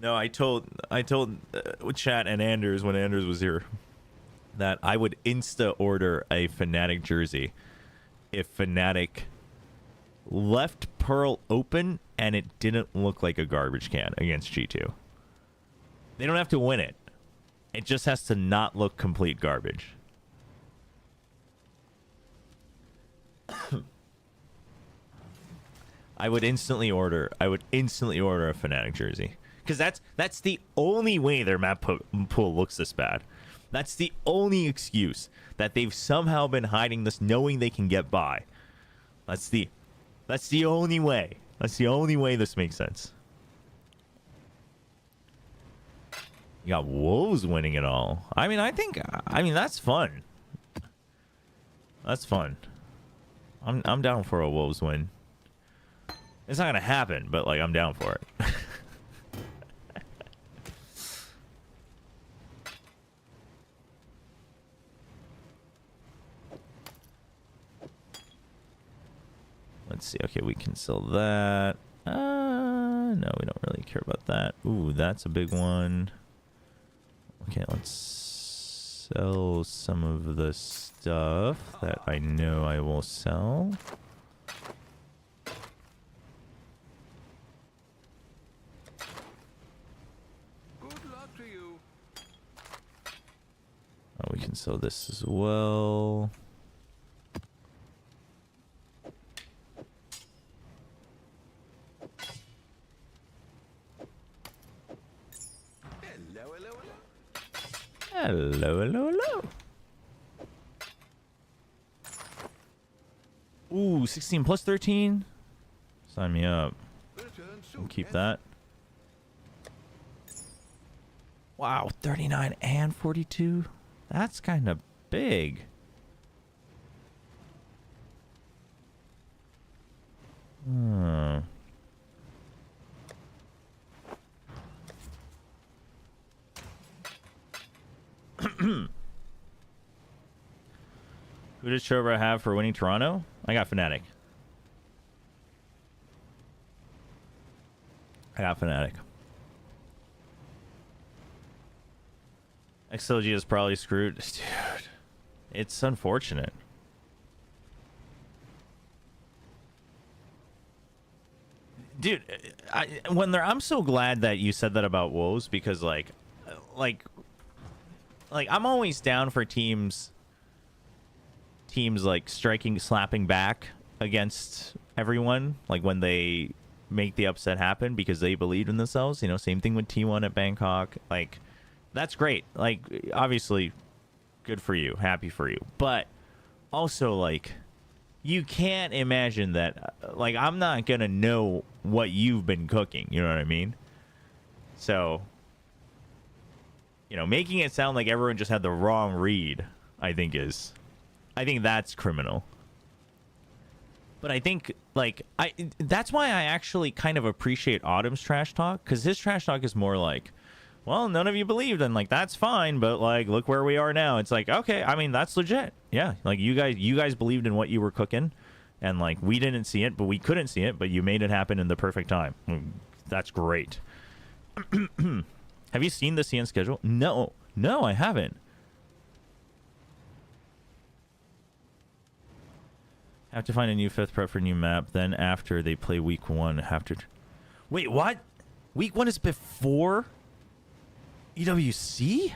No, I told chat and Anders when Anders was here that I would insta order a Fnatic jersey if Fnatic left Pearl open and it didn't look like a garbage can against G2. They don't have to win it. It just has to not look complete garbage. I would instantly order a Fnatic jersey. Because that's the only way their map pool looks this bad. That's the only excuse that they've somehow been hiding this, knowing they can get by. That's the only way. That's the only way this makes sense. You got Wolves winning it all. I mean, that's fun. That's fun. I'm down for a Wolves win. It's not gonna happen, but like I'm down for it. Let's see. Okay, we can sell that. No, we don't really care about that. Ooh, that's a big one. Okay, let's sell some of the stuff that I know I will sell. Good luck to you. Oh, we can sell this as well. Hello, hello, hello. Ooh, 16 plus 13. Sign me up. We'll keep that. Wow, 39 and 42. That's kind of big. Hmm. Who does Chobra have for winning Toronto? I got Fnatic. XLG is probably screwed. Dude, it's unfortunate. Dude, I'm so glad that you said that about Wolves because like I'm always down for teams like slapping back against everyone, like when they make the upset happen because they believed in themselves. You know, same thing with T1 at Bangkok. Like, that's great. Like, obviously, good for you, happy for you. But also, like, you can't imagine that. Like, I'm not gonna know what you've been cooking. You know what I mean? So, you know, making it sound like everyone just had the wrong read, I think that's criminal. But I think, like, that's why I actually kind of appreciate Autumn's trash talk, because his trash talk is more like, well, none of you believed, and like that's fine, but like look where we are now. It's like, okay, I mean that's legit. Yeah, like you guys believed in what you were cooking, and like we didn't see it, but we couldn't see it, but you made it happen in the perfect time. That's great. Have you seen the CN schedule? No, I haven't. Have to find a new 5th prep for a new map. Then after they play week 1, have to. Wait, what? Week 1 is before EWC?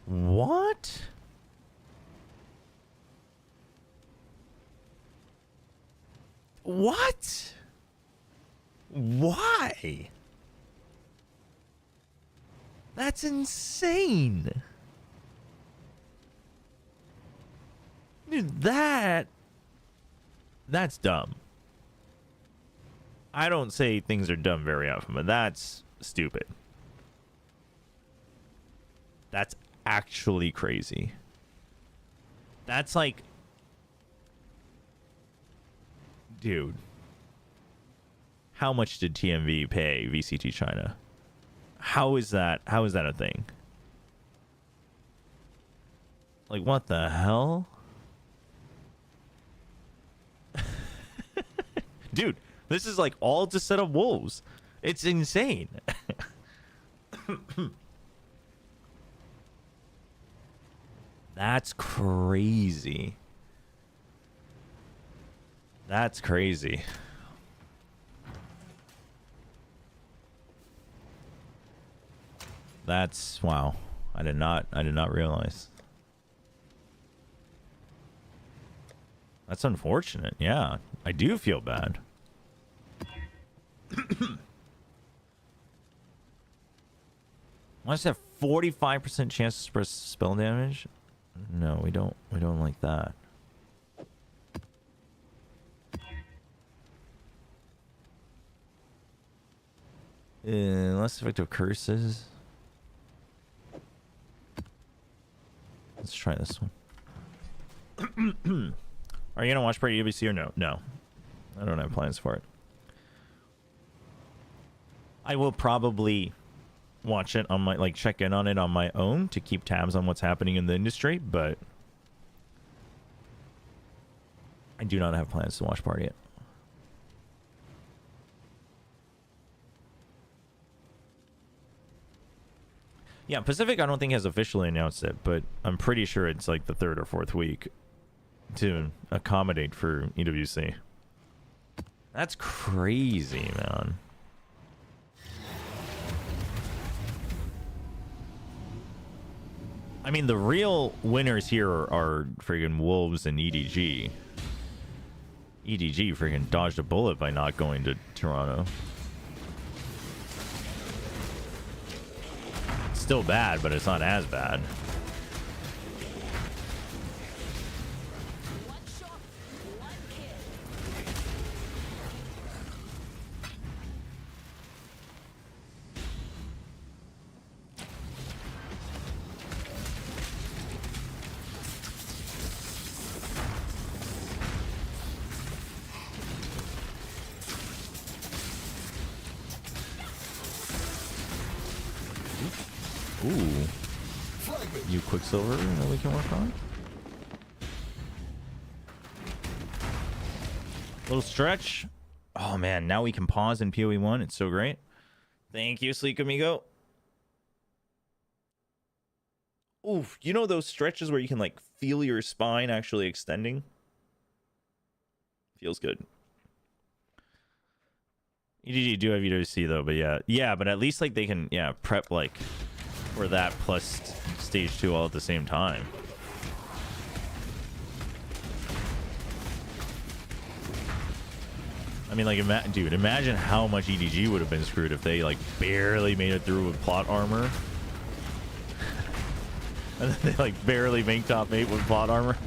What? What? Why? That's insane. Dude, that's dumb. I don't say things are dumb very often, but that's stupid. That's actually crazy. That's like, dude, how much did TMV pay VCT China? How is that a thing? Like, what the hell? Dude, this is like all to set up wolves. It's insane. That's crazy. That's crazy. That's wow. I did not realize. That's unfortunate. Yeah, I do feel bad. Why does it have 45% chance to suppress spell damage? No, we don't like that. Less effective curses. Let's try this one. Are you gonna watch party UBC or no? No, I don't have plans for it. I will probably watch it on my, like, check in on it on my own to keep tabs on what's happening in the industry, but I do not have plans to watch party it. Yeah, Pacific I don't think has officially announced it, but I'm pretty sure it's like the 3rd or 4th week to accommodate for EWC. That's crazy, man. I mean, the real winners here are friggin' Wolves and EDG. EDG friggin' dodged a bullet by not going to Toronto. It's still bad, but it's not as bad. Ooh. You Quicksilver that we can work on? Little stretch. Oh man, now we can pause in POE 1. It's so great. Thank you, Sleek Amigo. Oof, you know those stretches where you can like feel your spine actually extending? Feels good. EDG do have UWC though, but yeah, but at least like they can prep like for that plus stage 2 all at the same time. I mean, like, dude, imagine how much EDG would have been screwed if they like barely made it through with plot armor, and then they like barely make top 8 with plot armor.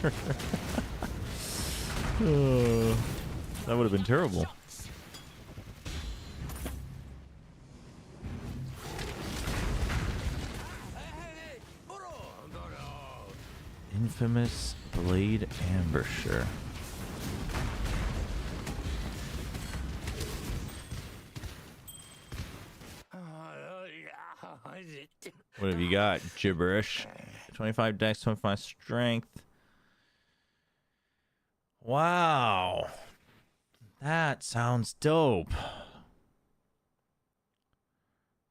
That would have been terrible. Infamous Blade Ambusher. What have you got? Gibberish. 25 dex, 25 strength. Wow. That sounds dope.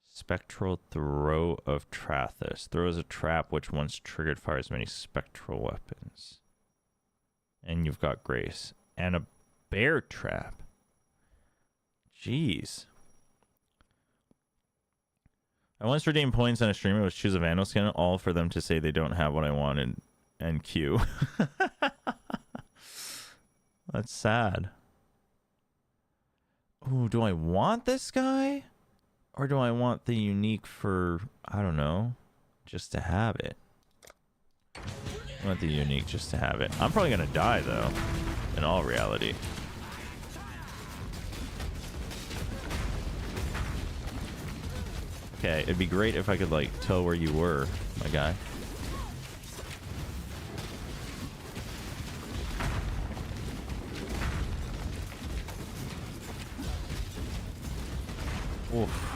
Spectral Throw of Trathis. Throws a trap which once triggered fires many spectral weapons. And you've got Grace. And a bear trap. Jeez. I once redeemed points on a streamer was choose a Vandal skin, all for them to say they don't have what I wanted and queue. That's sad. Ooh, do I want this guy? Or do I want the unique for, I don't know, just to have it? I want the unique just to have it. I'm probably going to die, though, in all reality. Okay, it'd be great if I could, like, tell where you were, my guy. Oof.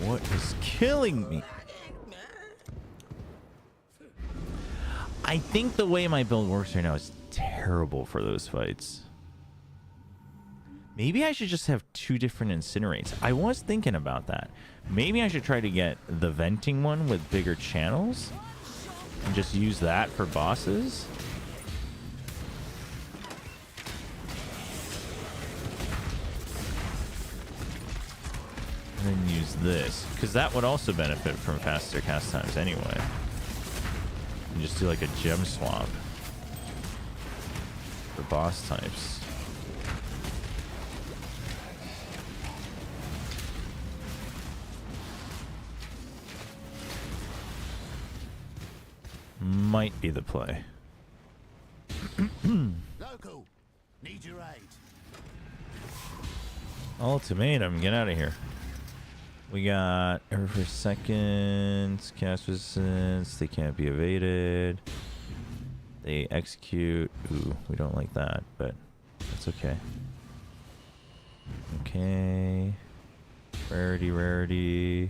What is killing me? I think the way my build works right now is terrible for those fights. Maybe I should just have 2 different incinerates. I was thinking about that. Maybe I should try to get the venting one with bigger channels and just use that for bosses. And then use this, because that would also benefit from faster cast times anyway. And just do like a gem swap for boss types. Might be the play. Local, need your aid. Ultimatum, get out of here. We got every 4 seconds, cast resistance, they can't be evaded. They execute. Ooh, we don't like that, but that's okay. Okay. Rarity.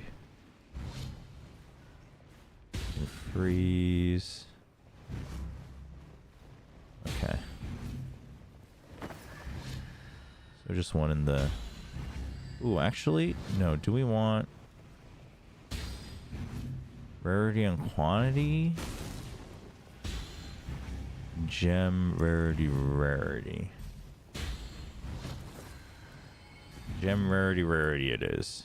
Freeze. Okay. So just one in the... Ooh, actually, no. Do we want rarity and quantity? Gem, rarity. Gem, rarity it is.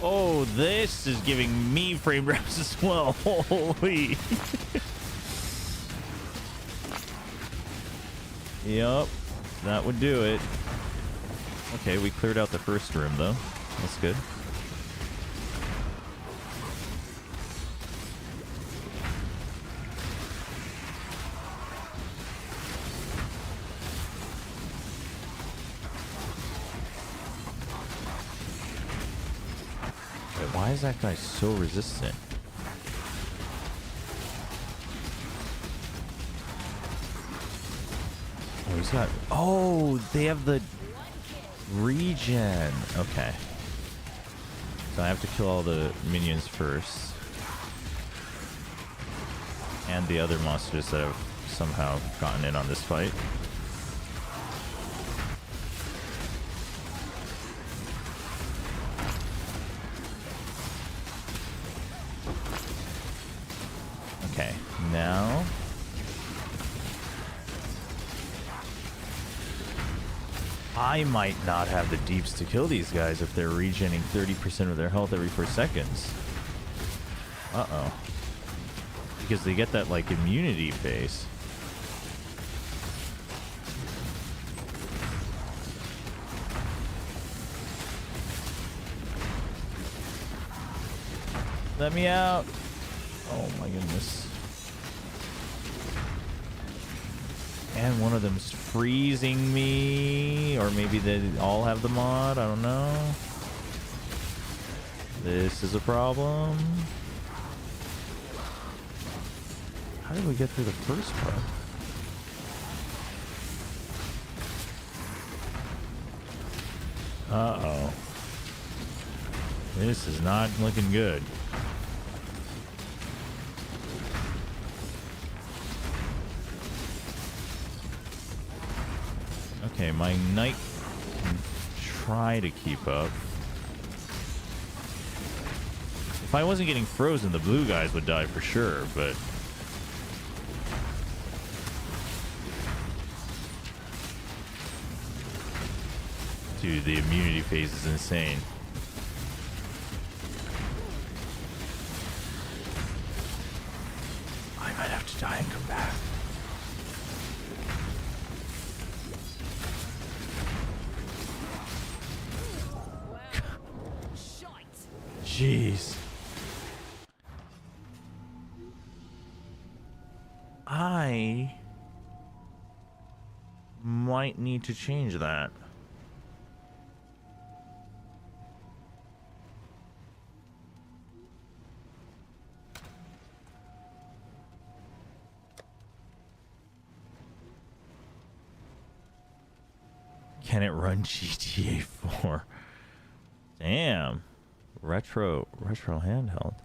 Oh, this is giving me frame drops as well. Holy. Yup, that would do it. Okay, we cleared out the first room though. That's good. Wait, why is that guy so resistant? Oh, he's got... Oh, they have the regen. Okay. So I have to kill all the minions first. And the other monsters that have somehow gotten in on this fight. Okay, now... I might not have the deeps to kill these guys if they're regening 30% of their health every 4 seconds. Uh-oh. Because they get that, like, immunity phase. Let me out. Oh my goodness. And one of them's freezing me. Or maybe they all have the mod. I don't know. This is a problem. How did we get through the first part? Uh-oh. This is not looking good. Okay, my knight can try to keep up. If I wasn't getting frozen, the blue guys would die for sure, but... Dude, the immunity phase is insane. I might have to die and come back. Jeez. I might need to change that. Can it run GTA 4? Damn. Retro handheld.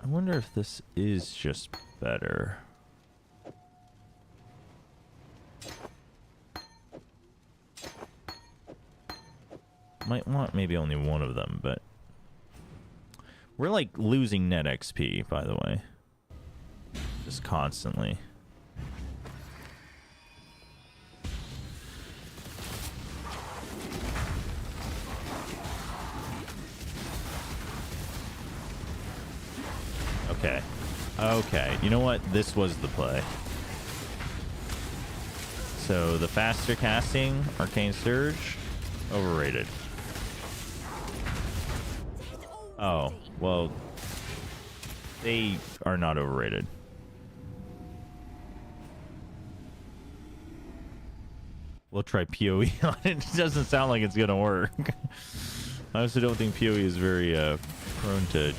I wonder if this is just better. Might want maybe only one of them, but we're like losing net XP, by the way. Just constantly. Okay. Okay. You know what? This was the play. So the faster casting, Arcane Surge, overrated. Oh, well, they are not overrated. We'll try POE on it. It doesn't sound like it's gonna work. I also don't think POE is very prone to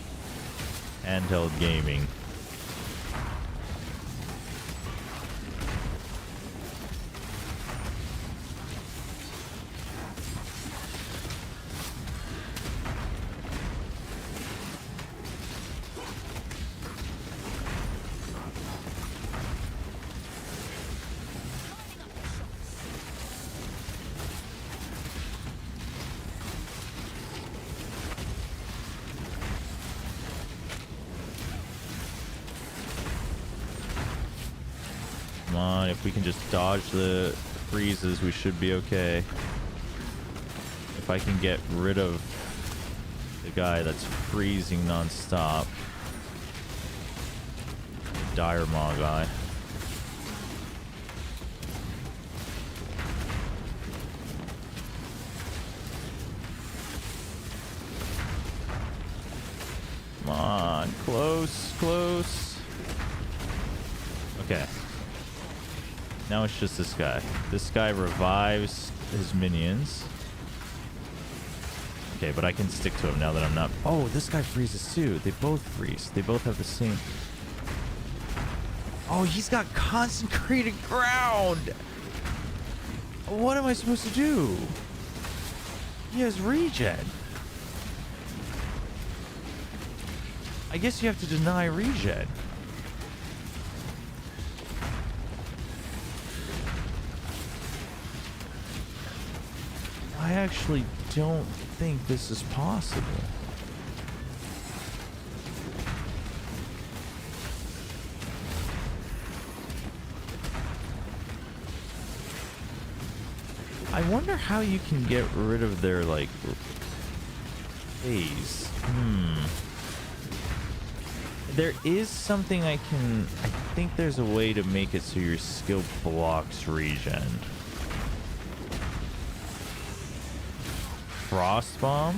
handheld gaming. If we can just dodge the freezes, we should be okay. If I can get rid of the guy that's freezing non-stop. The dire maw guy. Come on, close, close. Okay. Now it's just this guy. This guy revives his minions. Okay, but I can stick to him now that I'm not... Oh, this guy freezes too. They both freeze. They both have the same... Oh, he's got consecrated ground! What am I supposed to do? He has regen. I guess you have to deny regen. I actually don't think this is possible. I wonder how you can get rid of their, like, phase. There is something I think there's a way to make it so your skill blocks regen. Frost bomb?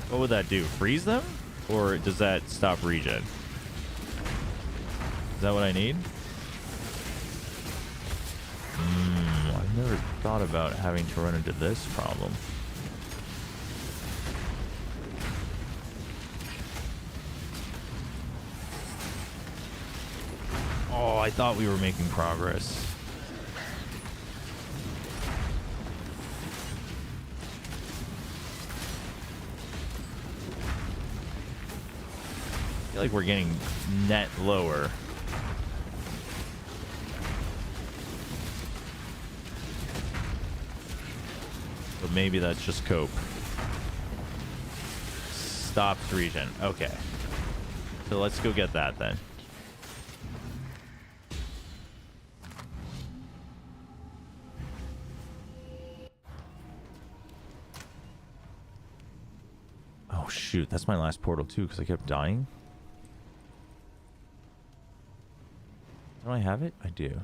What would that do? Freeze them? Or does that stop regen? Is that what I need? I've never thought about having to run into this problem. Oh, I thought we were making progress. I feel like we're getting net lower. But maybe that's just cope. Stops regen. Okay. So let's go get that then. Oh shoot, that's my last portal too because I kept dying. Do I have it? I do.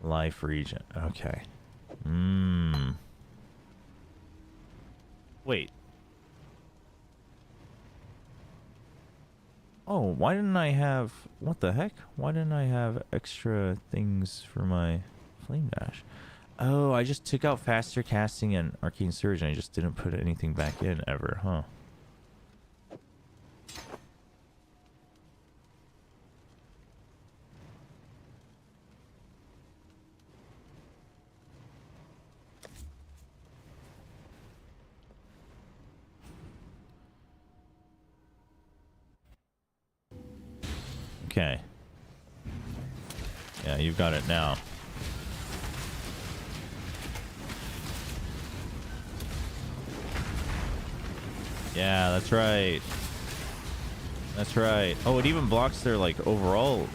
Life regen. Okay. Wait. Oh, why didn't I have... What the heck? Why didn't I have extra things for my flame dash? Oh, I just took out faster casting and arcane surge and I just didn't put anything back in ever, huh? Okay. Yeah, you've got it now. Yeah, that's right. That's right. Oh, it even blocks their, like, overall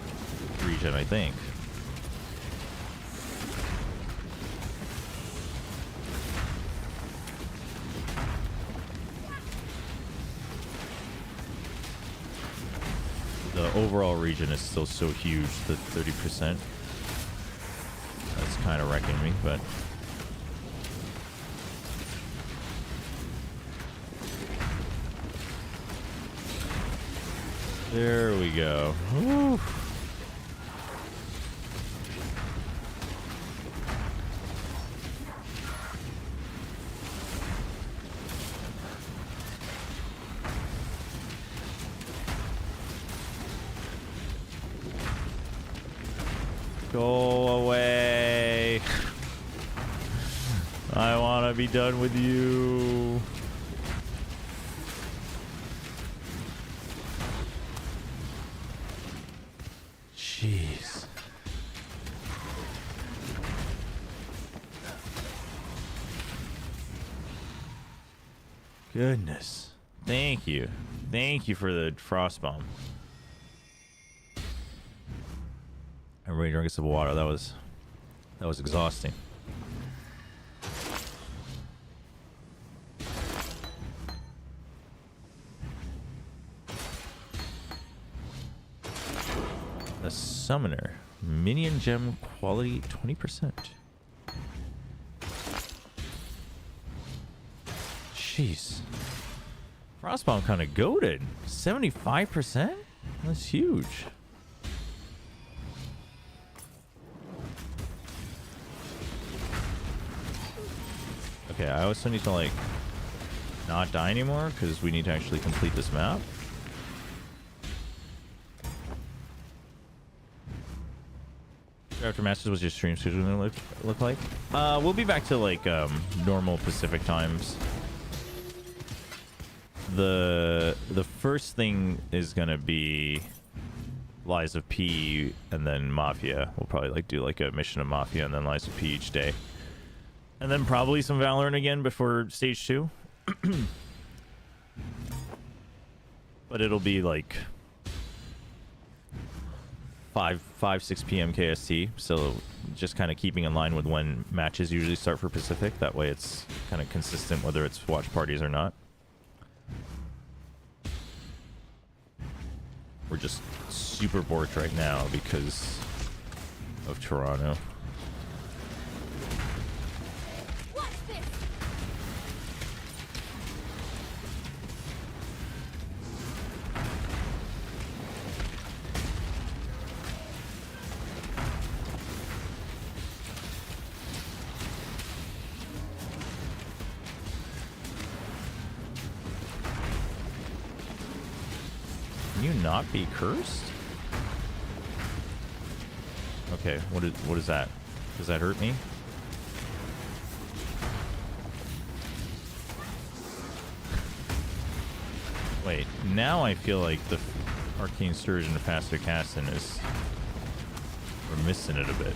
region, I think. The overall region is still so huge, the 30%. That's kind of wrecking me, but... There we go. Woo. Go away. I want to be done with you. Jeez. Goodness. Thank you. Thank you for the frost bomb. Everybody drink a sip of water. That was exhausting. The summoner. Minion gem quality 20%. Jeez. Frostbomb kind of goated. 75%? That's huge. Okay, I also need to, like, not die anymore because we need to actually complete this map. After Masters, what's your stream schedule gonna look like? We'll be back to, like, normal Pacific times. The first thing is gonna be Lies of P and then Mafia. We'll probably, like, do, like, a mission of Mafia and then Lies of P each day. And then probably some Valorant again before stage 2. But it'll be like 6 p.m. KST. So just kind of keeping in line with when matches usually start for Pacific. That way it's kind of consistent whether it's watch parties or not. We're just super bored right now because of Toronto. Not be cursed? Okay, what is that? Does that hurt me? Wait, now I feel like the Arcane Surge and the Faster Casting is... we're missing it a bit.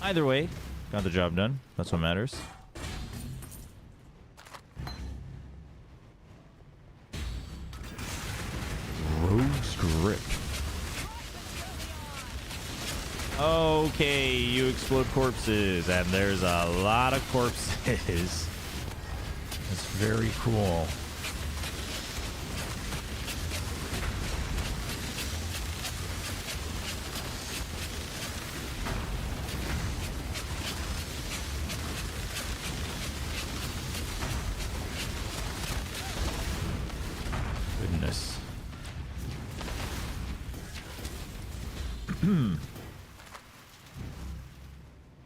Either way, got the job done. That's what matters. Rogue's Grip. Okay, you explode corpses, and there's a lot of corpses. That's very cool.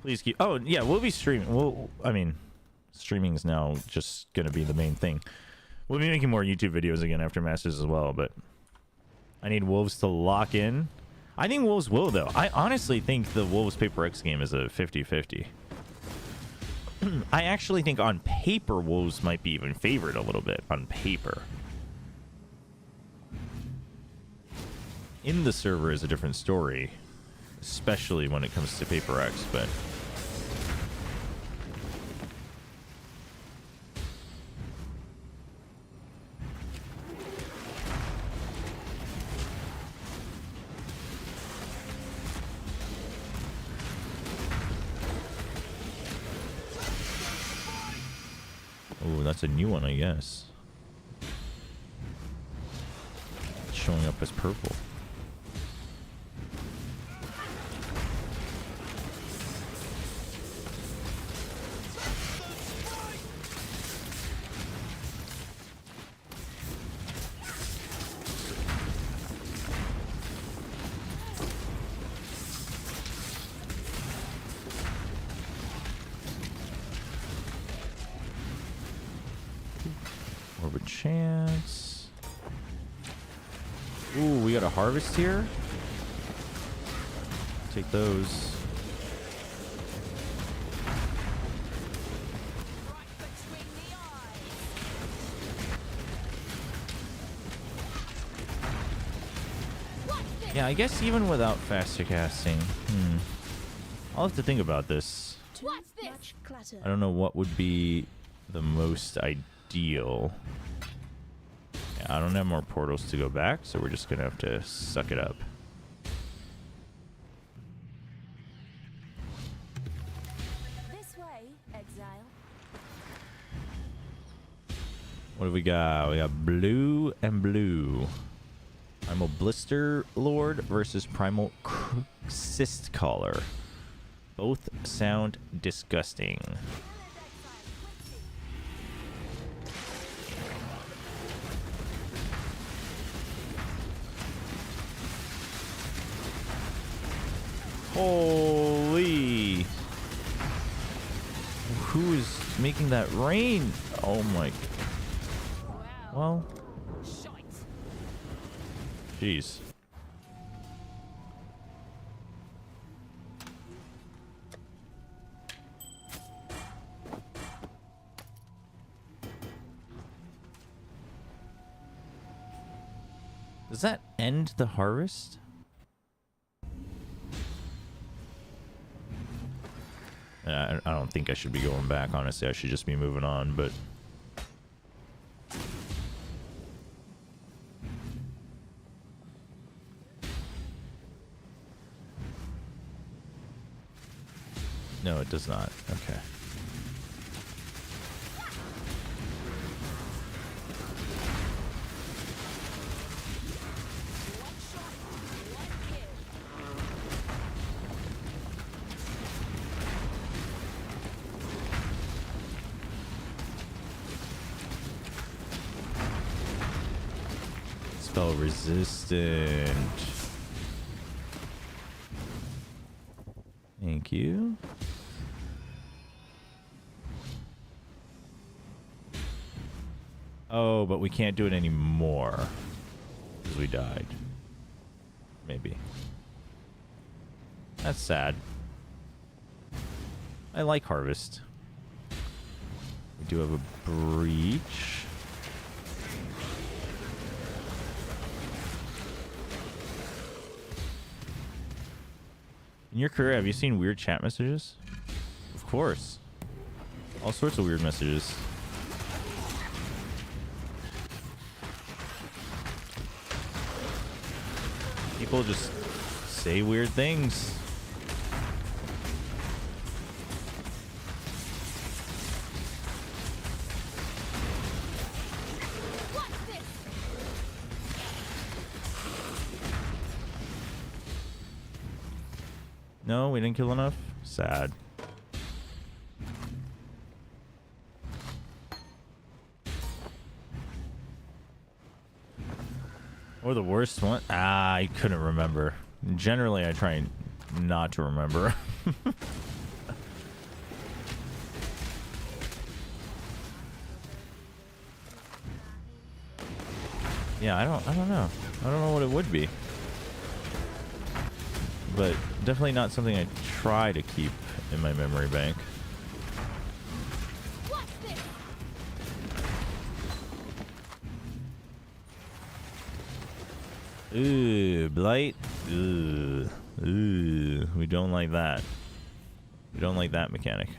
Please keep... oh, yeah, we'll be streaming. I mean, streaming is now just going to be the main thing. We'll be making more YouTube videos again after Masters as well, but I need Wolves to lock in. I think Wolves will, though. I honestly think the Wolves Paper X game is a 50-50. I actually think on paper, wolves might be even favored a little bit on paper. In the server is a different story, especially when it comes to Paper X, but... Oh, that's a new one, I guess. It's showing up as purple. More of a chance. Ooh, we got a harvest here. Take those. Yeah, I guess even without faster casting. I'll have to think about this. What's this? Clatter. I don't know what would be the most ideal. Yeah, I don't have more portals to go back, so we're just gonna have to suck it up. This way, exile. What do we got? We got blue and blue. Primal Blister Lord versus Primal Cyst Collar. Both sound disgusting. Holy! Who is making that rain? Oh my. Well. Jeez. Does that end the harvest? I don't think I should be going back, honestly. I should just be moving on, but... No, it does not. Okay. Spell resistant. Thank you. Oh, but we can't do it anymore because we died. Maybe. That's sad. I like Harvest. We do have a breach. In your career, have you seen weird chat messages? Of course. All sorts of weird messages. People just say weird things. No, we didn't kill enough? Sad. Or the worst one? Ah, I couldn't remember. Generally, I try not to remember. Yeah, I don't know. I don't know what it would be. But definitely not something I try to keep in my memory bank. Ooh, blight. Ooh, ooh. We don't like that. We don't like that mechanic.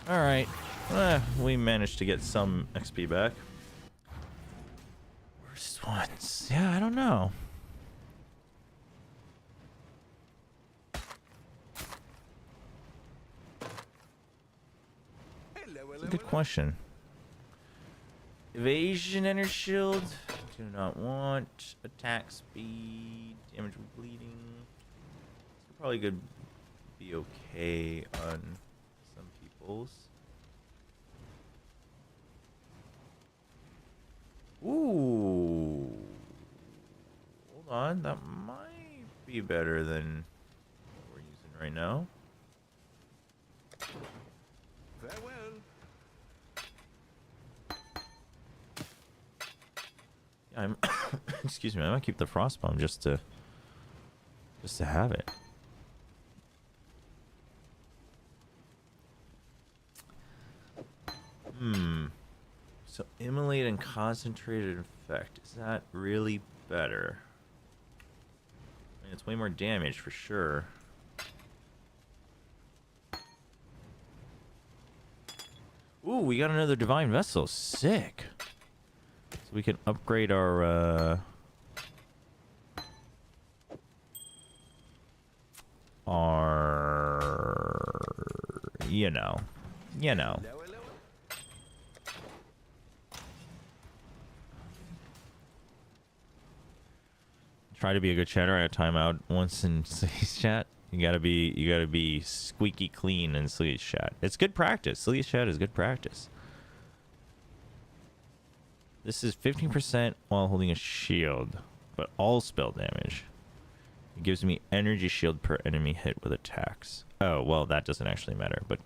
All right. We managed to get some XP back. Worst ones. Yeah, I don't know. It's a good question. Evasion, energy shield. Do not want. Attack speed. Damage with bleeding. So probably could be okay on some people's. Ooh. Hold on. That might be better than what we're using right now. Farewell. I'm excuse me, I might keep the frostbomb just to have it. So immolate and concentrated effect. Is that really better? I mean, it's way more damage for sure. Ooh, we got another divine vessel. Sick. So we can upgrade our you know. Try to be a good chatter. I timeout once in Sleaze chat. You gotta be squeaky clean in Sleaze chat. It's good practice. Sleaze chat is good practice. This is 15% while holding a shield, but all spell damage. It gives me energy shield per enemy hit with attacks. Oh, well, that doesn't actually matter, but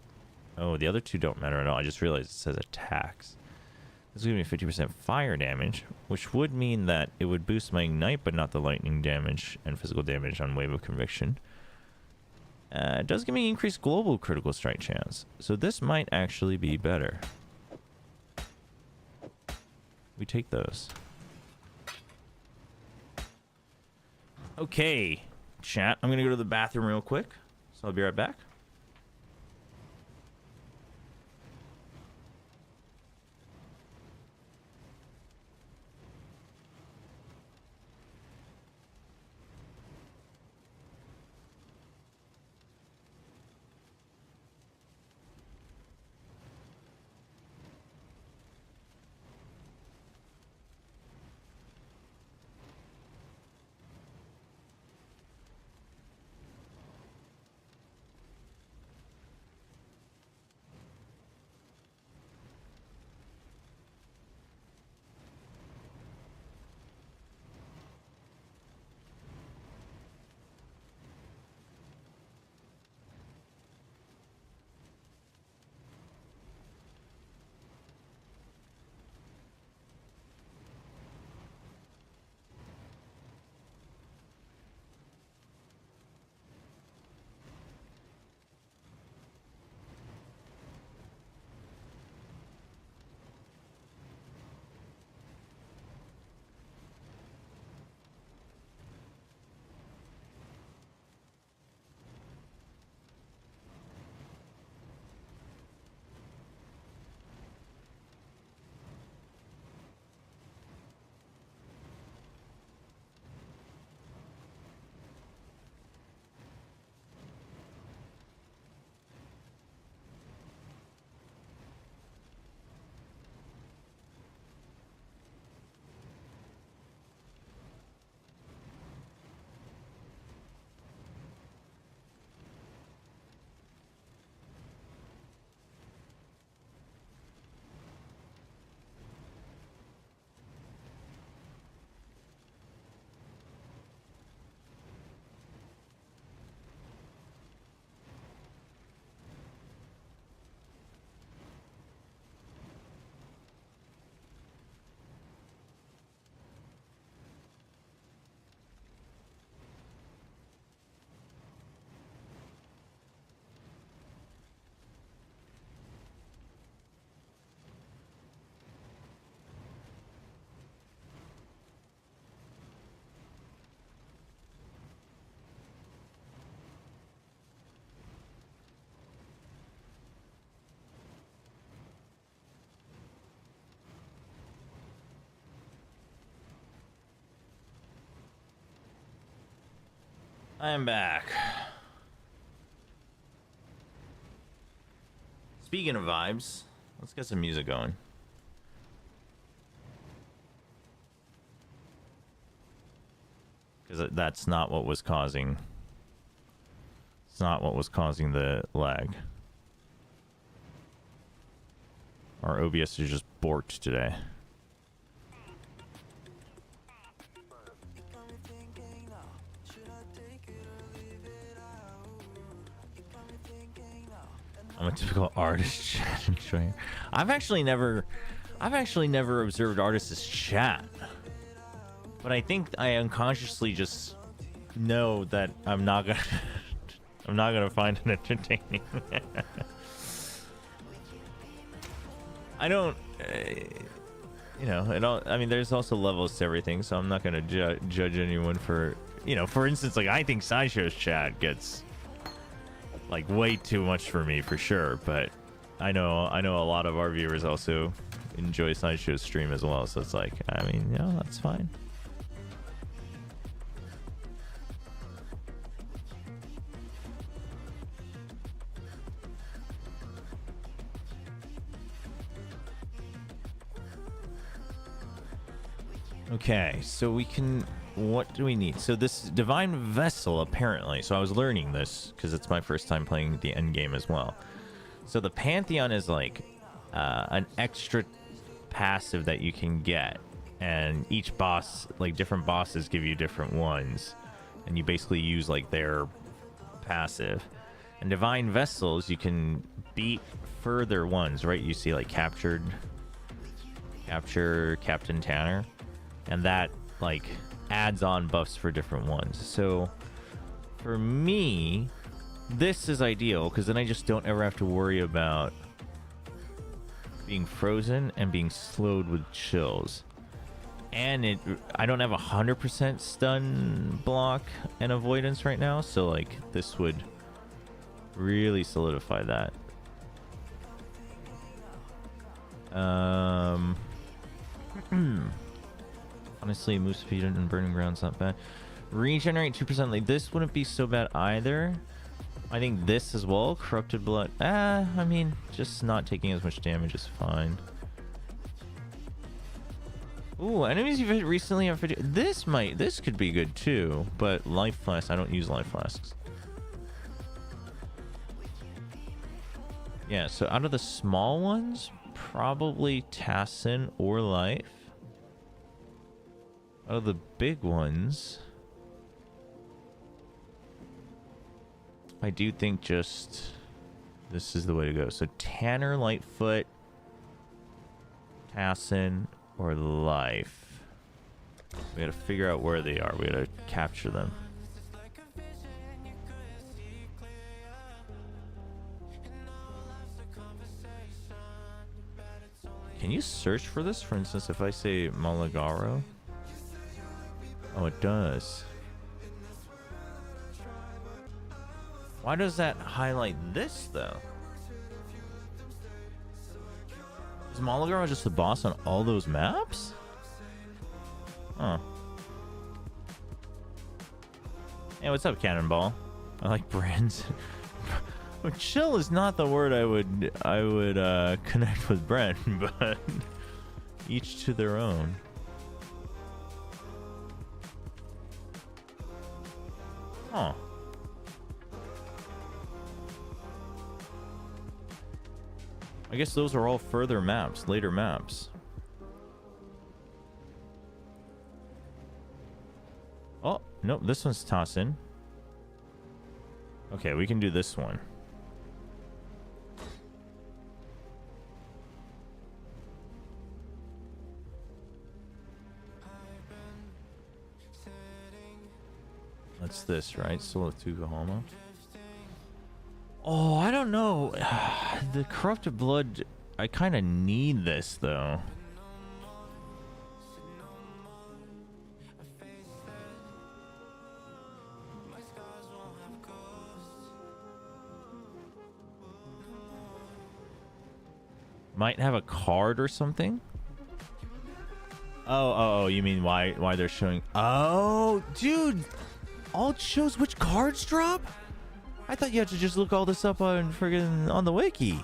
oh, the other two don't matter at all. I just realized it says attacks. This is giving me 50% fire damage, which would mean that it would boost my ignite, but not the lightning damage and physical damage on Wave of Conviction. It does give me increased global critical strike chance, so this might actually be better. We take those. Okay, chat. I'm gonna go to the bathroom real quick, so I'll be right back. I'm back. Speaking of vibes, let's get some music going. Because that's not what was causing... It's not what was causing the lag. Our OBS is just borked today. I'm a typical artist chat enjoyer. I've actually never observed artists' chat. But I think I unconsciously just know that I'm not gonna find it entertaining. I don't, you know, I mean, there's also levels to everything, so I'm not gonna judge anyone for, you know, for instance, like I think Sideshow's chat gets like way too much for me for sure, but I know a lot of our viewers also enjoy Sideshow's stream as well, so it's like, I mean, you know, that's fine. Okay, so we can... What do we need? So this Divine Vessel, apparently. So I was learning this because it's my first time playing the end game as well. So the Pantheon is like an extra passive that you can get. And each boss, like different bosses give you different ones. And you basically use like their passive. And Divine Vessels, you can beat further ones, right? You see like Capture Captain Tanner. And that like adds on buffs for different ones. So for me, this is ideal because then I just don't ever have to worry about being frozen and being slowed with chills. And I don't have 100% stun block and avoidance right now, so like this would really solidify that. Honestly, Moose Speed and Burning Ground's not bad. Regenerate 2%. Like, this wouldn't be so bad either. I think this as well. Corrupted Blood. I mean, just not taking as much damage is fine. Ooh, enemies you've hit recently have... This could be good too. But Life Flasks, I don't use Life Flasks. Yeah, so out of the small ones, probably Tassin or Life. Out of the big ones, I do think just this is the way to go. So Tanner, Lightfoot, Tassin, or Life. We gotta figure out where they are. We gotta capture them. Can you search for this? For instance, if I say Malagaro. Oh, it does. Why does that highlight this, though? Is Malagaro just the boss on all those maps? Huh. Hey, what's up, Cannonball? I like brands. Well, chill is not the word I would connect with Brent, but each to their own. Huh. I guess those are all further maps, later maps. Oh, no, this one's Tassin. Okay, we can do this one. That's this, right? Solo Tukohama. Oh, I don't know. The Corrupted Blood, I kind of need this, though. Might have a card or something? Oh, you mean why they're showing... Oh, dude! alt shows which cards drop? I thought you had to just look all this up on friggin' on the wiki.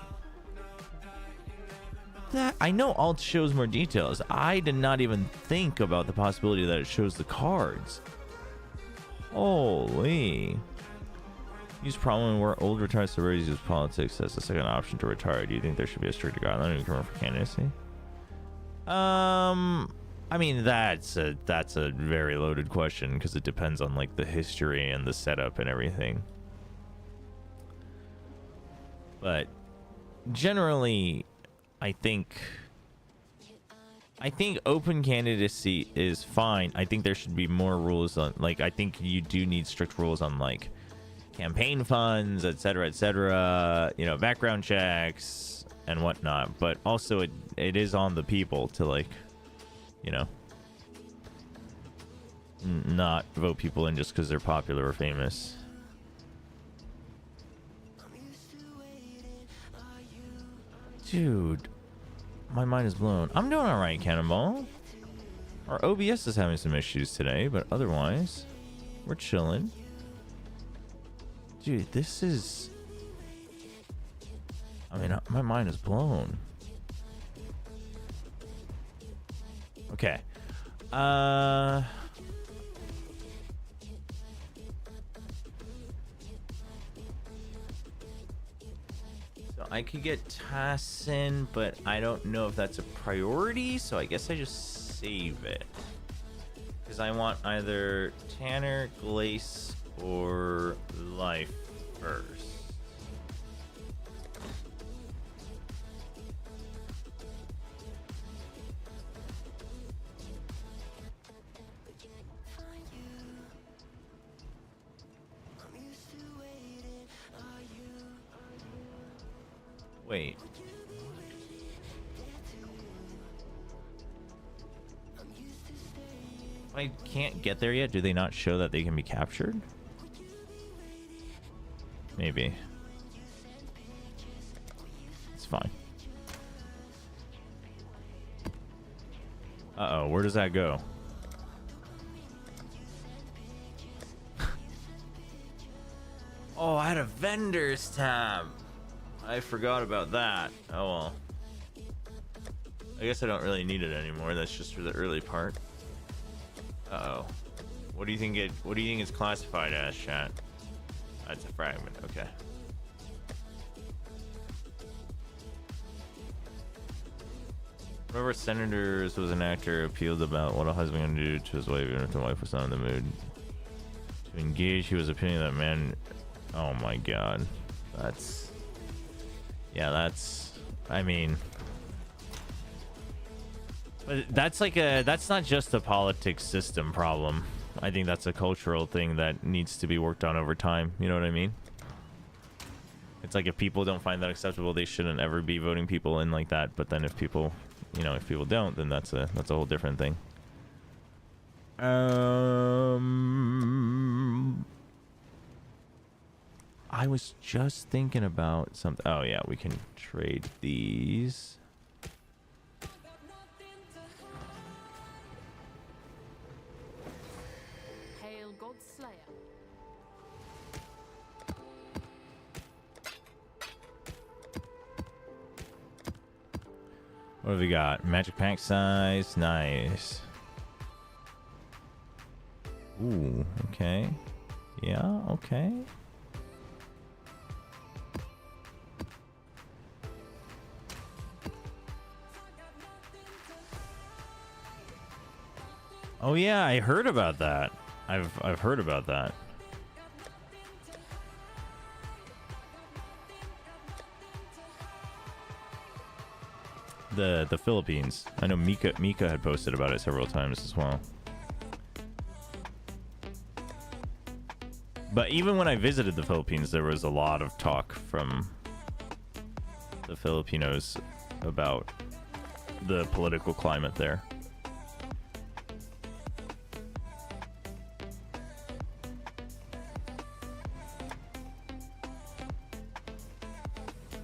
That I know alt shows more details. I did not even think about the possibility that it shows the cards. Holy. Use problem where old retired celebrities use politics as a second option to retire. Do you think there should be a stricter guideline for candidacy? I mean, that's a very loaded question because it depends on like the history and the setup and everything. But generally, I think open candidacy is fine. I think there should be more rules on, like, I think you do need strict rules on like campaign funds, etc., you know, background checks and whatnot. But also it is on the people to, like, you know, not vote people in just because they're popular or famous. Dude, my mind is blown. I'm doing all right, Cannonball. Our OBS is having some issues today, but otherwise, we're chilling. Dude, this is... I mean, my mind is blown. Okay. So I could get Tassin, but I don't know if that's a priority, so I guess I just save it. Because I want either Tanner, Glace, or Life first. Wait. I can't get there yet. Do they not show that they can be captured? Maybe. It's fine. Uh-oh, where does that go? Oh, I had a vendors tab. I forgot about that. Oh well. I guess I don't really need it anymore. That's just for the early part. Uh-oh. What do you think it's classified as, chat? That's a fragment. Okay. Whoever senators was an actor appealed about what a husband gonna do to his wife even if the wife was not in the mood to engage. He was opinion that man. Oh my god. That's. Yeah, that's. I mean. But that's like that's not just a politics system problem. I think that's a cultural thing that needs to be worked on over time. You know what I mean? It's like if people don't find that acceptable, they shouldn't ever be voting people in like that. But then if people, you know, if people don't, then that's a whole different thing. I was just thinking about something. Oh yeah, we can trade these. Hail God Slayer. What have we got? Magic pack size, nice. Ooh, okay. Yeah, okay. Oh yeah, I heard about that. I've heard about that. The Philippines. I know Mika had posted about it several times as well. But even when I visited the Philippines, there was a lot of talk from the Filipinos about the political climate there.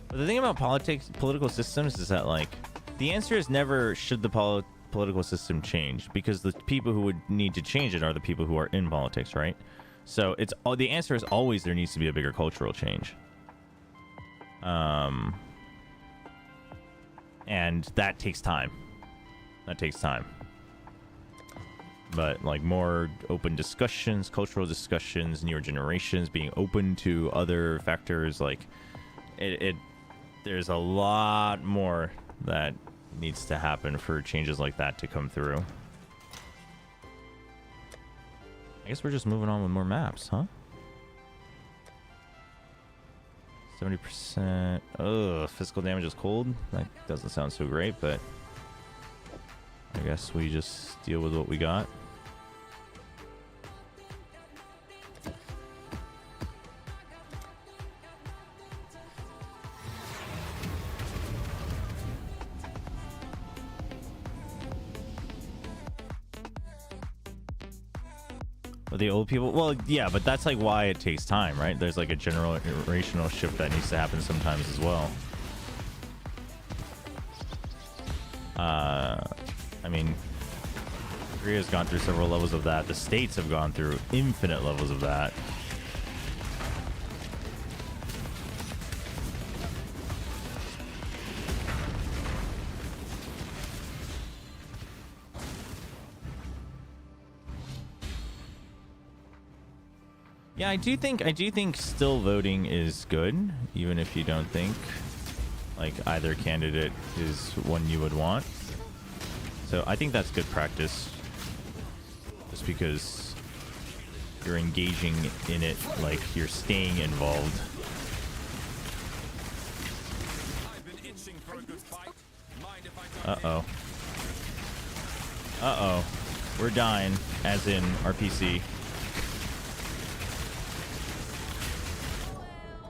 But the thing about political systems is that, like, the answer is never should the political system change, because the people who would need to change it are the people who are in politics, right? So it's all, the answer is always there needs to be a bigger cultural change. And that takes time. That takes time. But like more open discussions, cultural discussions, newer generations being open to other factors, like there's a lot more that needs to happen for changes like that to come through. I guess we're just moving on with more maps, huh? 70%. Ugh, physical damage is cold. That doesn't sound so great, but I guess we just deal with what we got. The old people, well, yeah, but that's like why it takes time, right? There's like a generational shift that needs to happen sometimes as well. I mean, Korea's gone through several levels of that. The states have gone through infinite levels of that. Yeah, I do think still voting is good, even if you don't think like either candidate is one you would want. So I think that's good practice, just because you're engaging in it, like you're staying involved. Uh-oh. Uh-oh. We're dying, as in our PC.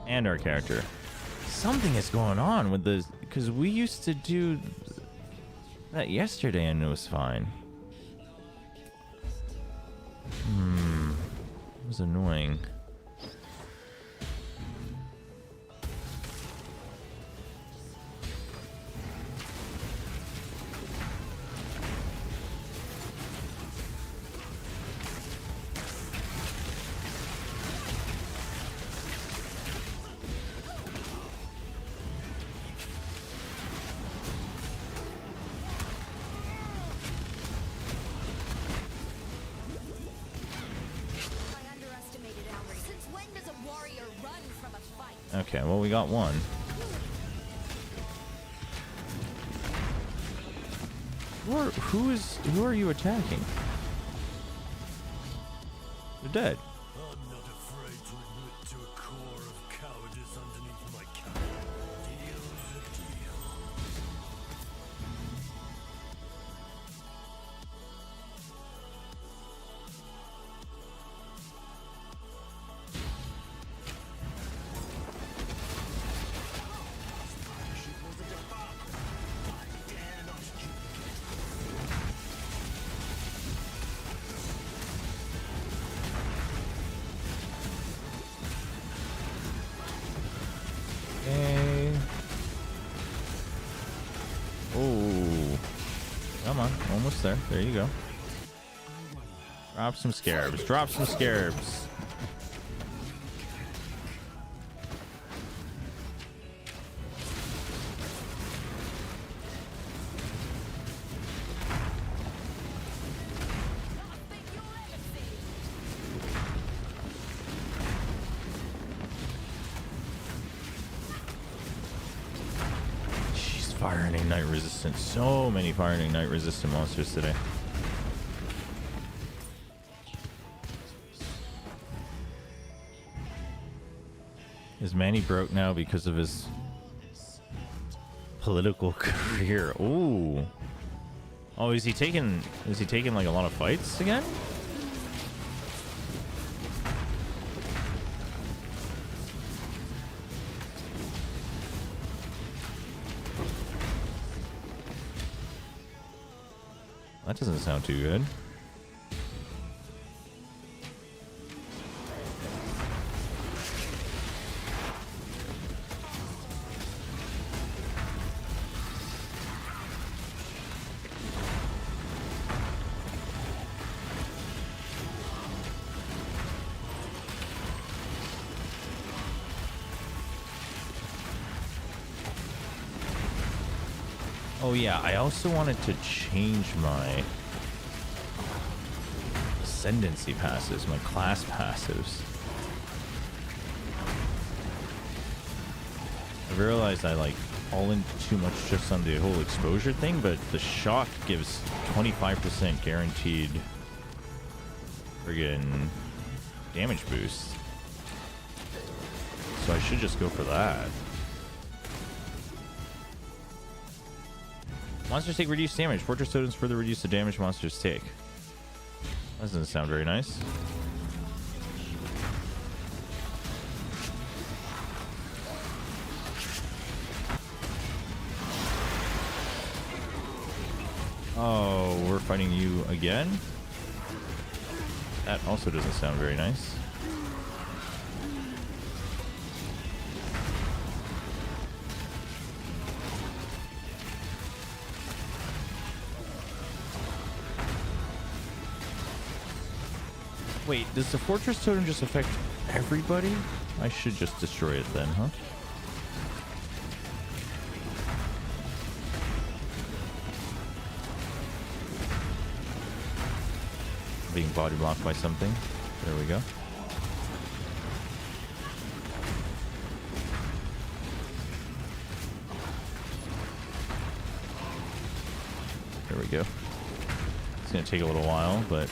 And our character. Something is going on with this, because we used to do that yesterday and it was fine. It was annoying. Okay, well, we got one. Who are you attacking? They're dead. I'm not afraid to admit to a core of cowardice underneath my cap. Deal's a deal. Almost there. There you go. Drop some scarabs. Drop some scarabs. Fire and ignite resistant. So many fire and ignite resistant monsters today. Is Manny broke now because of his political career? Ooh. Oh, is he taking like a lot of fights again? That doesn't sound too good. Oh yeah, I also wanted to change my ascendancy passives, my class passives. I realized I like all in too much just on the whole exposure thing, but the shock gives 25% guaranteed friggin' damage boost. So I should just go for that. Monsters take reduced damage. Fortress totems further reduce the damage monsters take. That doesn't sound very nice. Oh, we're fighting you again? That also doesn't sound very nice. Wait, does the fortress totem just affect everybody? I should just destroy it then, huh? Being body blocked by something. There we go. There we go. It's gonna take a little while, but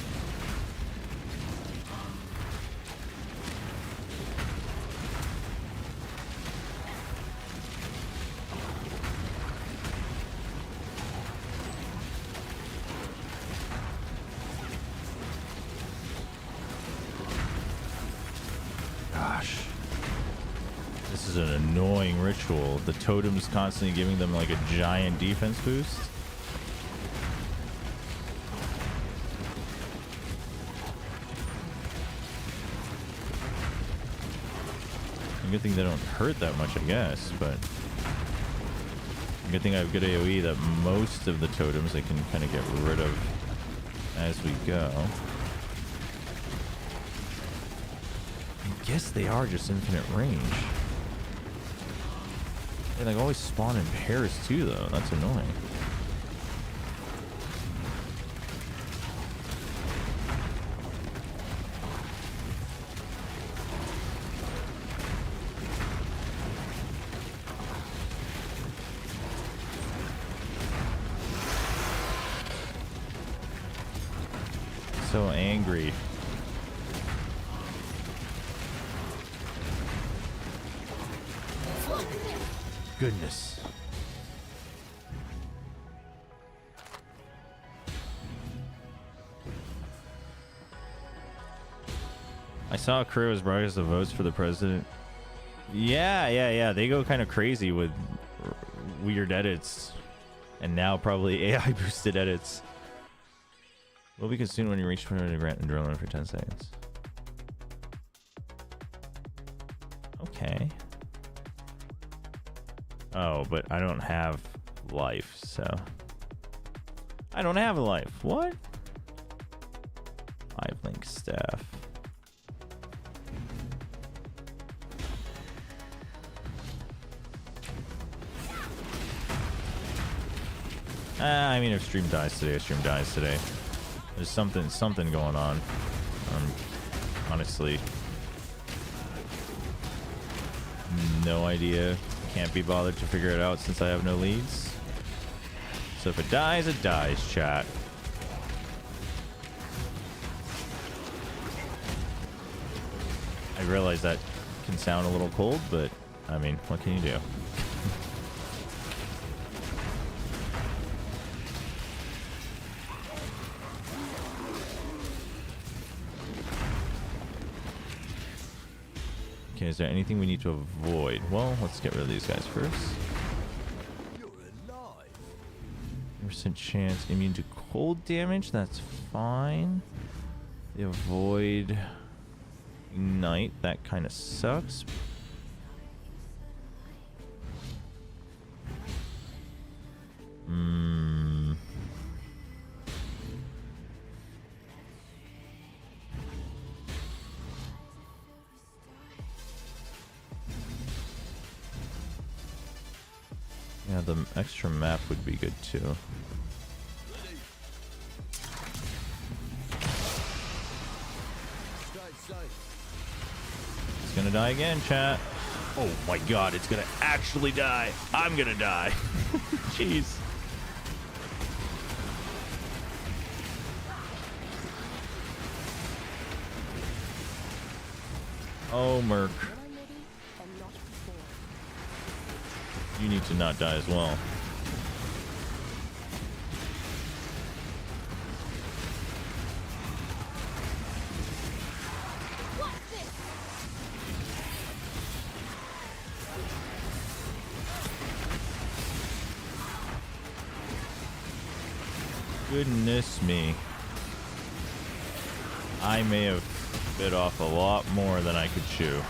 an annoying ritual. The totem's constantly giving them like a giant defense boost. A good thing they don't hurt that much, I guess, but a good thing I have good AoE that most of the totems I can kind of get rid of as we go. I guess they are just infinite range. They like always spawn in pairs too, though. That's annoying. So angry. Goodness. I saw a crew as bright as the votes for the president. Yeah. They go kind of crazy with weird edits. And now probably AI boosted edits. Will be consumed when you reach 20 grant adrenaline for 10 seconds. Okay. Oh, but I don't have life, so... I don't have a life. What? 5 link staff. I mean, if stream dies today, stream dies today. There's something going on. Honestly, no idea. Can't be bothered to figure it out since I have no leads. So if it dies, chat. I realize that can sound a little cold, but I mean, what can you do? Okay, is there anything we need to avoid? Well, let's get rid of these guys first. You're alive. 100% chance immune to cold damage. That's fine. They avoid ignite. That kind of sucks. Yeah, the extra map would be good too. It's gonna die again, chat. Oh my god, it's gonna actually die. I'm gonna die. Jeez. Oh, Merc. You need to not die as well. Goodness me. I may have bit off a lot more than I could chew.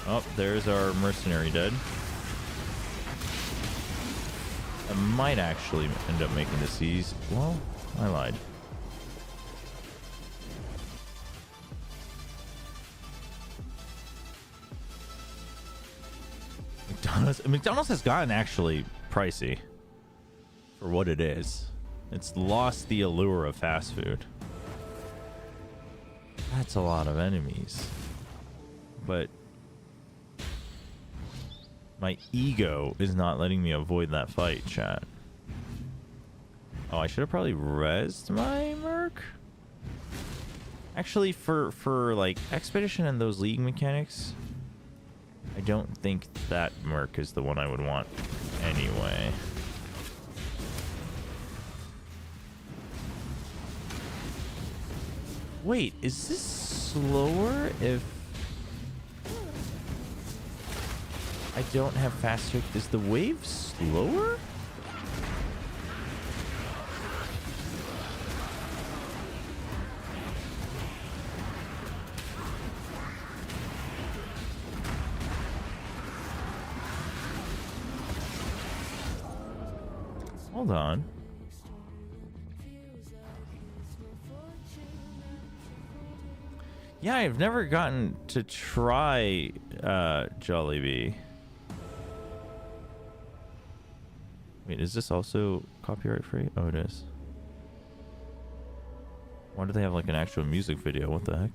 Oh, there's our mercenary dead. I might actually end up making this easy. Well, I lied. McDonald's has gotten actually pricey for what it is. It's lost the allure of fast food. That's a lot of enemies. But my ego is not letting me avoid that fight, chat. Oh, I should have probably rezzed my Merc. Actually, for like Expedition and those league mechanics, I don't think that Merc is the one I would want anyway. Wait, is this slower if I don't have faster? Is the wave slower? Hold on. Yeah, I've never gotten to try Jollibee. Wait, is this also copyright free? Oh, it is. Why do they have like an actual music video? What the heck?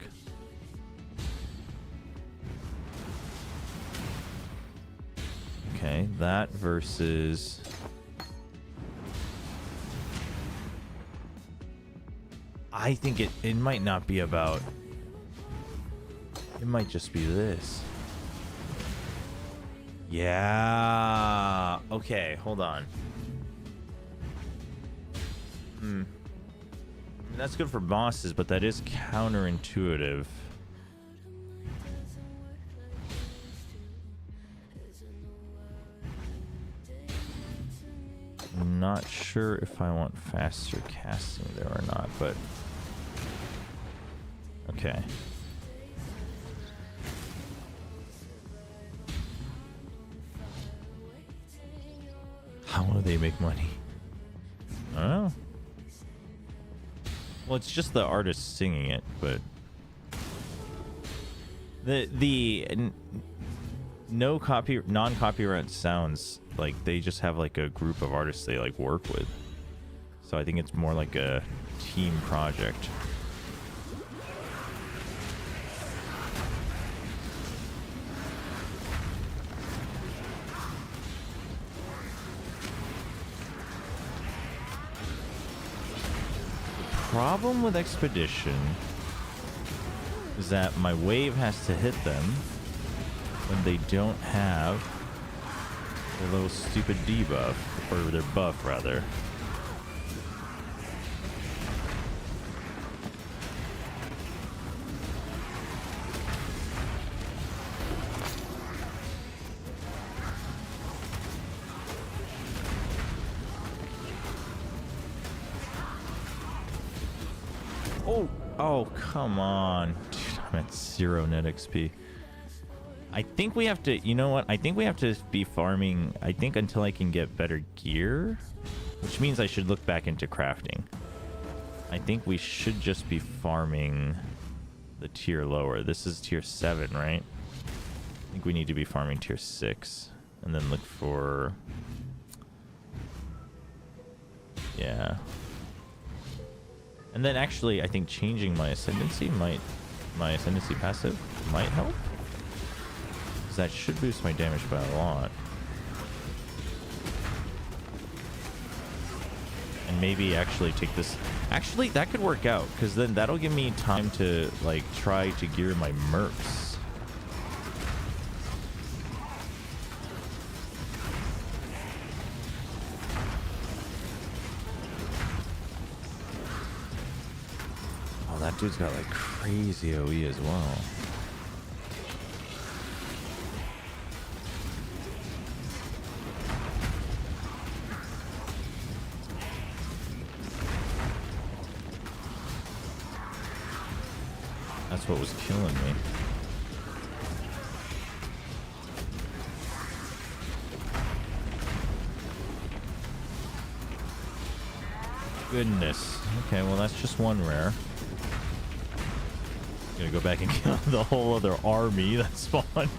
Okay, that versus... I think it might not be about... It might just be this. Yeah. Okay, hold on. That's good for bosses, but that is counterintuitive. I'm not sure if I want faster casting there or not, but... Okay. How do they make money? I don't know. Well, it's just the artist singing it, but non-copyright sounds, like they just have like a group of artists they like work with. So I think it's more like a team project. Problem with Expedition is that my wave has to hit them when they don't have their little stupid debuff, or their buff rather. Oh, come on. Dude, I'm at 0 net XP. I think we have to, you know what? I think we have to be farming, I think, until I can get better gear, which means I should look back into crafting. I think we should just be farming the tier lower. This is tier 7, right? I think we need to be farming tier 6 and then look for, yeah. And then actually I think changing my ascendancy passive might help, because that should boost my damage by a lot. And maybe actually take this, actually that could work out, because then that'll give me time to like try to gear my mercs. That dude's got like crazy OE as well. That's what was killing me. Goodness. Okay, well that's just one rare. Gonna go back and kill the whole other army that spawned.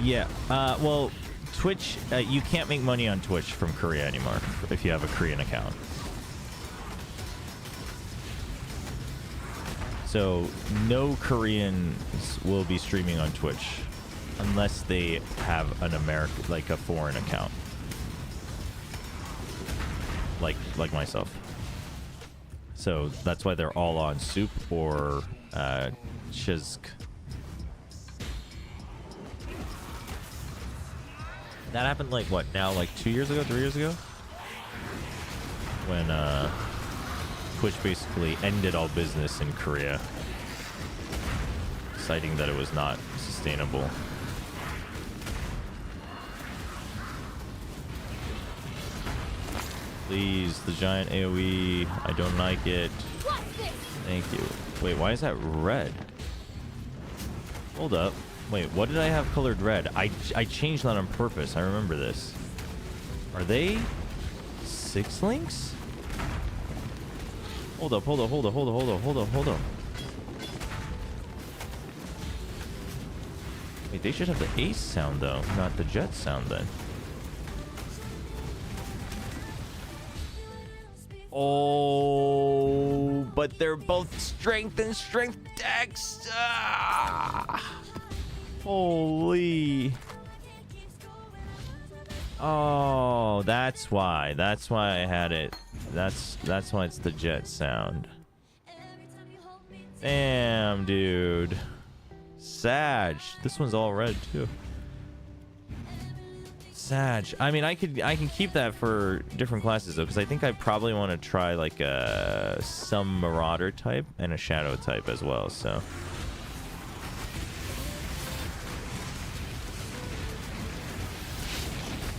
Yeah, well, Twitch, you can't make money on Twitch from Korea anymore if you have a Korean account. So no Koreans will be streaming on Twitch unless they have an American, like a foreign account. Like myself. So that's why they're all on Soup or Chizk. That happened like what now, like 2 years ago, 3 years ago, when Twitch basically ended all business in Korea, citing that it was not sustainable. Please, the giant AoE. I don't like it. Thank you. Wait, why is that red? Hold up. Wait, what did I have colored red? I changed that on purpose. I remember this. Are they 6 links? Hold up. Wait, they should have the ace sound though, not the jet sound then. Oh, but they're both strength and strength decks. Ah, holy. Oh, that's why. That's why I had it. That's why it's the jet sound. Damn, dude. Sag. This one's all red too. Sag. I mean, I can keep that for different classes though, because I think I probably want to try like some Marauder type and a Shadow type as well. So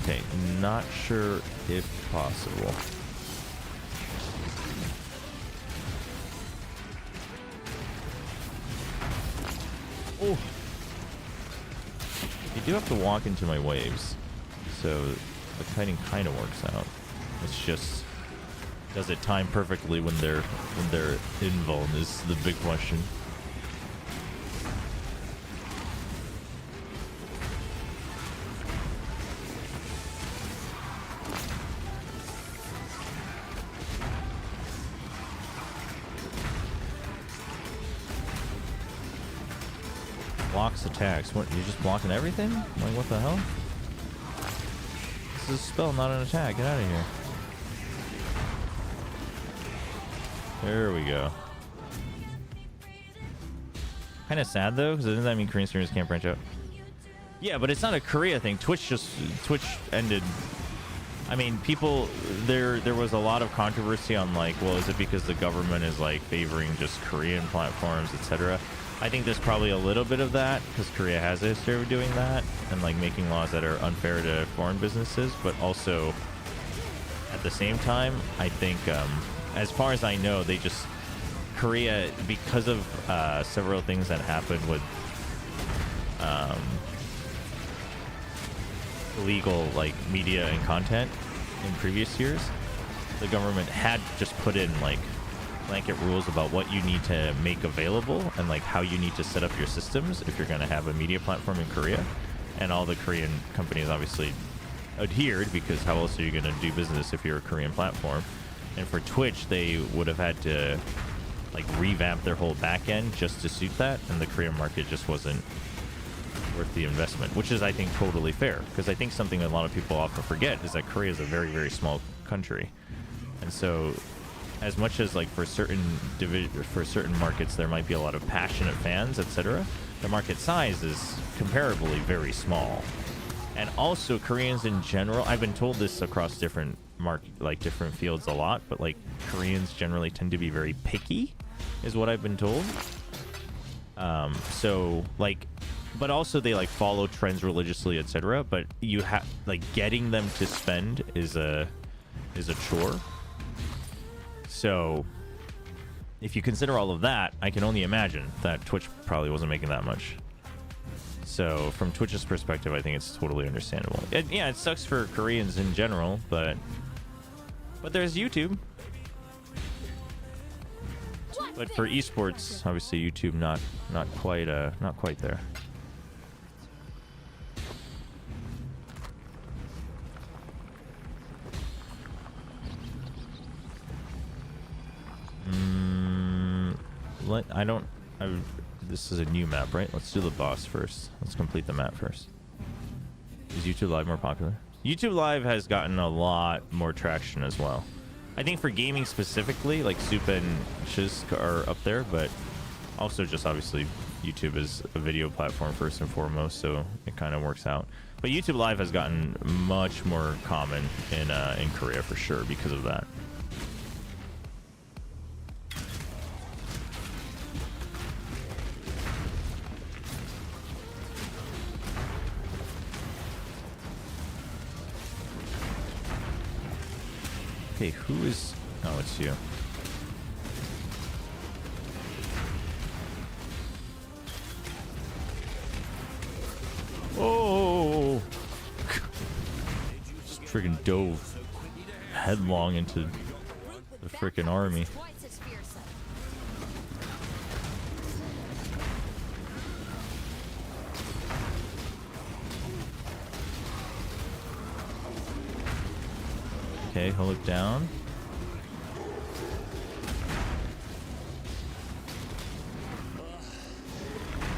okay, not sure if possible. Oh, you do have to walk into my waves. So the kiting kind of works out. It's just, does it time perfectly when they're invuln is the big question. Blocks attacks. What? You're just blocking everything? Like what the hell? This is a spell, not an attack. Get out of here. There we go. Kind of sad though, because doesn't that mean Korean streamers can't branch out? Yeah, but it's not a Korea thing. Twitch ended. I mean, people, there was a lot of controversy on like, well, is it because the government is like favoring just Korean platforms, etc. I think there's probably a little bit of that because Korea has a history of doing that and like making laws that are unfair to foreign businesses, but also at the same time, I think as far as I know, they just, Korea, because of several things that happened with illegal like media and content in previous years, the government had just put in like blanket rules about what you need to make available and like how you need to set up your systems if you're going to have a media platform in Korea. And all the Korean companies obviously adhered, because how else are you going to do business if you're a Korean platform? And for Twitch, they would have had to like revamp their whole back end just to suit that, and the Korean market just wasn't worth the investment, which is, I think, totally fair, because I think something a lot of people often forget is that Korea is a very, very small country. And so as much as like for certain markets there might be a lot of passionate fans, etc., the market size is comparably very small. And also Koreans in general, I've been told this across different different fields a lot, but like Koreans generally tend to be very picky is what I've been told. So like, but also they like follow trends religiously, etc., but you have like getting them to spend is a chore. So if you consider all of that, I can only imagine that Twitch probably wasn't making that much. So from Twitch's perspective, I think it's totally understandable. Yeah, it sucks for Koreans in general, but there's YouTube. But for esports, obviously YouTube not quite there. This is a new map, right? Let's do the boss first. Let's complete the map first. Is YouTube Live more popular? YouTube Live has gotten a lot more traction as well. I think for gaming specifically, like Soup and Shisk are up there, but also just obviously YouTube is a video platform first and foremost, so it kind of works out. But YouTube Live has gotten much more common in Korea for sure because of that. Okay, who is... Oh, it's you. Oh! Just friggin' dove headlong into the frickin' army. Okay, hold it down.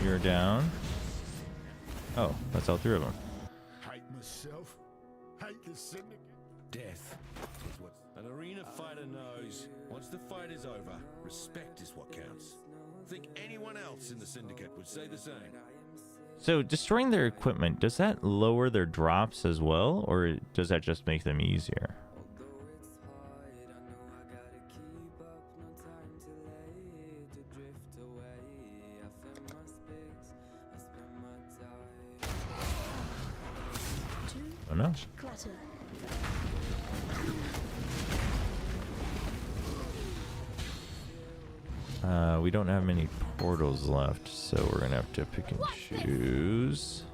You're down. Oh, that's all three of them. Hate myself. Hate the syndicate. Death is what an arena fighter knows. Once the fight is over, respect is what counts. Think anyone else in the syndicate would say the same. So destroying their equipment, does that lower their drops as well, or does that just make them easier? Oh no. We don't have many portals left, so we're gonna have to pick and choose.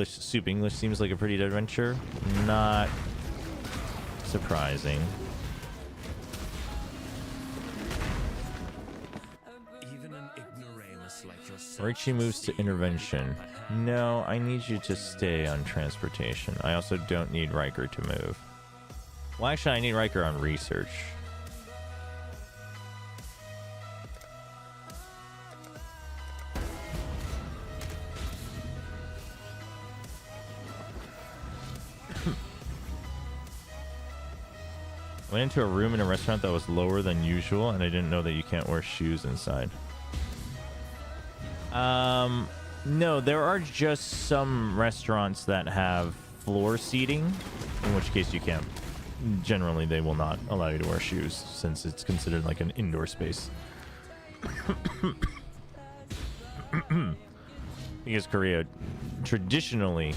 Soup English seems like a pretty dead adventure. Not surprising. Richie moves to intervention. No, I need you to stay on transportation. I also don't need Riker to move. Well, actually, I need Riker on research. Went into a room in a restaurant that was lower than usual, and I didn't know that you can't wear shoes inside. No, there are just some restaurants that have floor seating, in which case you can't. Generally, they will not allow you to wear shoes since it's considered like an indoor space. Because Korea traditionally,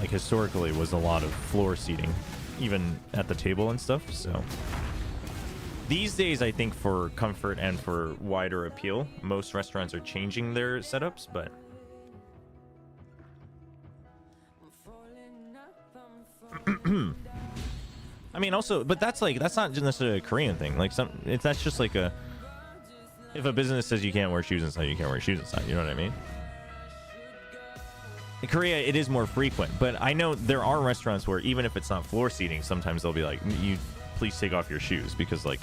like historically, was a lot of floor seating, even at the table and stuff, so... These days, I think for comfort and for wider appeal, most restaurants are changing their setups, but I mean, also, but that's like, that's not just necessarily a Korean thing. Like that's just like if a business says you can't wear shoes inside, you can't wear shoes inside. You know what I mean? In Korea, it is more frequent, but I know there are restaurants where even if it's not floor seating, sometimes they'll be like, you please take off your shoes, because like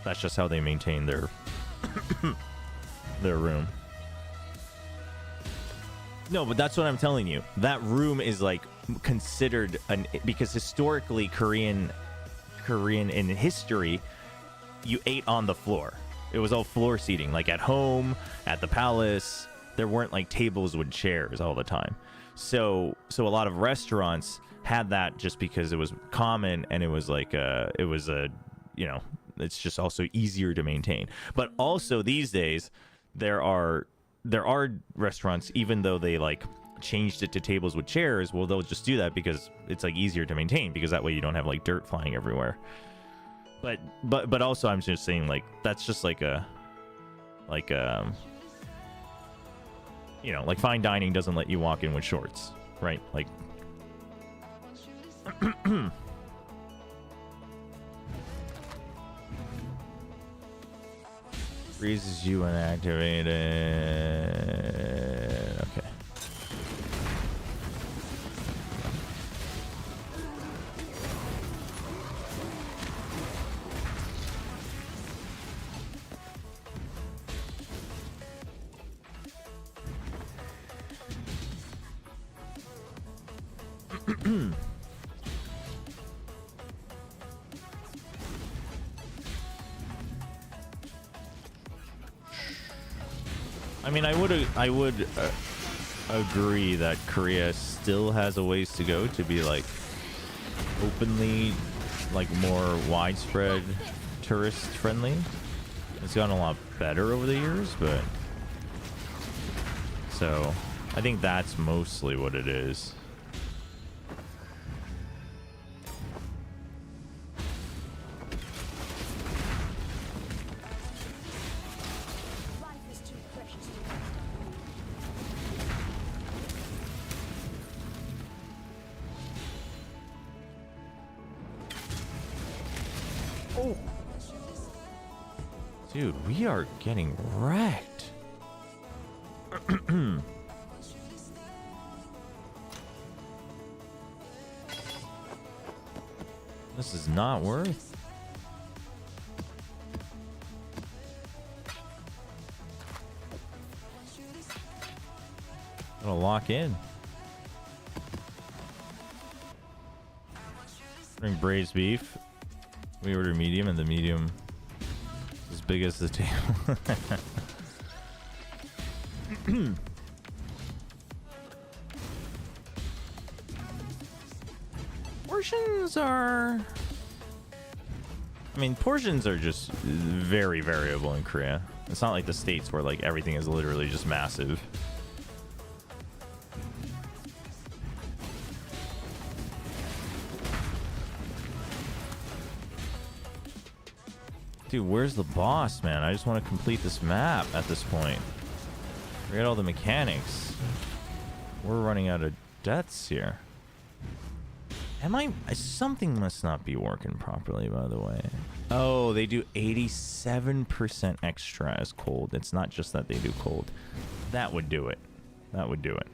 that's just how they maintain their their room. No, but that's what I'm telling you. That room is like considered because historically Korean in history, you ate on the floor. It was all floor seating, like at home, at the palace. There weren't like tables with chairs all the time. So a lot of restaurants had that just because it was common, and it was like you know, it's just also easier to maintain. But also these days there are restaurants, even though they like changed it to tables with chairs, well, they'll just do that because it's like easier to maintain, because that way you don't have like dirt flying everywhere. But also I'm just saying, like, that's just like you know, like fine dining doesn't let you walk in with shorts, right? Like freezes you when activated. Okay. I mean, I would agree that Korea still has a ways to go to be like openly, like more widespread tourist friendly. It's gotten a lot better over the years, but so I think that's mostly what it is. Dude, we are getting wrecked. This is not worth. Gotta lock in. Bring braised beef. We order medium, and the medium as big as the table. Portions are... I mean, portions are just very variable in Korea. It's not like the States where like everything is literally just massive. Dude, where's the boss, man? I just want to complete this map at this point. Forget all the mechanics. We're running out of deaths here. Something must not be working properly, by the way. Oh, they do 87% extra as cold. It's not just that they do cold. That would do it. That would do it.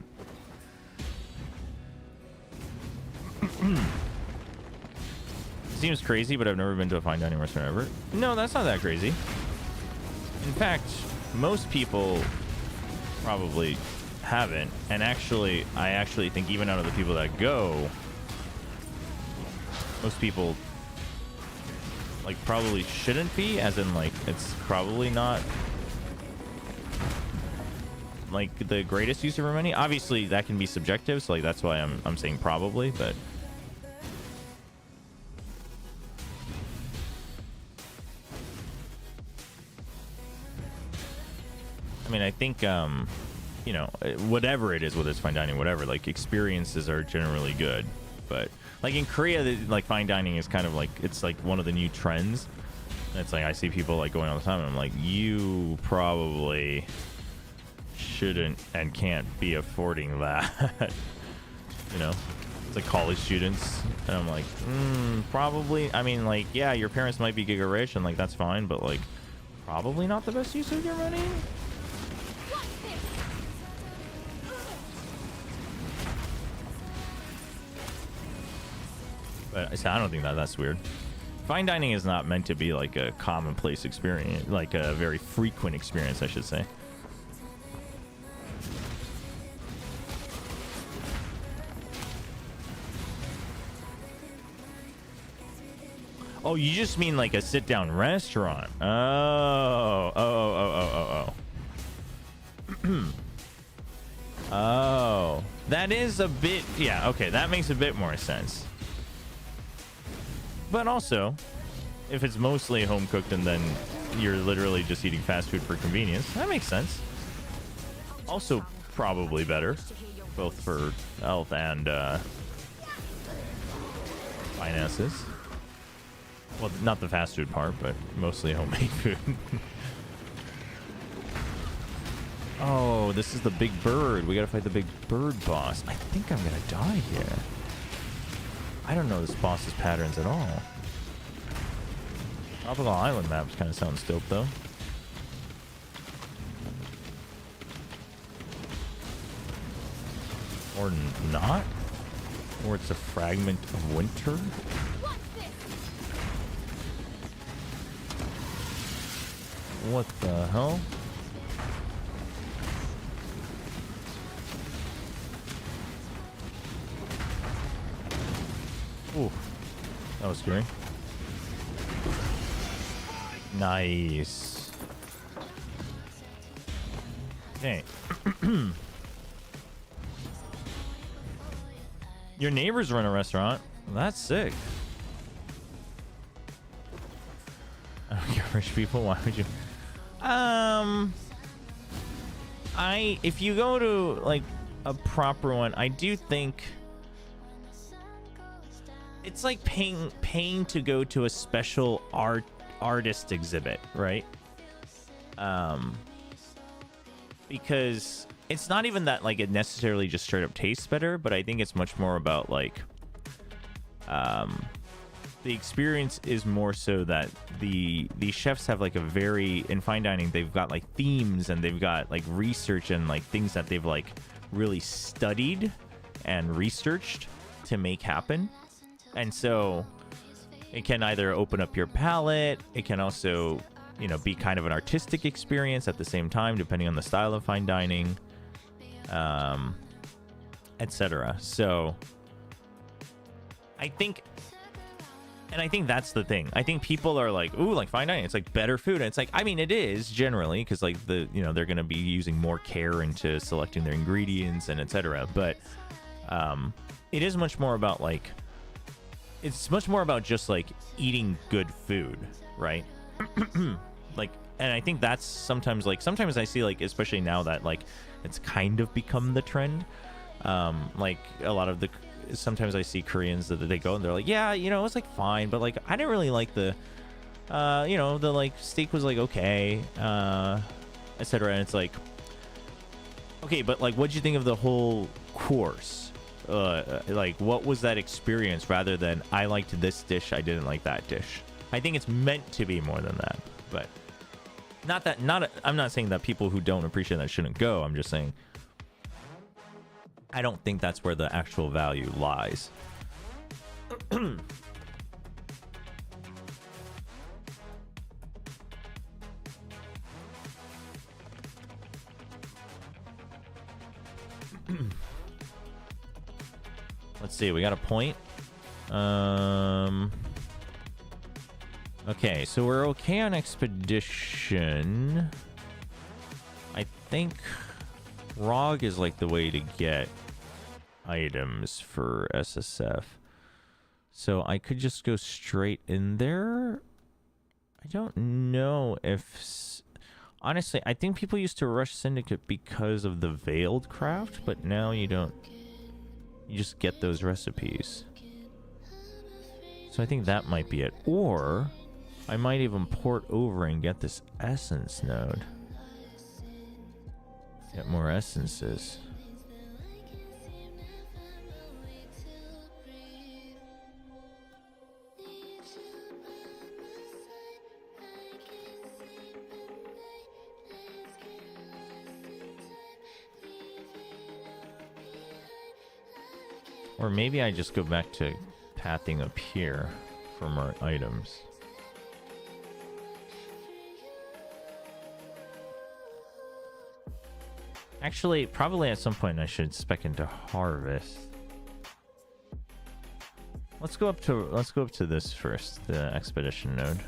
Seems crazy, but I've never been to a fine dining restaurant ever. No, that's not that crazy. In fact, most people probably haven't. And actually, I actually think even out of the people that go, most people like probably shouldn't be, as in like it's probably not like the greatest use of our money. Obviously that can be subjective, so like that's why I'm saying probably, but I mean, I think you know, whatever it is, whether it's fine dining, whatever, like experiences are generally good. But like in Korea, like fine dining is kind of like, it's like one of the new trends. And it's like I see people like going all the time, and I'm like, you probably shouldn't and can't be affording that. You know, It's like college students, and I'm like, probably. I mean, like, yeah, your parents might be giga rich, and like that's fine, but like, probably not the best use of your money. But I don't think that's weird. Fine dining is not meant to be like a commonplace experience, like a very frequent experience, I should say. Oh, you just mean like a sit-down restaurant? Oh, that is a bit, yeah, okay, that makes a bit more sense. But also, if it's mostly home cooked and then you're literally just eating fast food for convenience, that makes sense. Also, probably better, both for health and finances. Well, not the fast food part, but mostly homemade food. Oh, this is the big bird. We gotta fight the big bird boss. I think I'm gonna die here. I don't know this boss's patterns at all. Tropical Island maps kind of sounds dope, though. Or not? Or it's a fragment of winter? What the hell? Ooh, that was scary. Nice. Okay. Your neighbors run a restaurant. That's sick. I don't care, rich people. Why would you? If you go to like a proper one, I do think it's like paying to go to a special artist exhibit, right? Because it's not even that like it necessarily just straight up tastes better, but I think it's much more about like the experience is more so that the chefs have like a very, in fine dining, they've got like themes and they've got like research and like things that they've like really studied and researched to make happen. And so it can either open up your palate, it can also, you know, be kind of an artistic experience at the same time, depending on the style of fine dining, etc. So I think that's the thing. I think people are like, ooh, like fine dining, it's like better food. And it's like, I mean, it is generally, because like the, you know, they're going to be using more care into selecting their ingredients and etc. But it is much more about like, it's much more about just like eating good food, right? Like, and I think that's sometimes I see like, especially now that like it's kind of become the trend, like a lot of the, sometimes I see Koreans that they go and they're like, yeah, you know, it's like fine, but like I didn't really like the you know, the like steak was like okay, etc. And it's like, okay, but like what'd you think of the whole course? Like what was that experience, rather than I liked this dish, I didn't like that dish. I think it's meant to be more than that, but I'm not saying that people who don't appreciate that shouldn't go. I'm just saying I don't think that's where the actual value lies. Let's see, we got a point. Okay, so we're okay on expedition. I think ROG is like the way to get items for SSF. So I could just go straight in there. I don't know if... Honestly, I think people used to rush Syndicate because of the Veiled Craft, but now you don't. You just get those recipes. So I think that might be it. Or I might even port over and get this essence node. Get more essences. Or maybe I just go back to pathing up here for more items. Actually, probably at some point I should spec into harvest. Let's go up to this first, the expedition node.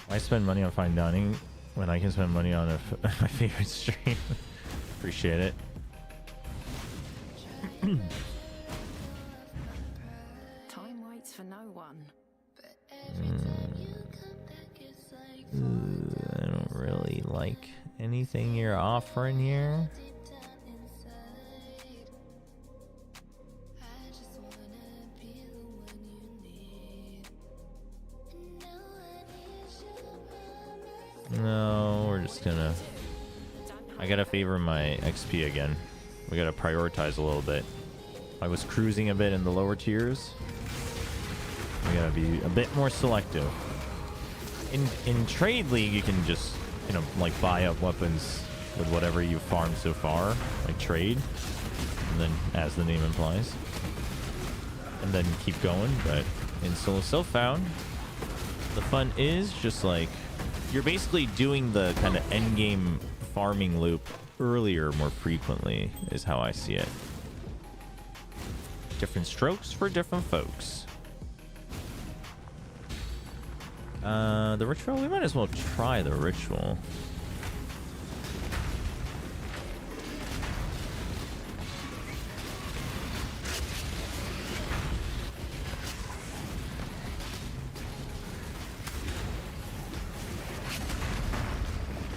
Why spend money on fine dining when I can spend money on my favorite stream? Appreciate it. Time waits for no one. I don't really like anything you're offering here. No, we're just gonna... I gotta favor my XP again. We gotta prioritize a little bit. I was cruising a bit in the lower tiers. We gotta be a bit more selective. In Trade League, you can just, you know, like buy up weapons with whatever you farmed so far, like trade, and then, as the name implies, and then keep going. But in Solo Self-Found, the fun is just like, you're basically doing the kind of end game farming loop earlier more frequently, is how I see it. Different strokes for different folks. The ritual? We might as well try the ritual.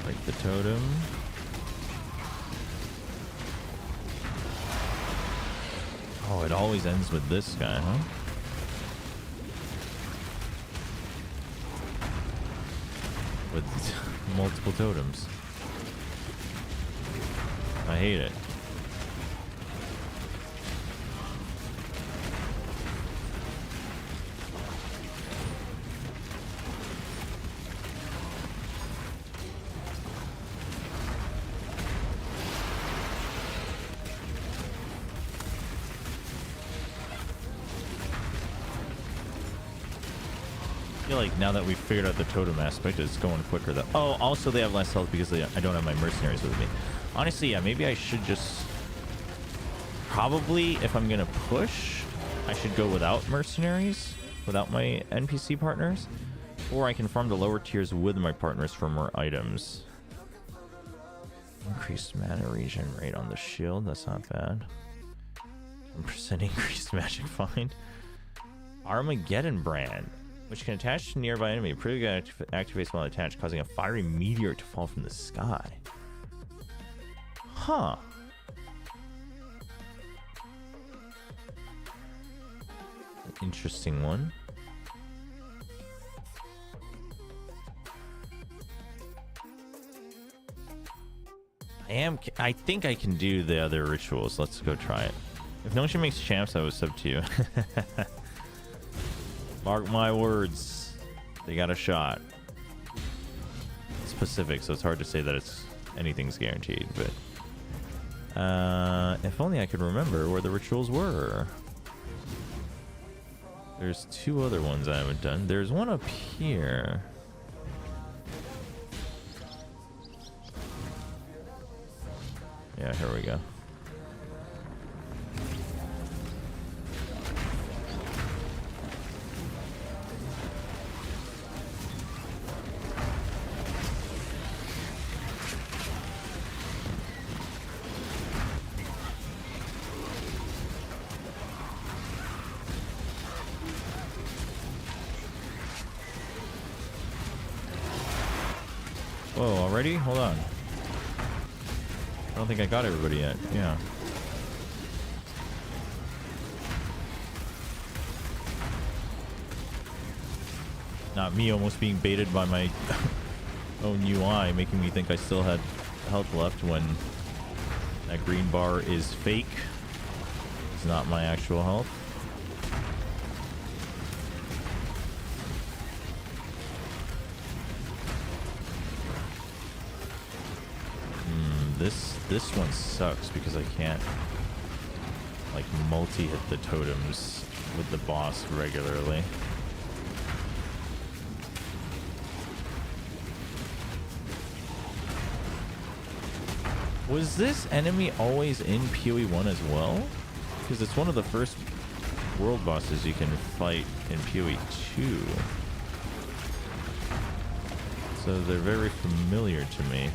Break the totem. Oh, it always ends with this guy, huh? With multiple totems. I hate it. I feel like now that we've figured out the totem aspect, it's going quicker though. Oh, also they have less health because I don't have my mercenaries with me. Honestly, yeah, maybe I should just... Probably, if I'm gonna push, I should go without mercenaries, without my NPC partners. Or I can farm the lower tiers with my partners for more items. Increased mana regen rate on the shield, that's not bad. 1% increased magic find. Armageddon brand, which can attach to nearby enemy. Pretty good activates while attached, causing a fiery meteor to fall from the sky. Huh. An interesting one. I think I can do the other rituals. Let's go try it. If no one makes champs, I was sub to you. Mark my words, they got a shot. It's Pacific, so it's hard to say that anything's guaranteed, but if only I could remember where the rituals were. There's two other ones I haven't done. There's one up here. Yeah, here we go. Whoa, already? Hold on. I don't think I got everybody yet. Yeah. Not me almost being baited by my own UI, making me think I still had health left when that green bar is fake. It's not my actual health. this one sucks because I can't like multi-hit the totems with the boss regularly. Was this enemy always in POE 1 as well? Because it's one of the first world bosses you can fight in POE 2. So they're very familiar to me.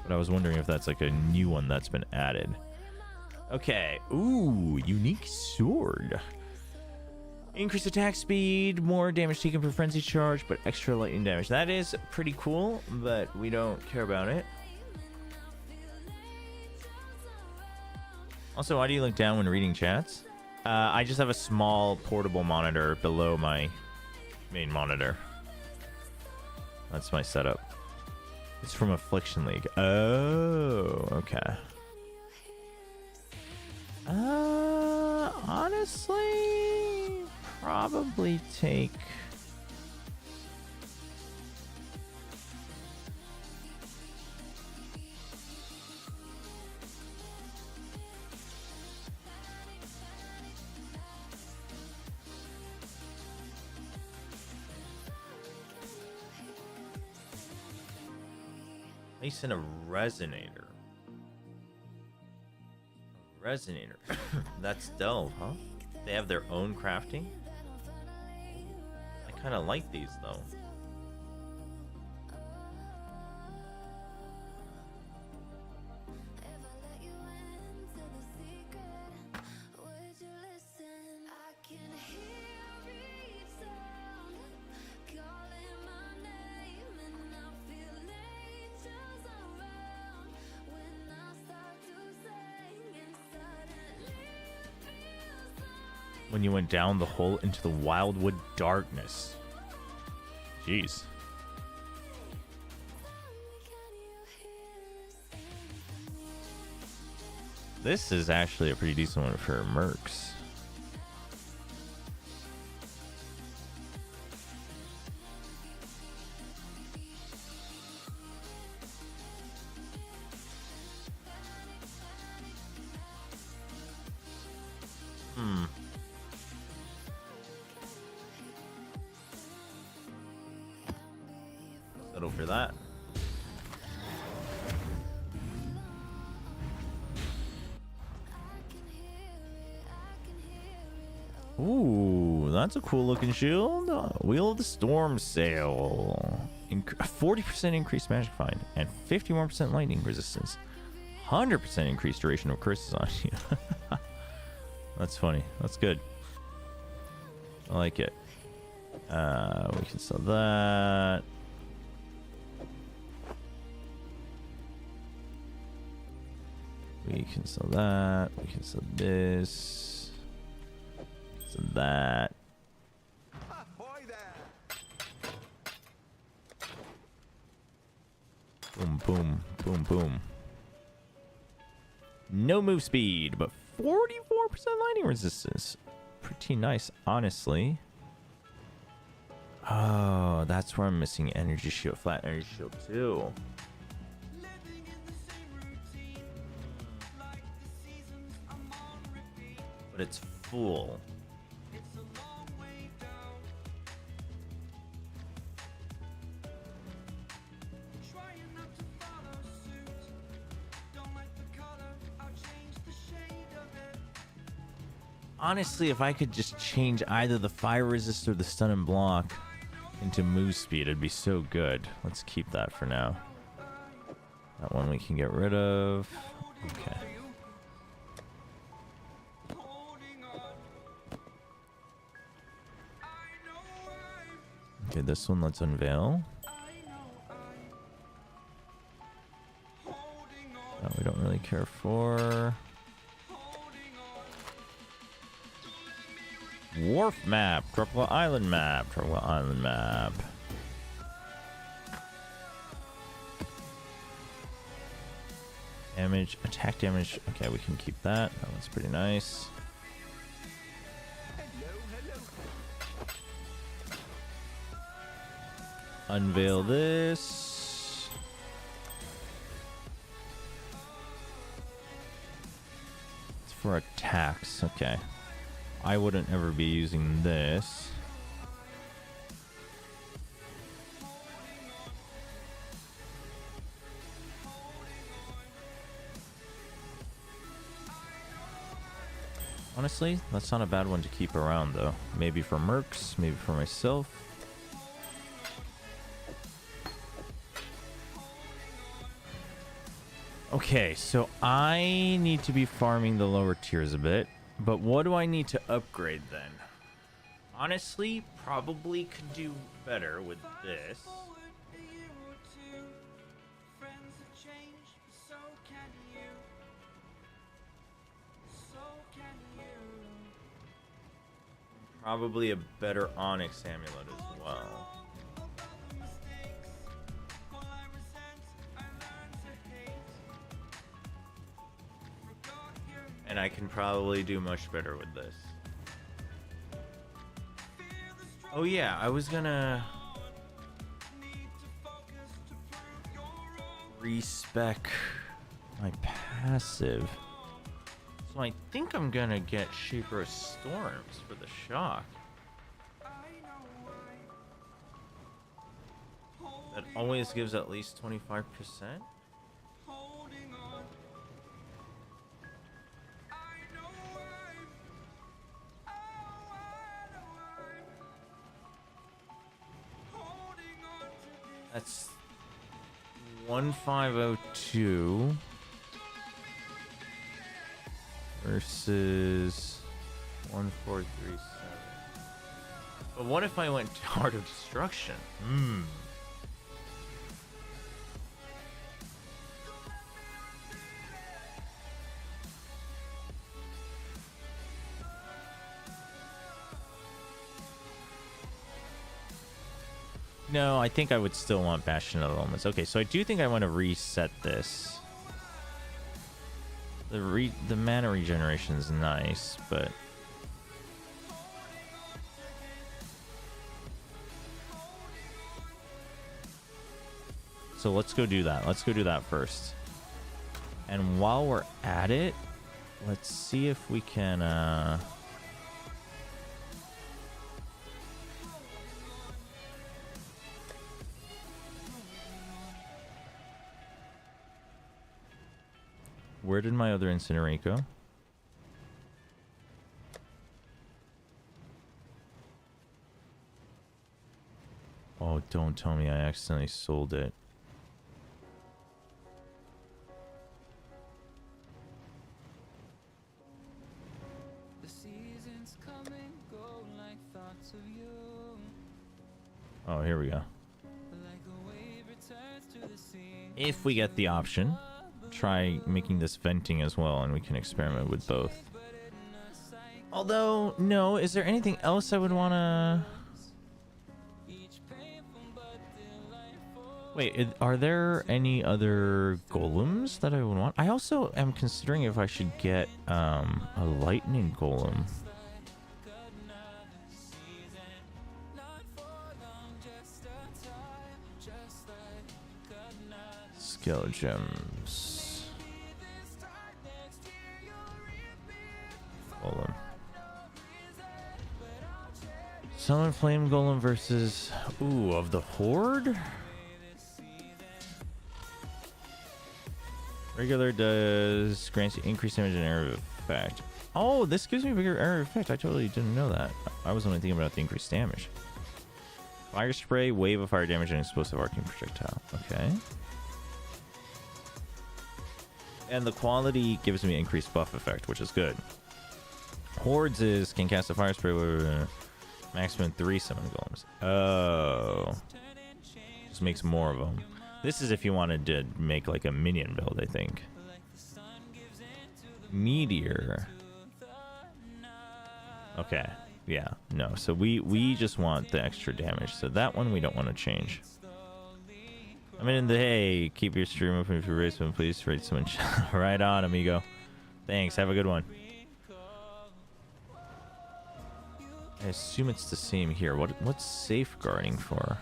But I was wondering if that's like a new one that's been added. Okay. Ooh, unique sword. Increased attack speed, more damage taken per frenzy charge, but extra lightning damage. That is pretty cool, but we don't care about it. Also, why do you look down when reading chats? I just have a small portable monitor below my main monitor. That's my setup. It's from Affliction League. Oh, okay. Honestly, probably take... Place in a resonator. Resonator. That's Delve, huh? They have their own crafting? I kind of like these, though. When you went down the hole into the wildwood darkness. Jeez. This is actually a pretty decent one for mercs. Settle for that. Ooh, that's a cool looking shield. Wheel of the Storm Sail. 40% increased magic find and 51% lightning resistance. 100% increased duration of curses on you. That's funny. That's good. I like it. We can sell that. We can sell that. We can sell this. Sell that. Boom, boom, boom, boom. No move speed, but 44% lightning resistance. Pretty nice, honestly. Oh, that's where I'm missing energy shield, flat energy shield too. But it's full. Honestly, if I could just change either the fire resist or the stun and block into move speed, it'd be so good. Let's keep that for now. That one we can get rid of. Okay. Okay, this one let's unveil. That we don't really care for. Wharf map, Tropical Island map, Tropical Island map. Damage, attack damage. Okay, we can keep that. That one's pretty nice. unveil this. It's for attacks. Okay. I wouldn't ever be using this. Honestly, that's not a bad one to keep around, though. Maybe for mercs, maybe for myself. Okay, so I need to be farming the lower tiers a bit. But what do I need to upgrade then? Honestly, probably could do better with this. Probably a better Onyx amulet as well. And I can probably do much better with this. Oh yeah, I was gonna respec my passive. So I think I'm gonna get Shaper of Storms for the shock. That always gives at least 25%. That's 1502 versus 1437. But what if I went Heart of Destruction? No, I think I would still want Bastion of Elements. Okay, so I do think I want to reset this. The mana regeneration is nice, but so let's go do that. Let's go do that first. And while we're at it, let's see if we can where did my other Incinerate go? Oh, don't tell me I accidentally sold it. The seasons come and go like thoughts of you. Oh, here we go. Like a wave returns to the sea. If we get the option, try making this venting as well, and we can experiment with both. Although, no, is there anything else I would want to... Wait, are there any other golems that I would want? I also am considering if I should get a lightning golem. Skill gems. Golem. Summon Flame Golem versus... Ooh, of the Horde? Regular does grants you increased damage and area of effect. Oh, this gives me a bigger area of effect. I totally didn't know that. I was only thinking about the increased damage. Fire spray, wave of fire damage, and explosive arcing projectile. Okay. And the quality gives me increased buff effect, which is good. Hordes is can cast a fire spray with maximum 3 summon golems. Oh. Just makes more of them. This is if you wanted to make like a minion build, I think. Meteor. Okay. Yeah. No. So we just want the extra damage. So that one we don't want to change. I'm in the hey. Keep your stream open if you raise someone, please. Rate someone. Right on, amigo. Thanks. Have a good one. I assume it's the same here. What's safeguarding for?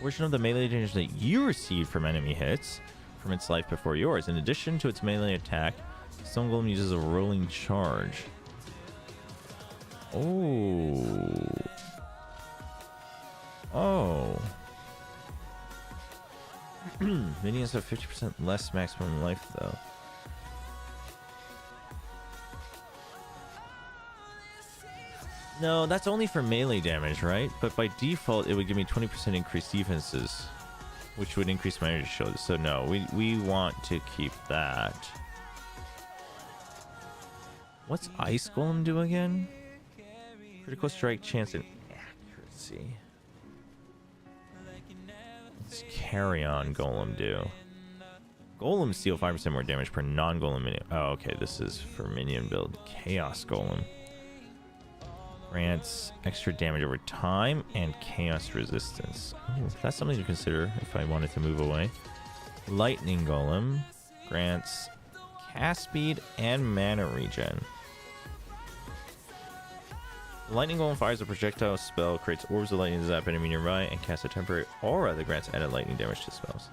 Portion of the melee damage that you receive from enemy hits from its life before yours. In addition to its melee attack, Stone Golem uses a rolling charge. Oh. Oh. Minions have 50% less maximum life, though. No, that's only for melee damage, right? But by default, it would give me 20% increased defenses, which would increase my energy shield. So no, we want to keep that. What's Ice Golem do again? Critical strike chance and accuracy. What's Carry-On Golem do? Golems deal 5% more damage per non-golem minion. Oh, okay, this is for minion build. Chaos Golem. Grants extra damage over time and chaos resistance. Ooh, that's something to consider if I wanted to move away. Lightning Golem grants cast speed and mana regen. Lightning Golem fires a projectile spell, creates orbs of lightning to zap enemy nearby, and casts a temporary aura that grants added lightning damage to spells.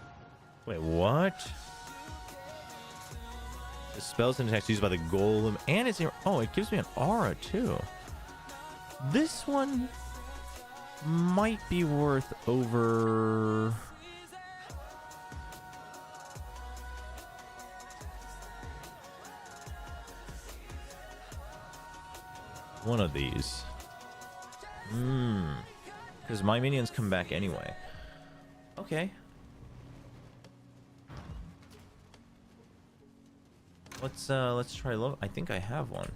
Wait, what? The spells and attacks used by the Golem, and it's... Oh, it gives me an aura, too. This one might be worth over... one of these. Because my minions come back anyway. Okay. Let's try low. I think I have one.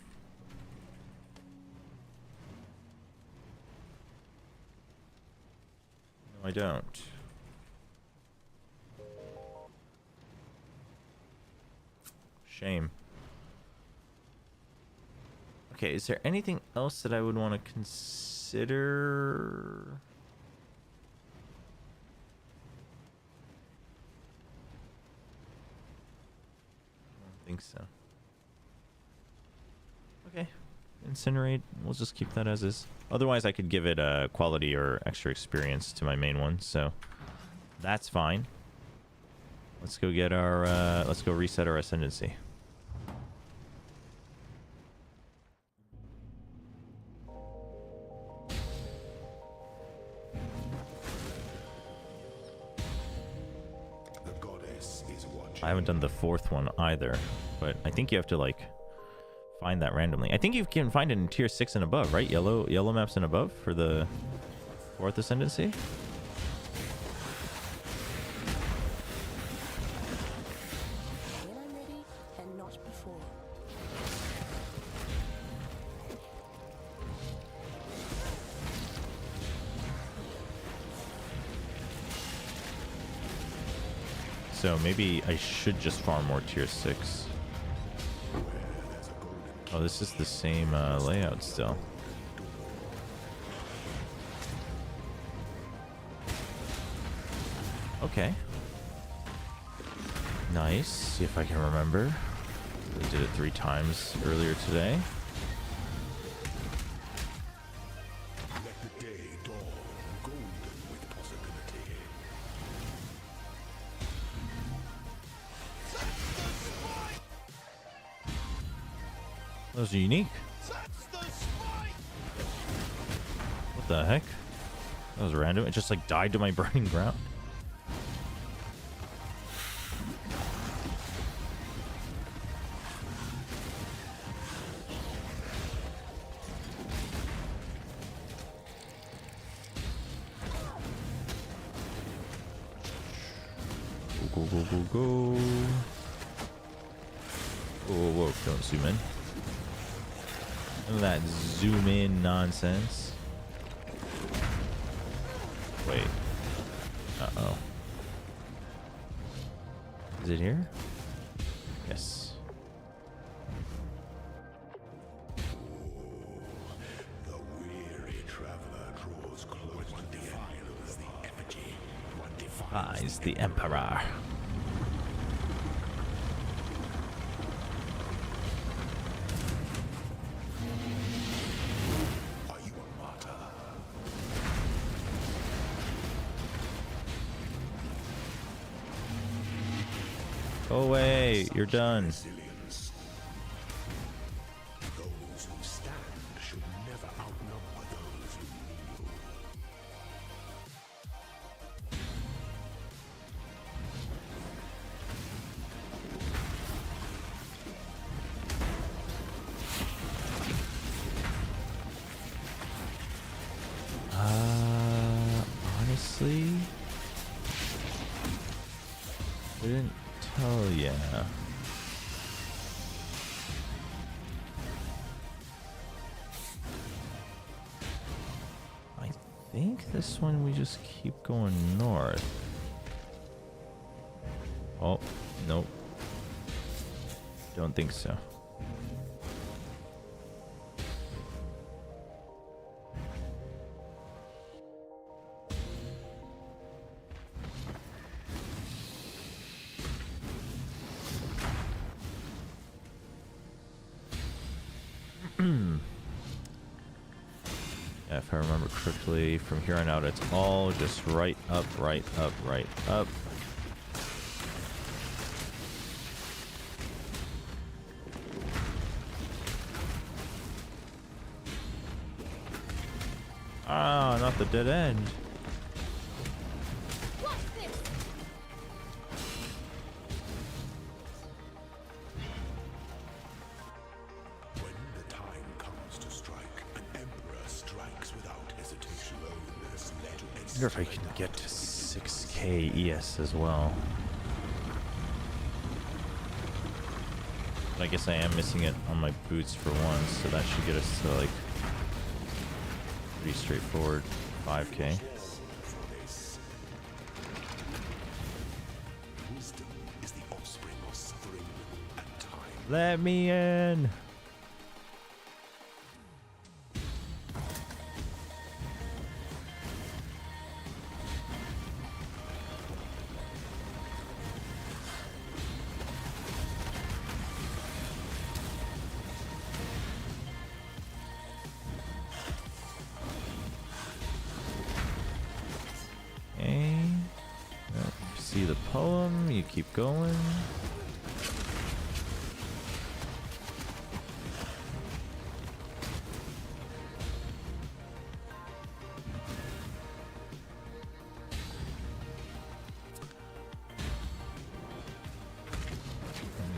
No, I don't. Shame. Okay, is there anything else that I would want to consider? I don't think so. Okay, Incinerate. We'll just keep that as is. Otherwise, I could give it a quality or extra experience to my main one, so that's fine. Let's go get our. Let's go reset our ascendancy. I haven't done the fourth one either, but I think you have to like find that randomly. I think you can find it in tier 6 and above, right? Yellow maps and above for the fourth ascendancy. When I'm ready and not before. So maybe I should just farm more tier 6. Oh, this is the same layout still. Okay. Nice. See if I can remember. I did it 3 times earlier today. Let the day dawn golden with possibility. Those are unique. What the heck? That was random. It just like died to my burning ground. Go, go, go, go, go. Whoa, whoa, whoa. Don't zoom in. None of that zoom in nonsense. Wait. Uh-oh. Is it here? Yes. The weary traveler draws close to the defiles the effigy. What Defies the Emperor. I Go away. You're done. Resilience. Those who stand should never outnumber those who kneel. Honestly, couldn't tell ya. I think this one we just keep going north. Oh, nope. Don't think so. Yeah, if I remember correctly, from here on out, it's all just right up, right up, right up. Ah, not the dead end. When the time comes to strike, an emperor strikes without hesitation. I wonder if I can get to 6k ES as well. But I guess I am missing it on my boots for once, so that should get us to like pretty straightforward 5k. Wisdom is the offspring of suffering and time. Let me in. Okay. See the poem, you keep going.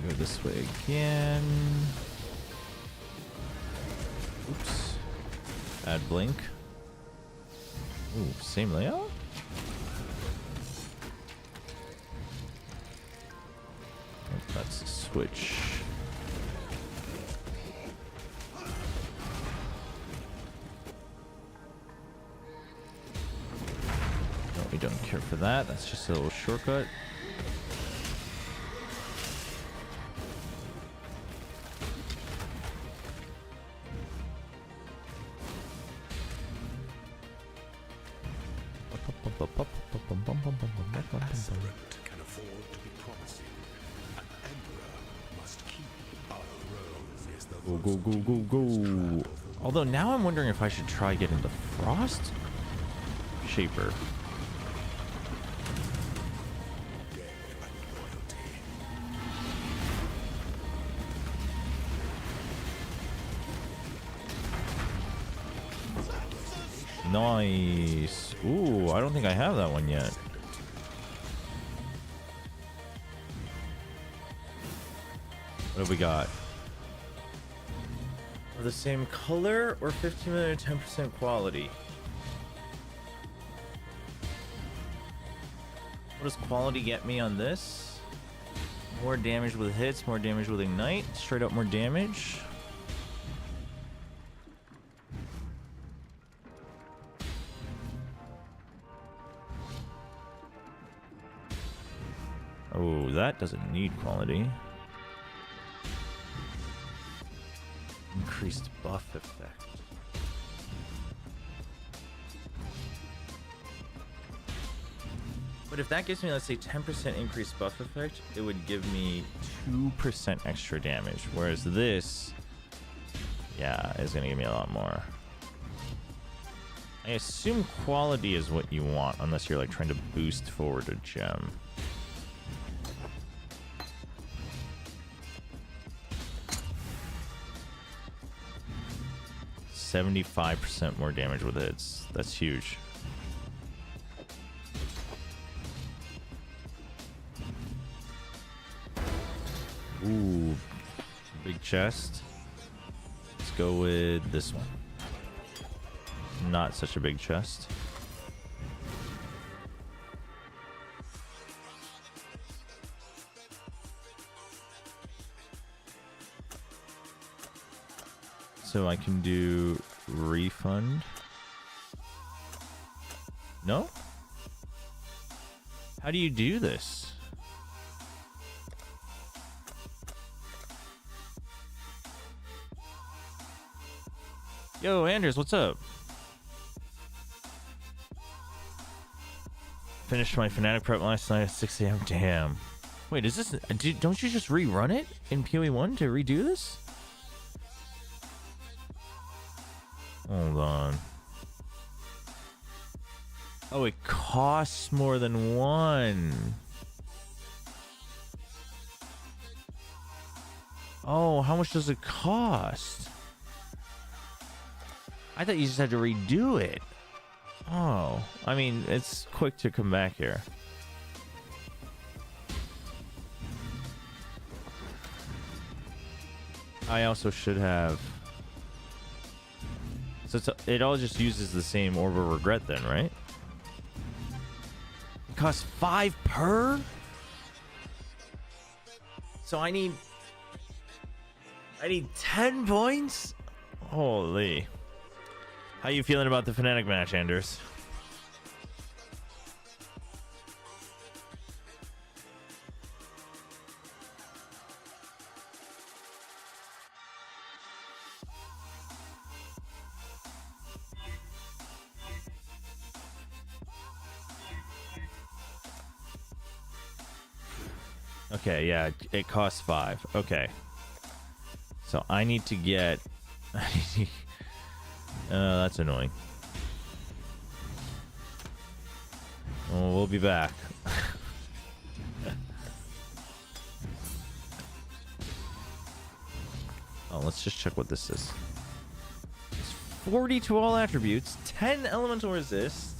Go this way again. Oops. Add blink. Ooh, same layout? Oh, that's a switch. No, we don't care for that. That's just a little shortcut. Aspirant can afford to be promising. An emperor must keep our thrones. Is the Go, go, go, go, go. Although now I'm wondering if I should try getting the Frost Shaper. Nice. Ooh, I don't think I have that one yet. What have we got? Are the same color or 15 million 10% quality? What does quality get me on this? More damage with hits, more damage with ignite, straight up more damage. Oh, that doesn't need quality. Increased buff effect. But if that gives me, let's say, 10% increased buff effect, it would give me 2% extra damage. Whereas this, yeah, is going to give me a lot more. I assume quality is what you want, unless you're like trying to boost forward a gem. 75% more damage with hits. That's huge. Ooh, big chest. Let's go with this one. Not such a big chest. So I can do refund. No? How do you do this? Yo, Anders, what's up? Finished my Fnatic prep last night at 6 a.m. Damn. Wait, is this... don't you just rerun it in POE 1 to redo this? Hold on. Oh, it costs more than one. Oh, how much does it cost? I thought you just had to redo it. Oh, I mean, it's quick to come back here. I also should have... So it all just uses the same Orb of Regret then, right? It costs 5 per? So I need 10 points? Holy. How you feeling about the Fnatic match, Anders? Okay, yeah, it costs 5. Okay. So I need to get... that's annoying. Oh, we'll be back. Oh, let's just check what this is. It's 40 to all attributes, 10 elemental resist.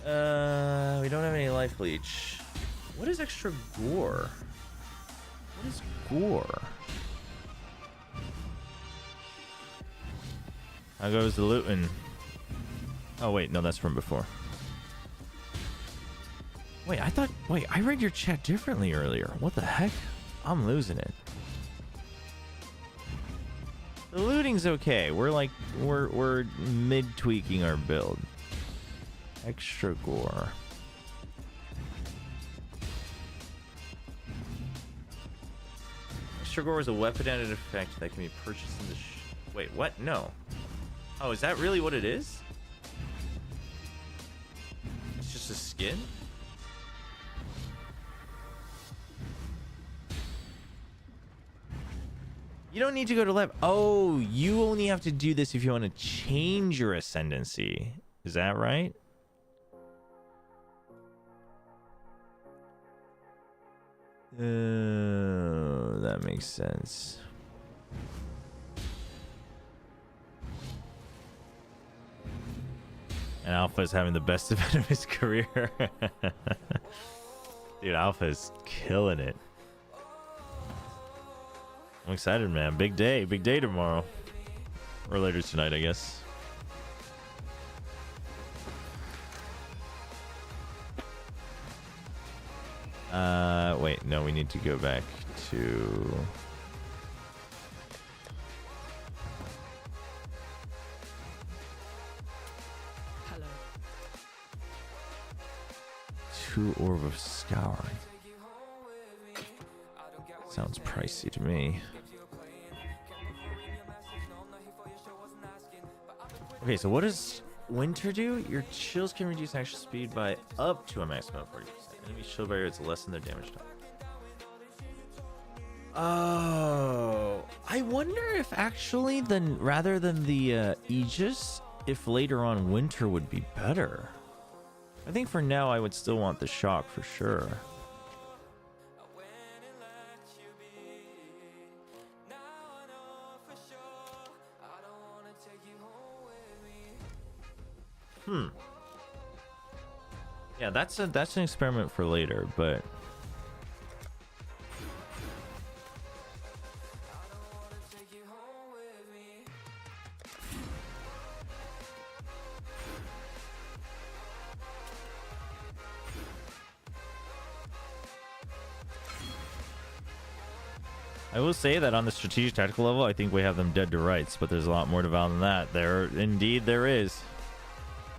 We don't have any life leech. What is extra gore? What is gore? How goes the looting? Oh wait, no, that's from before. Wait, I read your chat differently earlier. What the heck? I'm losing it. The looting's okay. We're mid tweaking our build. Extra gore. Extra gore is a weapon added effect that can be purchased in the wait, what? No. Oh, is that really what it is? It's just a skin? You don't need to go to lab. Oh, you only have to do this if you want to change your ascendancy. Is that right? That makes sense. And Alpha is having the best event of his career. Dude, Alpha is killing it. I'm excited, man. Big day tomorrow. Or later tonight, I guess. Wait, no, we need to go back to... Hello. 2 Orb of Scouring. Sounds pricey to me. Okay, so what does Winter do? Your chills can reduce action speed by up to a maximum of 40%. Enemy shield barrier is less than their damage time. Oh, I wonder if actually then rather than the Aegis, if later on Winter would be better. I think for now I would still want the shock for sure. Yeah, that's an experiment for later, but I will say that on the strategic tactical level, I think we have them dead to rights, but there's a lot more to value than that. There is.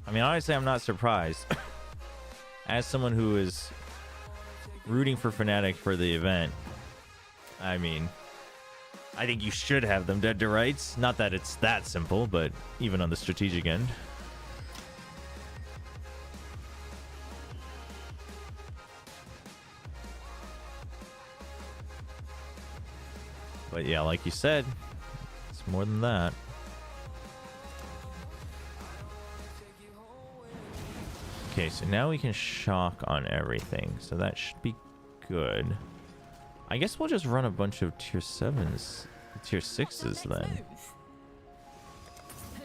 I mean, honestly, I'm not surprised. As someone who is rooting for Fnatic for the event, I mean, I think you should have them dead to rights. Not that it's that simple, but even on the strategic end. But yeah, like you said, it's more than that. Okay, so now we can shock on everything, so that should be good. I guess we'll just run a bunch of tier 7s, tier 6s then.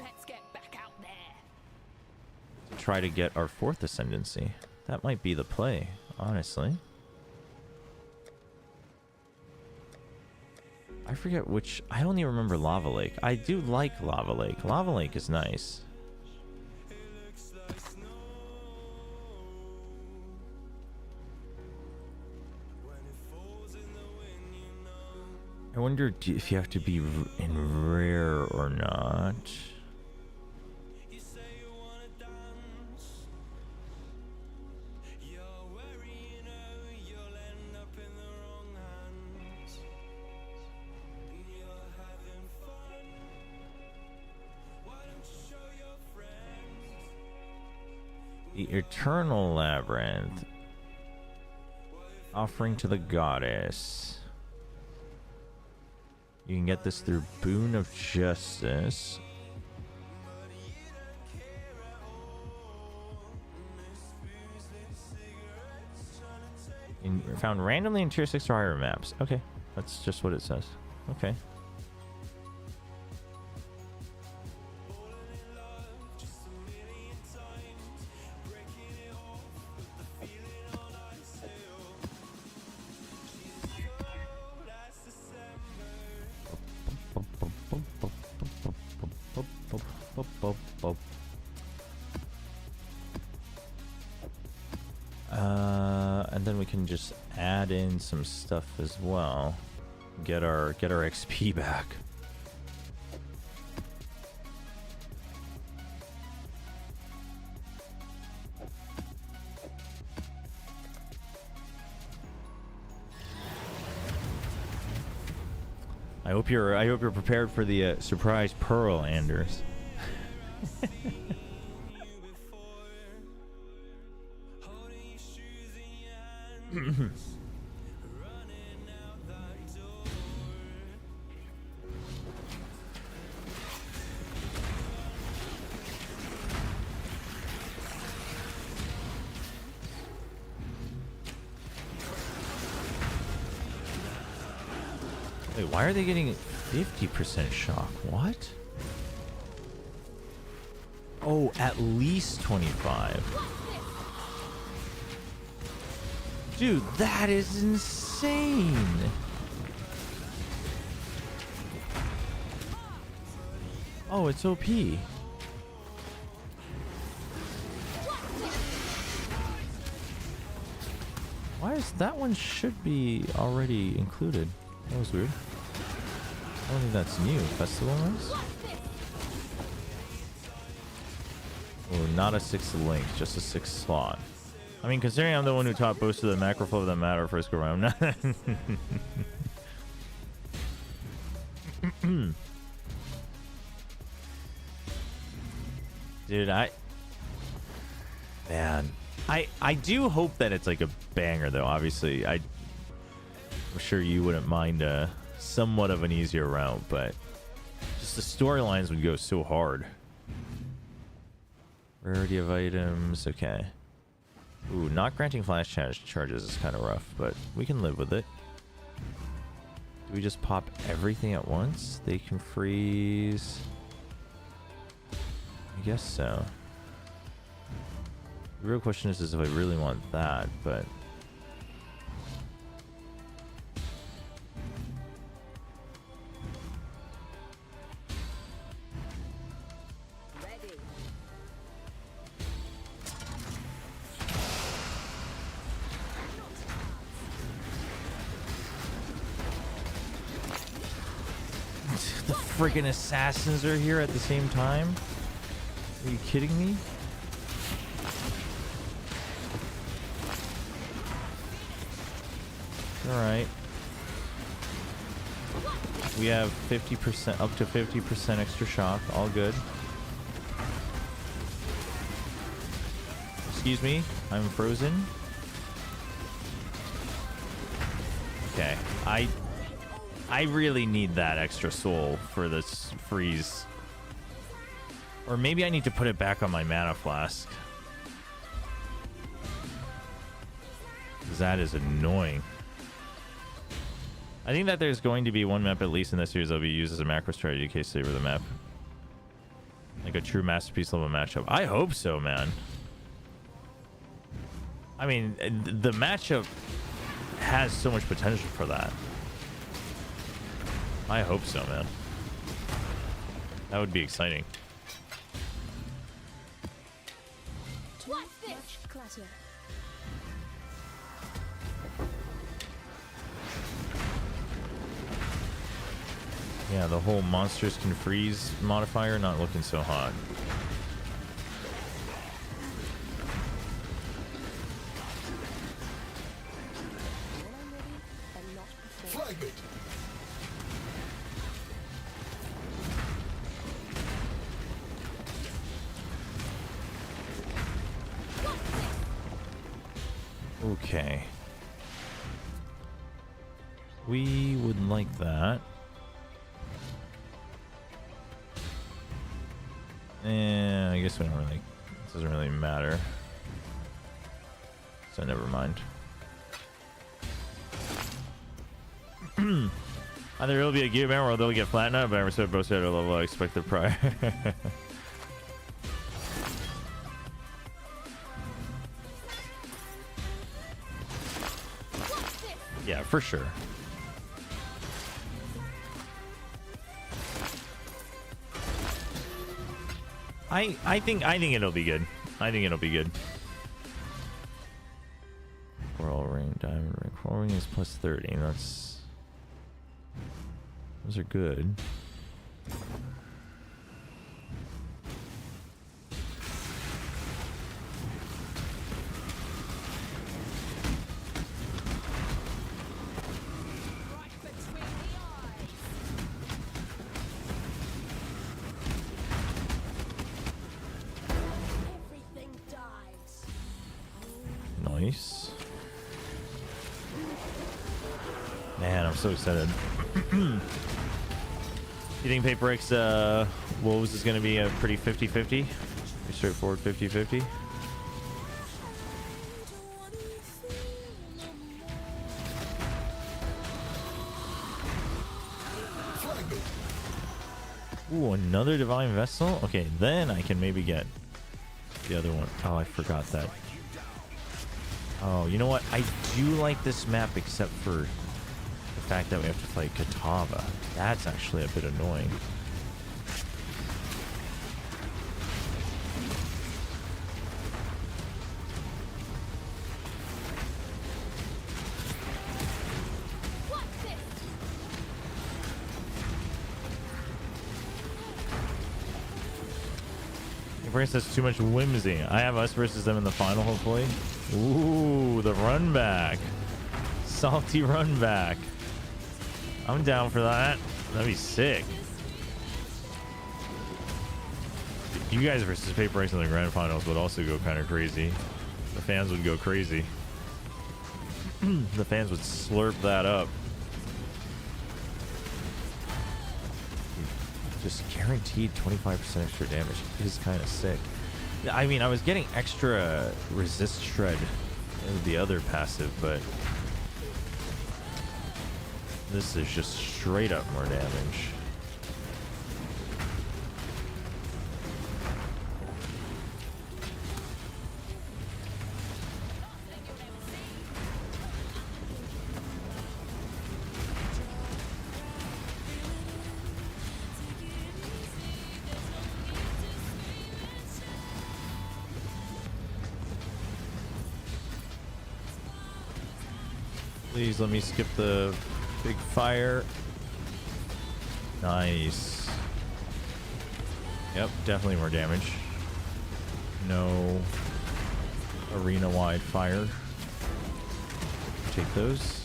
Let's get back out there. To try to get our 4th ascendancy. That might be the play, honestly. I forget which... I only remember Lava Lake. I do like Lava Lake. Lava Lake is nice. I wonder if you have to be in rare or not. The Eternal Labyrinth. Offering to the Goddess. You can get this through Boon of Justice. Found randomly in tier 6 or higher maps. Okay, that's just what it says. Okay. And then we can just add in some stuff as well. Get our XP back. I hope you're prepared for the surprise pearl, Anders. Wait, why are they getting 50% shock? What? Oh, at least 25. Dude, that is insane. Oh, it's OP. Why is that one should be already included? That was weird. I don't think that's new. Festival Race? Oh, not a 6th link, just a 6th slot. I mean, considering I'm the one who taught boosted the macro flow of that matter first go round. Dude, I do hope that it's like a banger though. Obviously, I'm sure you wouldn't mind somewhat of an easier route, but just the storylines would go so hard. Rarity of items, okay. Ooh, not granting flash charges is kind of rough, but we can live with it. Do we just pop everything at once? They can freeze. I guess so. The real question is if I really want that, but the freaking assassins are here at the same time? Are you kidding me? Alright. We have 50%, up to 50% extra shock. All good. Excuse me, I'm frozen. Okay, I really need that extra soul for this freeze. Or maybe I need to put it back on my mana flask. Because that is annoying. I think that there's going to be one map, at least in this series, that'll be used as a macro strategy case saver the map. Like a true masterpiece level matchup. I hope so, man. I mean, the matchup has so much potential for that. I hope so, man. That would be exciting. Yeah, the whole monsters can freeze modifier not looking so hot. Okay. We would like that. I guess we don't really, it doesn't really matter. So never mind. Either it'll be a gear ban or they'll get flattened out, but I said both at a level I expected prior. Yeah, for sure. I think it'll be good. I think it'll be good. Coral ring, diamond ring. Coral ring is plus 30. Those are good. Nice. Man, I'm so excited. You think Paper X Wolves is going to be a pretty 50-50? Pretty straightforward 50-50? Ooh, another Divine Vessel? Okay, then I can maybe get the other one. Oh, I forgot that. Oh, you know what? I do like this map except for the fact that we have to fight Chobra. That's actually a bit annoying. Brace has too much whimsy. I have us versus them in the final, hopefully. Ooh, the run back. Salty run back. I'm down for that. That'd be sick. You guys versus Paper X in the grand finals would also go kind of crazy. The fans would go crazy. The fans would slurp that up. Just guaranteed 25% extra damage is kind of sick. I mean, I was getting extra resist shred in the other passive, but this is just straight up more damage. Please let me skip the big fire. Nice. Yep, definitely more damage. No arena-wide fire. Take those.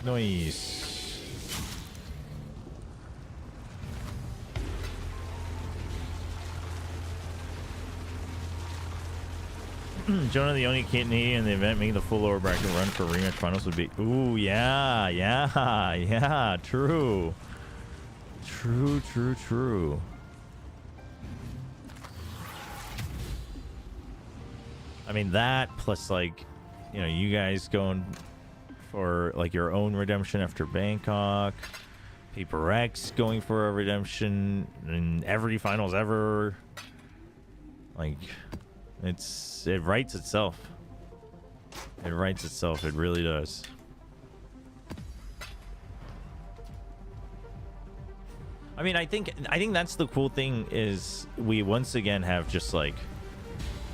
Nice. Jonah, the only Canadian in the event making the full lower bracket run for rematch finals would be. Ooh, yeah, yeah, true. True. I mean, that plus, like, you know, you guys going for like your own redemption after Bangkok, Paper X going for a redemption in every finals ever. Like, it writes itself. It writes itself. It really does. I mean, I think that's the cool thing is we once again have just like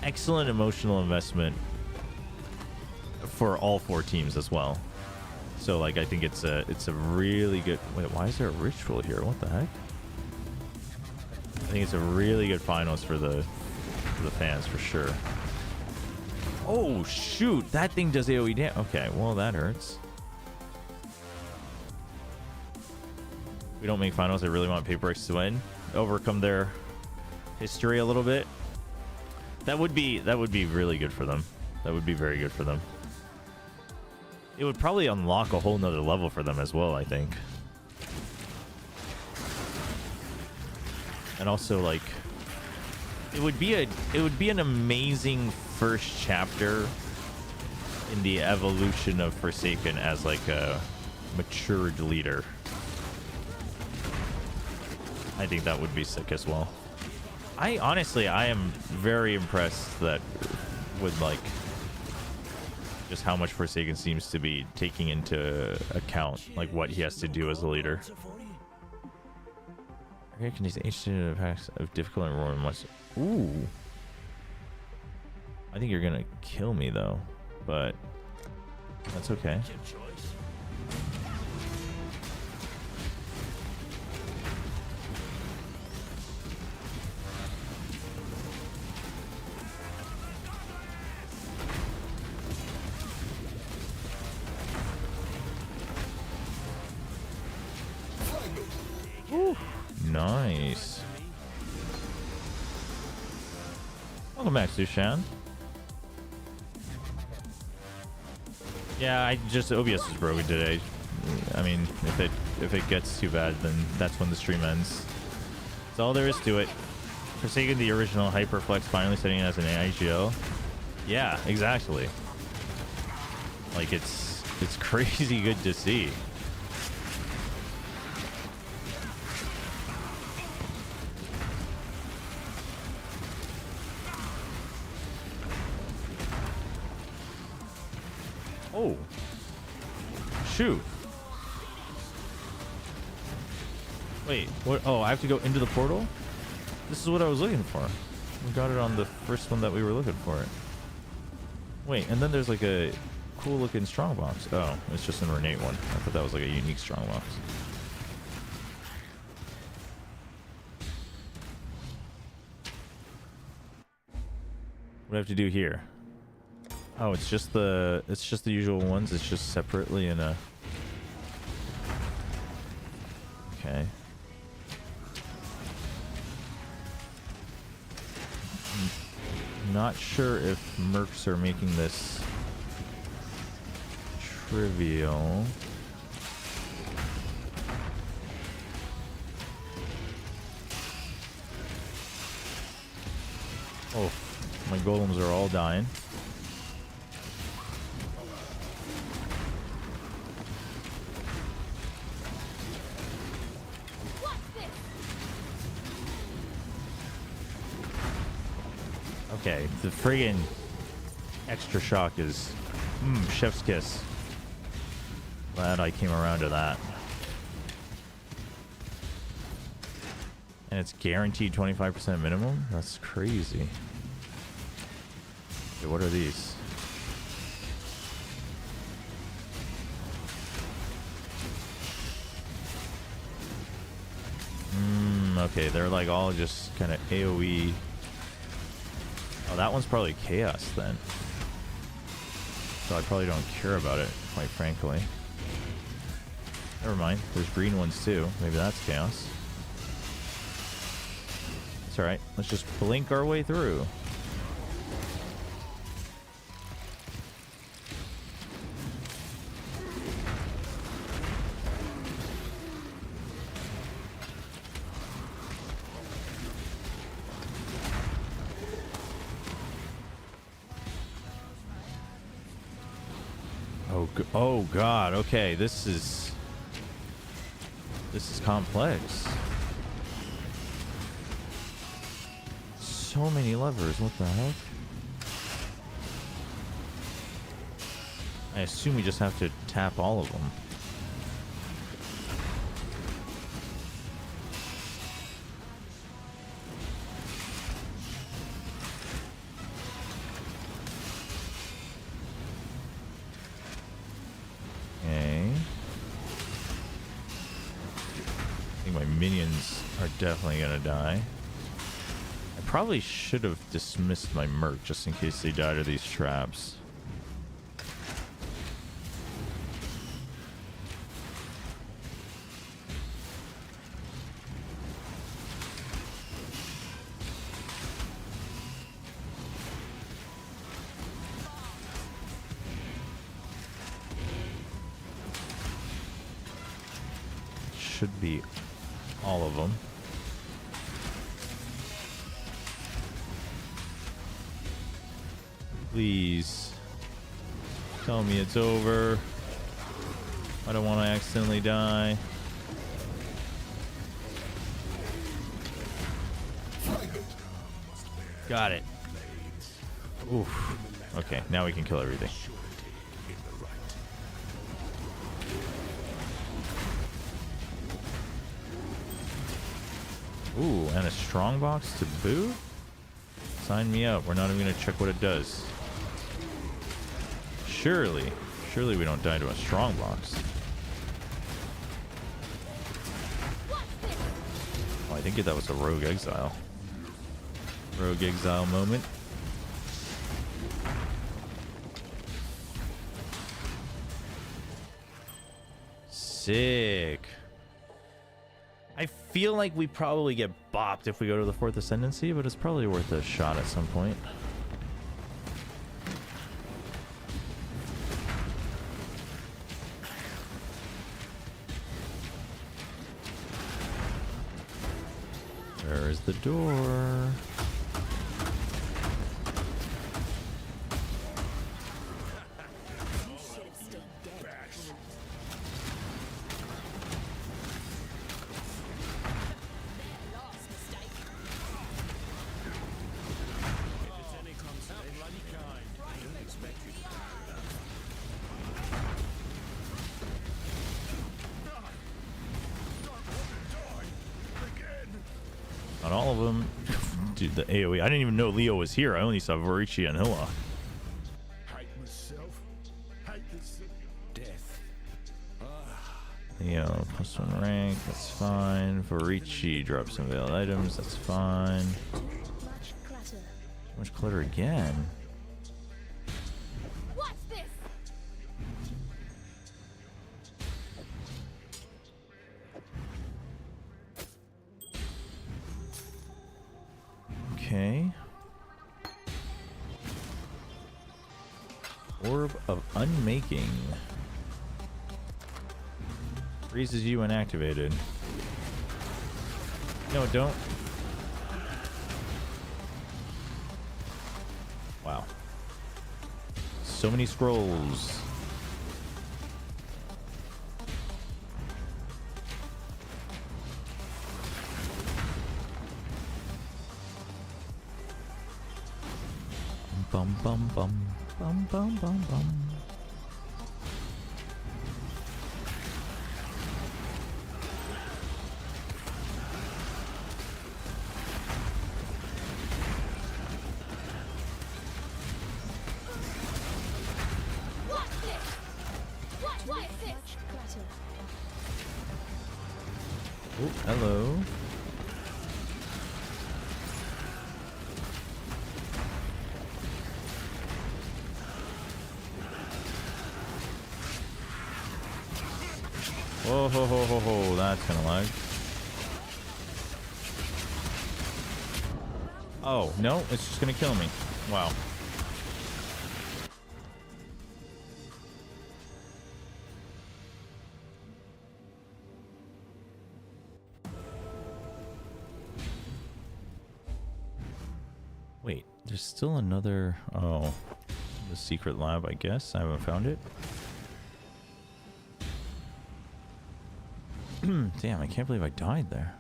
excellent emotional investment for all four teams as well. So like I think it's a really good. Wait, why is there a ritual here? What the heck? I think it's a really good finals for the fans for sure. Oh shoot, that thing does AoE damage. Okay, well that hurts. We don't make finals. I really want Paper X to win, overcome their history a little bit. That would be really good for them. That would be very good for them. It would probably unlock a whole nother level for them as well, I think. And also, like, it would be an amazing first chapter in the evolution of Forsaken as like a matured leader. I think that would be sick as well. I am very impressed that with like just how much Forsaken seems to be taking into account like what he has to do as a leader. Okay, can these ancient impacts of difficult and roaring much. Ooh. I think you're gonna kill me though, but that's okay. Ooh, nice. Welcome back, Sushan. Yeah, OBS is broken today. I mean, if it gets too bad, then that's when the stream ends. That's all there is to it. Forsaken, the original Hyperflex, finally setting it as an AIGL. Yeah, exactly. Like it's crazy good to see. Oh. Shoot. Wait, what? Oh, I have to go into the portal? This is what I was looking for. We got it on the first one that we were looking for. Wait, and then there's like a cool looking strongbox. Oh, it's just an ornate one. I thought that was like a unique strongbox. What do I have to do here? Oh, it's just the usual ones. It's just separately in a. Okay. Not sure if mercs are making this trivial. Oh, my golems are all dying. Okay, the friggin' extra shock is chef's kiss. Glad I came around to that. And it's guaranteed 25% minimum? That's crazy. Okay, what are these? Okay, they're like all just kind of AoE. Oh, that one's probably chaos then. So I probably don't care about it, quite frankly. Never mind, there's green ones too. Maybe that's chaos. It's alright, let's just blink our way through. Oh god, okay, this is complex. So many levers, what the heck? I assume we just have to tap all of them. Minions are definitely gonna die. I probably should have dismissed my merc just in case they died to these traps. Should be all of them. Please tell me it's over. I don't want to accidentally die. Got it. Oof. Okay, now we can kill everything. Ooh, and a strongbox to boot? Sign me up. We're not even going to check what it does. Surely we don't die to a strongbox. Oh, I think that was a rogue exile. Rogue exile moment. Sick. I feel like we probably get bopped if we go to the 4th Ascendancy, but it's probably worth a shot at some point. Where is the door? Not all of them. Dude, the AoE. I didn't even know Leo was here. I only saw Varici and Hilla. Leo, +1 rank. That's fine. Varici drops some veiled items. That's fine. Too much clutter again. What's this? Okay. Orb of Unmaking. Freezes you when activated. No, don't. Wow. So many scrolls. Bum bum bum bum bum bum bum. Oh, hello. Whoa, ho, ho, ho, ho. That's gonna lag. Oh, no, it's just gonna kill me. Wow. Wait, there's still another... Oh, the secret lab, I guess. I haven't found it. Damn, I can't believe I died there.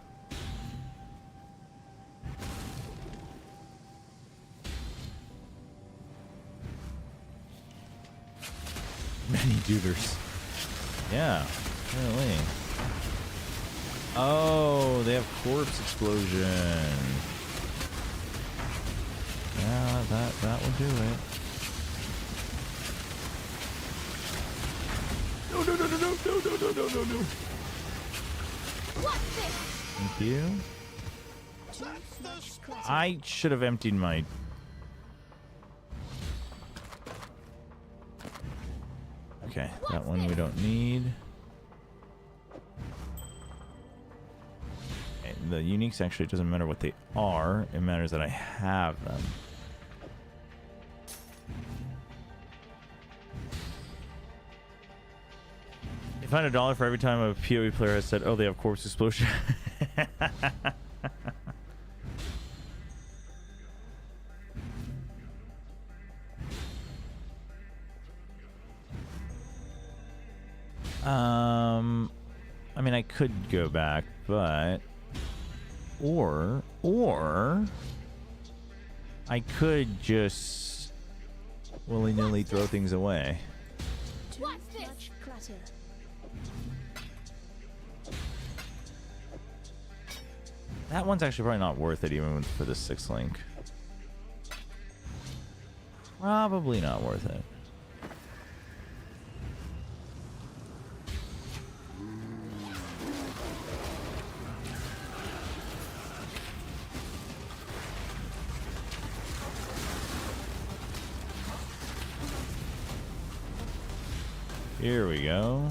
Many duders. Yeah, apparently. Oh, they have corpse explosion. Yeah, that will do it. No, no, no, no, no, no, no, no, no, no, no. Thank you. I should have emptied my... Okay, that one we don't need. Okay, the uniques actually, it doesn't matter what they are. It matters that I have them. You find $1 for every time a POE player has said, oh, they have corpse explosion. I mean, I could go back, but... Or I could just willy-nilly throw things away. What's this? Clutter. That one's actually probably not worth it even for the 6th link. Probably not worth it. Here we go.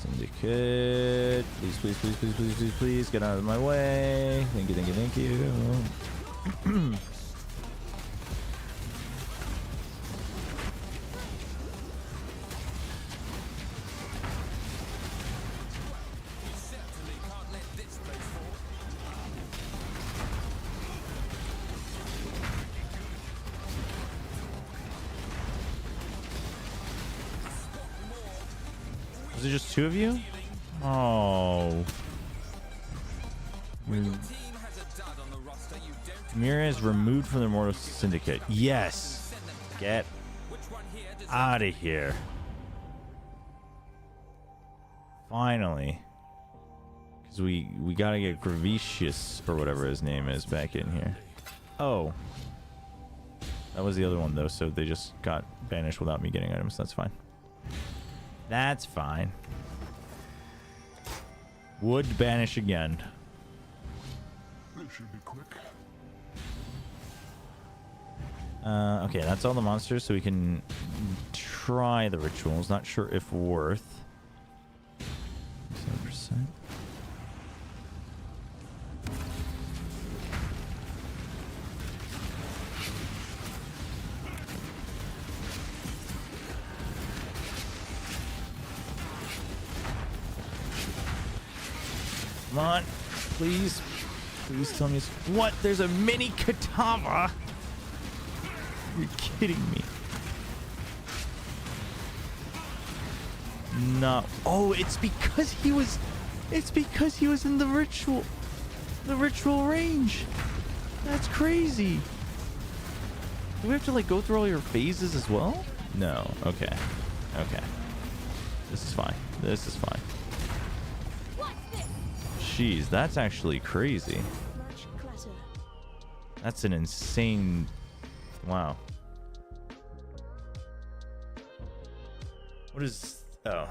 Syndicate. Please, please, please, please, please, please, please get out of my way. Thank you, thank you, thank you. Is it just 2 of you? Oh. Mira is removed from the Mortal Syndicate. Yes. Get out of here. Finally. Because we gotta get Gravicious, or whatever his name is, back in here. Oh. That was the other one, though, so they just got banished without me getting items. That's fine. That's fine. Would banish again. This should be quick. Okay, that's all the monsters, so we can try the rituals. Not sure if worth. 7%. Come on, please. Please tell me it's... What? There's a mini Katava? You're kidding me. No. Oh, it's because he was... It's because he was in the ritual... The ritual range. That's crazy. Do we have to, like, go through all your phases as well? No. Okay. Okay. This is fine. This is fine. Jeez, that's actually crazy. That's an insane... Wow. What is... Oh.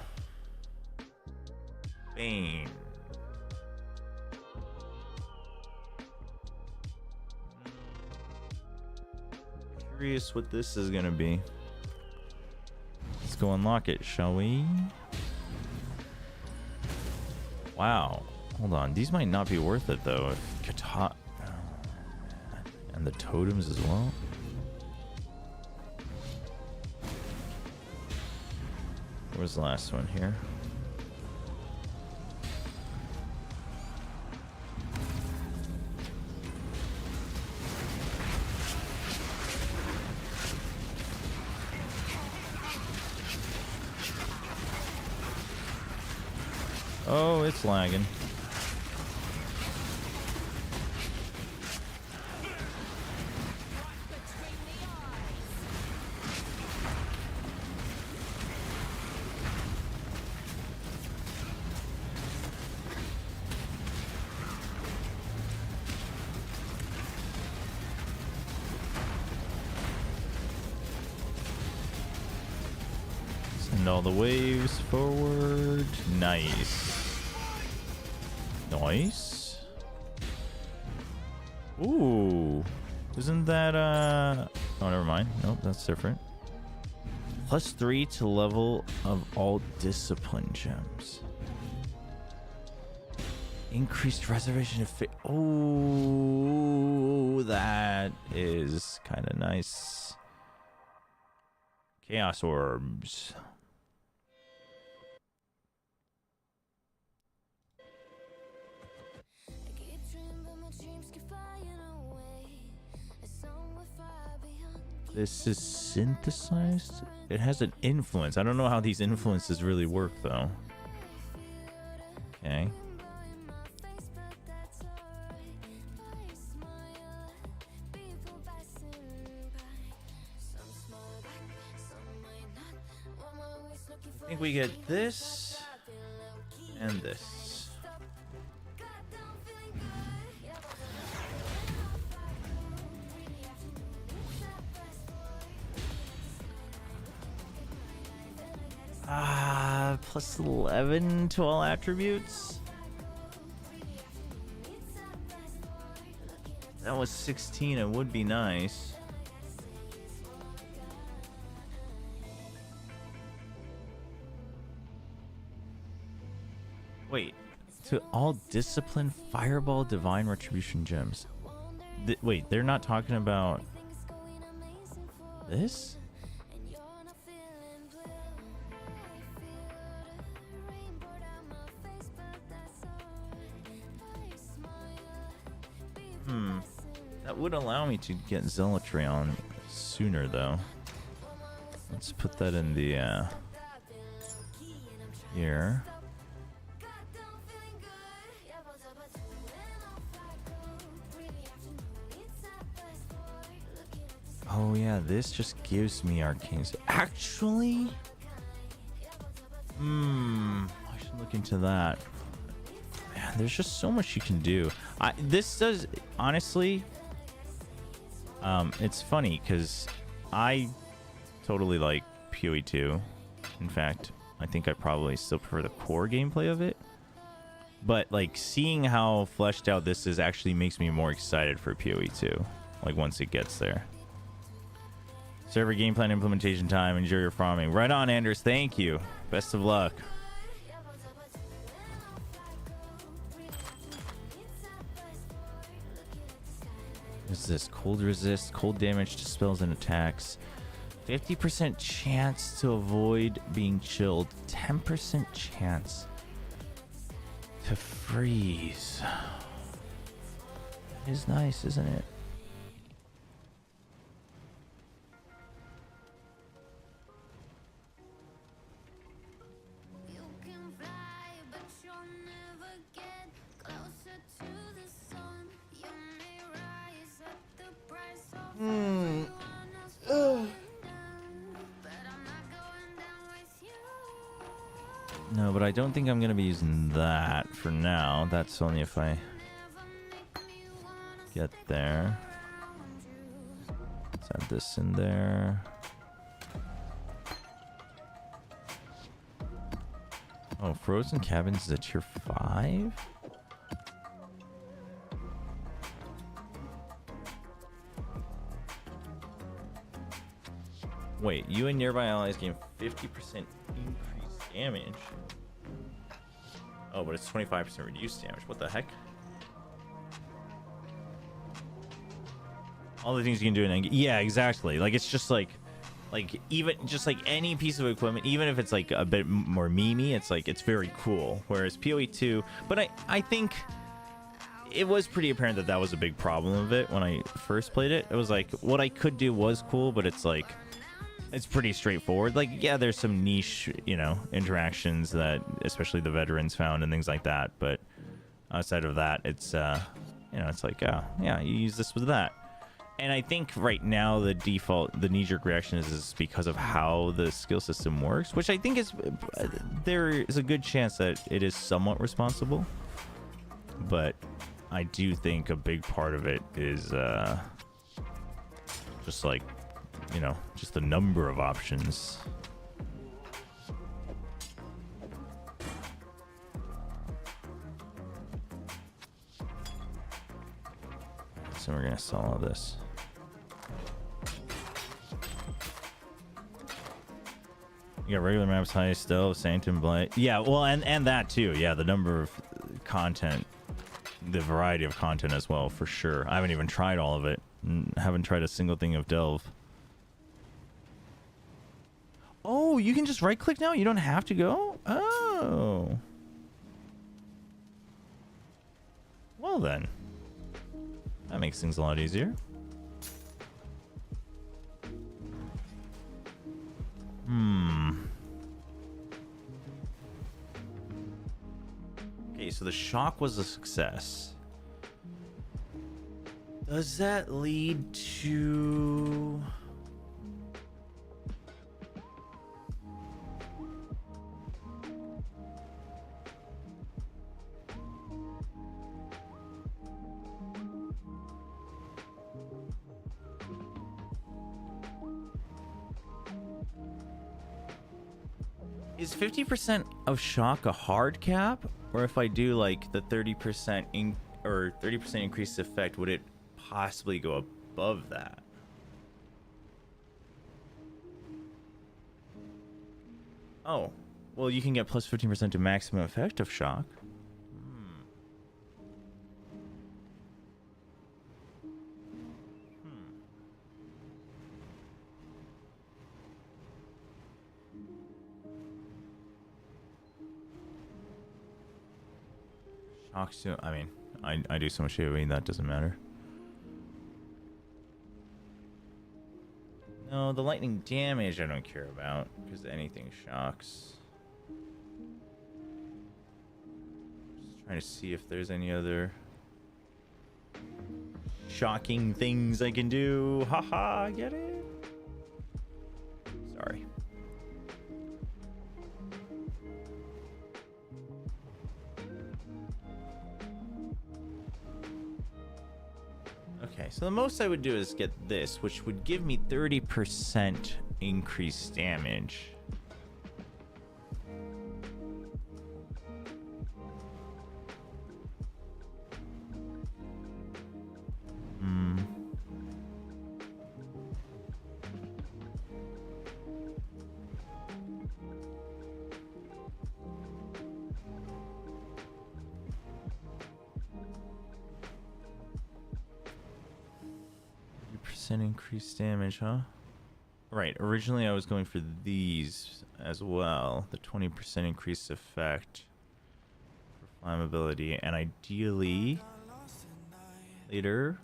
Bane. Curious what this is gonna be. Let's go unlock it, shall we? Wow. Hold on. These might not be worth it though. If Kata and the totems as well. Where was the last one here? Oh, it's lagging. Send all the waves forward. Nice. Nice. Ooh. Isn't that oh, never mind. Nope, that's different. +3 to level of all discipline gems. Increased reservation of fit. Oh, that is kind of nice. Chaos orbs. This is synthesized. It has an influence. I don't know how these influences really work though. Okay. I think we get this and this. +11 to all attributes. That was 16. It would be nice. Wait, to all discipline, fireball, divine retribution gems. Wait, they're not talking about this? That would allow me to get Zealotry on sooner though. Let's put that in the here. Oh yeah, this just gives me arcane. Actually, I should look into that. Man, there's just so much you can do. This does, honestly, it's funny because I totally like POE 2. In fact, I think I probably still prefer the core gameplay of it. But like seeing how fleshed out this is actually makes me more excited for POE 2. Like once it gets there. Server game plan implementation time. Enjoy your farming. Right on, Anders. Thank you. Best of luck. What's this? Cold resist. Cold damage to spells and attacks. 50% chance to avoid being chilled. 10% chance to freeze. That is nice, isn't it? No, but I don't think I'm gonna be using that for now. That's only if I get there. Let's add this in there. Oh, Frozen Cabins is a tier 5? Wait, you and nearby allies gain 50% increased damage. Oh, but it's 25% reduced damage. What the heck? All the things you can do in yeah, exactly. Like it's just like even just like any piece of equipment, even if it's like a bit more memey, it's like it's very cool. Whereas POE 2, but I think it was pretty apparent that that was a big problem of it when I first played it. It was like what I could do was cool, but it's like it's pretty straightforward. Like yeah, there's some niche, you know, interactions that especially the veterans found and things like that. But outside of that, it's you know, it's like yeah, you use this with that. And I think right now the knee-jerk reaction is because of how the skill system works, which I think is there is a good chance that it is somewhat responsible. But I do think a big part of it is just like, you know, just the number of options. So we're gonna sell all this. You got regular maps, high stove, Sanctum Blight. Yeah, well, and that too. Yeah, the number of content, the variety of content as well, for sure. I haven't even tried all of it. Haven't tried a single thing of Delve. Oh, you can just right click now? You don't have to go? Oh. Well then. That makes things a lot easier. Okay, so the shock was a success. Does that lead to... Is 50% of shock a hard cap? Or if I do like the 30% or 30% increased effect, would it possibly go above that? Oh, well, you can get plus 15% to maximum effect of shock. I mean, I do so much AoE, that doesn't matter. No, the lightning damage I don't care about, because anything shocks. Just trying to see if there's any other shocking things I can do. Haha, get it? Sorry. Okay, so the most I would do is get this, which would give me 30% increased damage. Increased damage, huh? Right, originally I was going for these as well. The 20% increased effect for flammability, and ideally later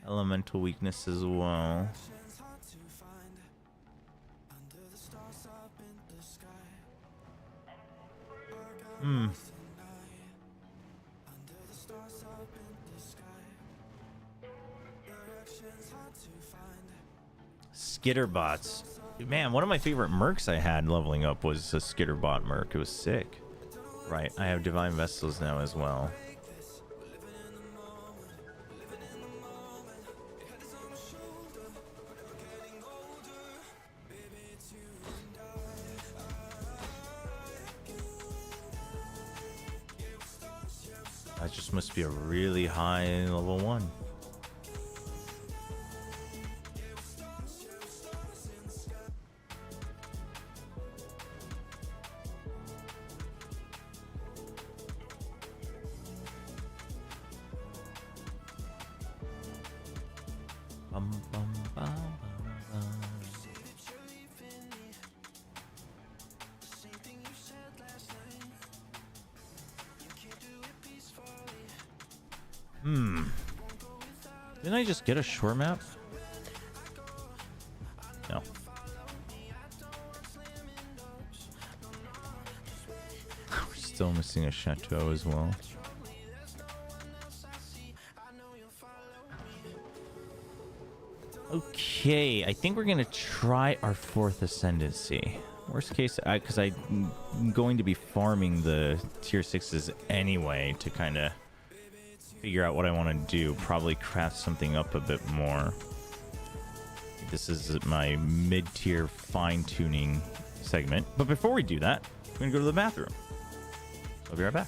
elemental weakness as well. Skitterbots. Man, one of my favorite mercs I had leveling up was a Skitterbot merc. It was sick. Right, I have Divine Vessels now as well. That just must be a really high level 1. Bum, bum, bum, bum, bum. Didn't I just get a shore map? No. We're still missing a chateau as well. Okay, I think we're gonna try our 4th ascendancy. Worst case, because I'm going to be farming the tier 6s anyway to kind of figure out what I want to do. Probably craft something up a bit more. This is my mid-tier fine-tuning segment. But before we do that, we're gonna go to the bathroom. I'll be right back.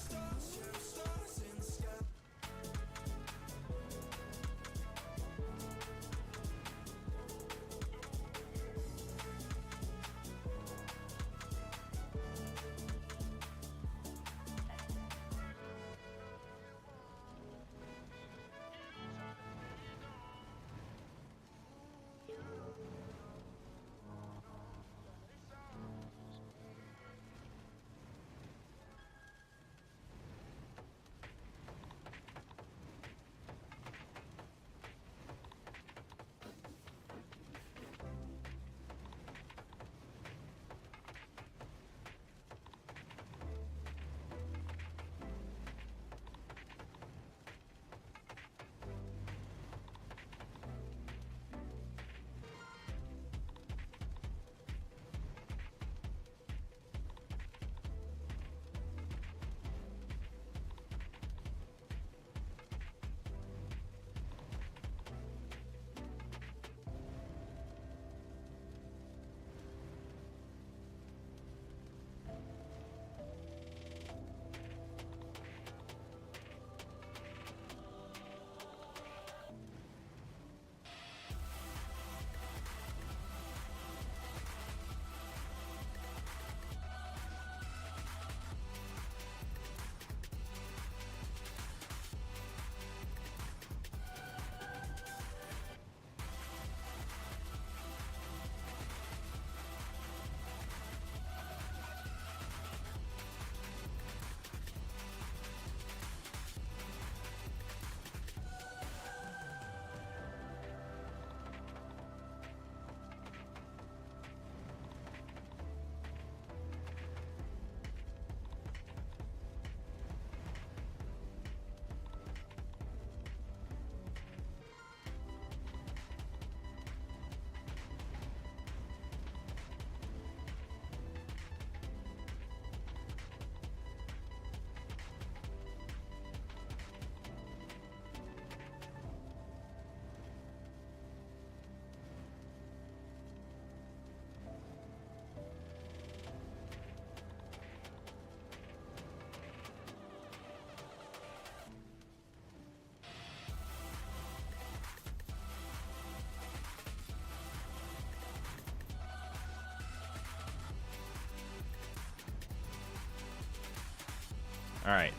All right.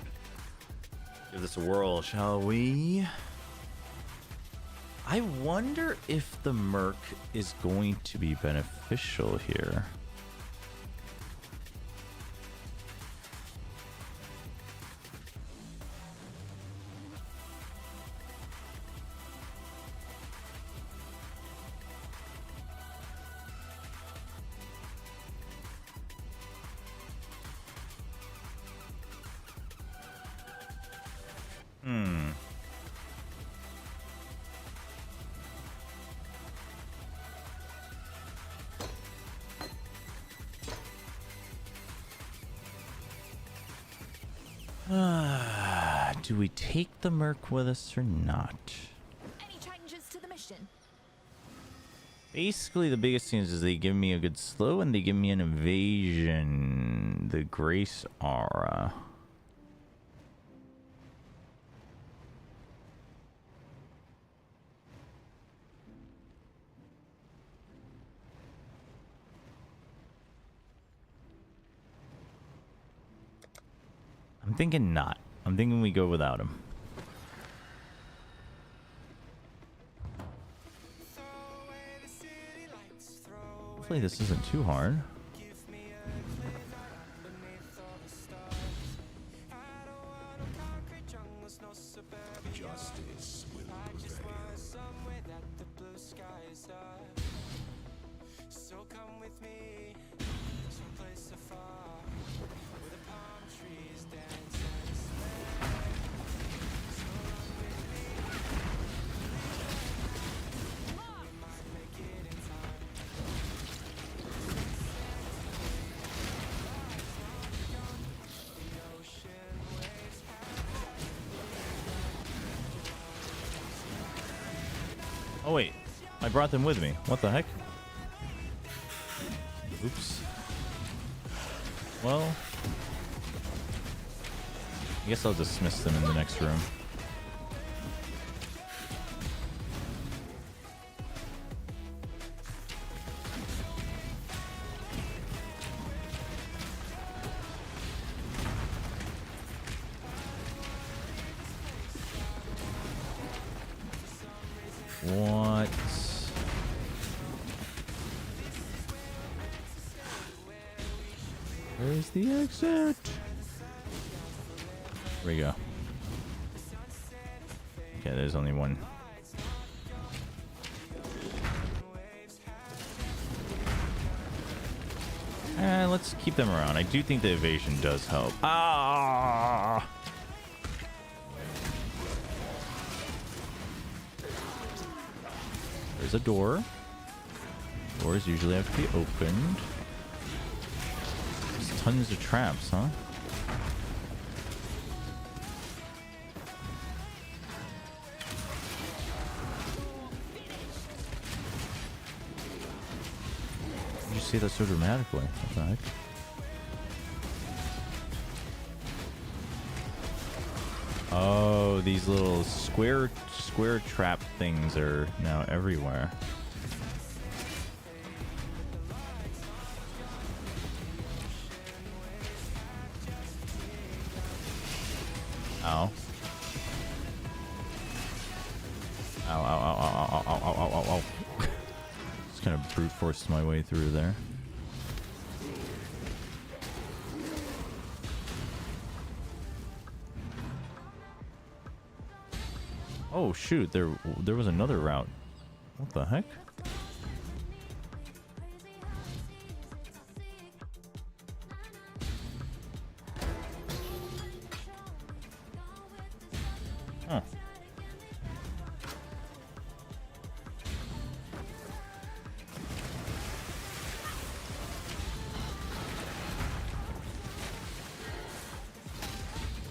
Give this a whirl, shall we? I wonder if the Merc is going to be beneficial here. Do we take the Merc with us or not? Any changes to the mission? Basically, the biggest thing is they give me a good slow and they give me an evasion. The Grace Aura. I'm thinking not. I'm thinking we go without him. Hopefully this isn't too hard. Justice will prevail. Oh wait, I brought them with me. What the heck? Oops. Well, I guess I'll dismiss them in the next room. What? Where's the exit? Here we go. Okay, there's only one. Let's keep them around. I do think the evasion does help. Ah! There's a door. Doors usually have to be opened. There's tons of traps, huh? Did you say that so dramatically? What the heck? Oh, these little square trap things are now everywhere. Ow. Ow, ow, ow, ow, ow, ow, ow, ow, ow, ow. Just kind of brute forced my way through there. Oh shoot, there was another route. What the heck? Huh.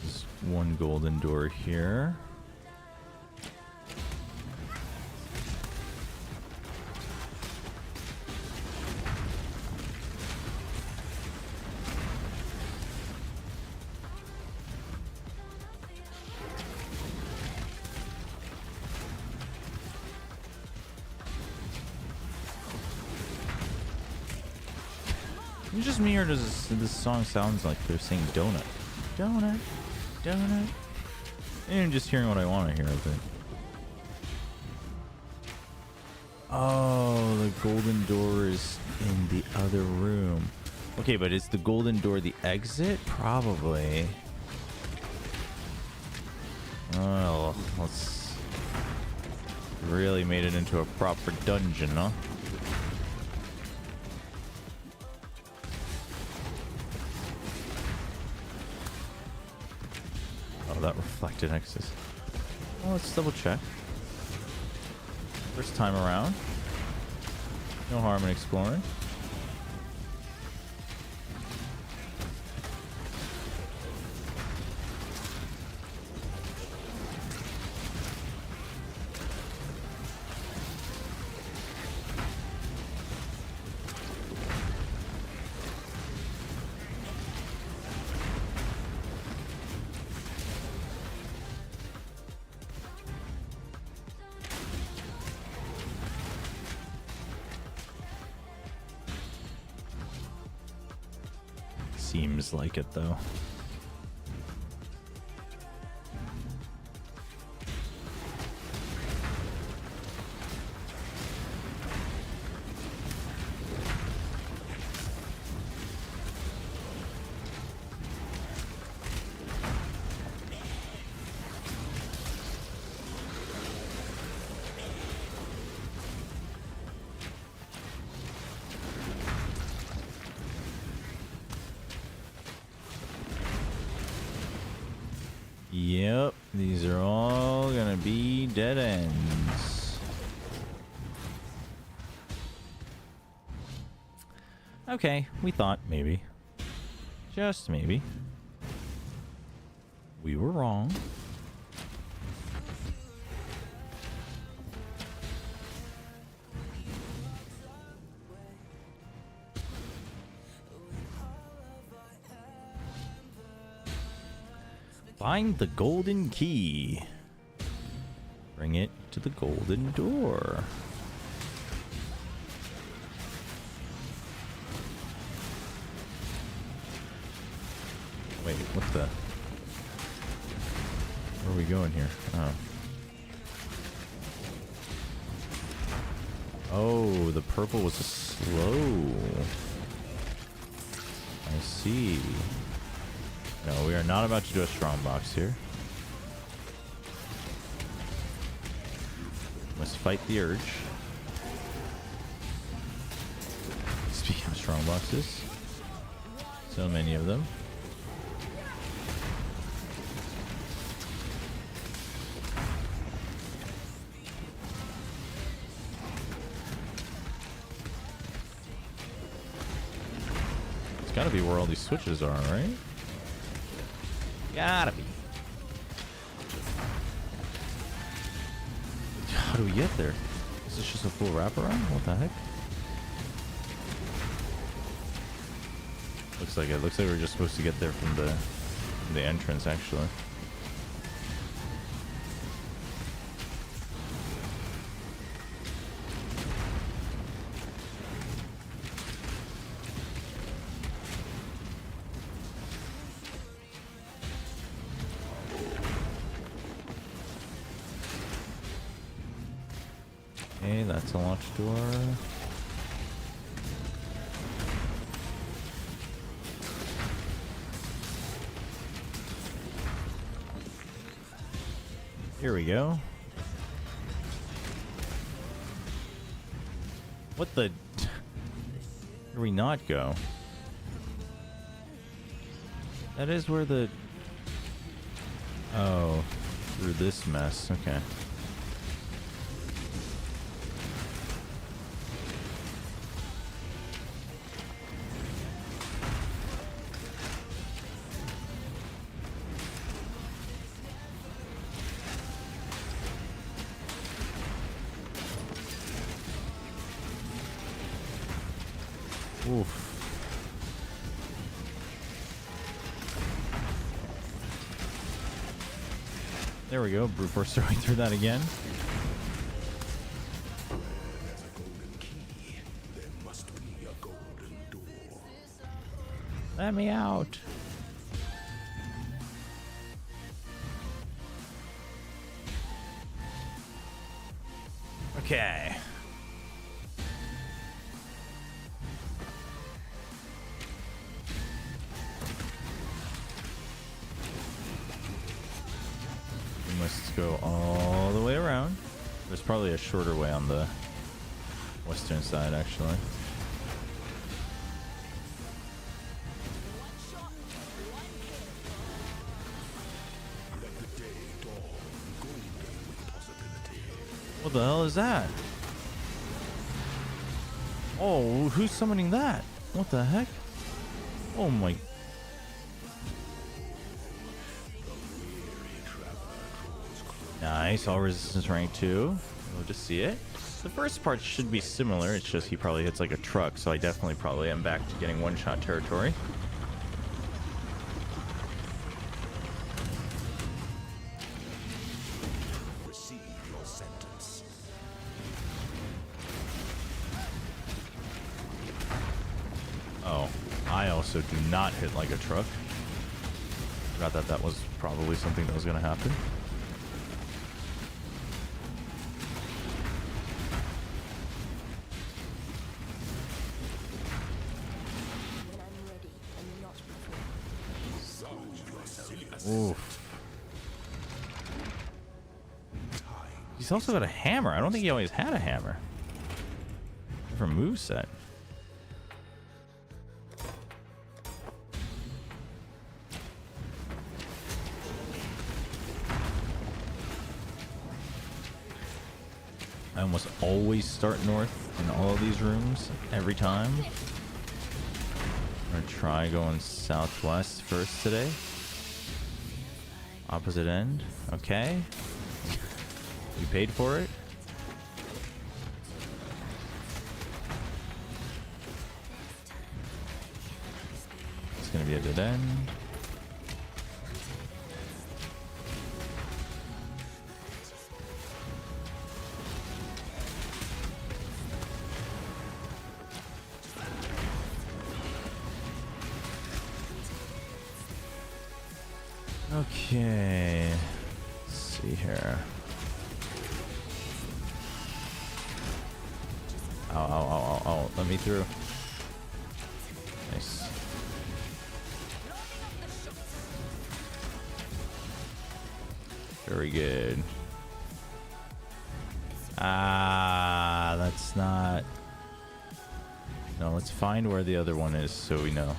There's one golden door here. Is it just me, or does this song sounds like they're saying donut? Donut, donut. And I'm just hearing what I want to hear of it. Oh, the golden door is in the other room. Okay, but is the golden door the exit? Probably. Well, let's really made it into a proper dungeon, huh? That reflected Nexus. Well, let's double check. First time around. No harm in exploring. Seems like it, though. Yep, these are all gonna be dead ends. Okay, we thought maybe. Just maybe. We were wrong. Find the golden key. Bring it to the golden door. Wait, what the? Where are we going here? Oh, the purple was a slow. I see. No, we are not about to do a strong box here. Must fight the urge. Speaking of strong boxes, so many of them. It's gotta be where all these switches are, right? Gotta be. How do we get there? Is this just a full wraparound? What the heck? Looks like it. Looks like we're just supposed to get there from the entrance, actually. Okay, that's a launch door. Here we go. What the? Where do we not go? That is where the... Oh, through this mess. Okay. Oof. There we go. Brute force throwing through that again. Let me out. Okay. Must go all the way around. There's probably a shorter way on the western side, actually. What the hell is that? Oh, who's summoning that? What the heck? Oh my... Nice, all resistance rank 2. We'll just see it. The first part should be similar, it's just he probably hits like a truck, so I definitely probably am back to getting one-shot territory. Receive your sentence. Oh, I also do not hit like a truck. Forgot that that was probably something that was going to happen. Oof. He's also got a hammer. I don't think he always had a hammer. Different moveset. almost always start north in all of these rooms every time. I'm gonna try going southwest first today. Opposite end. Okay. You paid for it. It's gonna be a dead end. Okay, let's see here. Oh, let me through. Nice. Very good. Ah, that's not... No, let's find where the other one is so we know.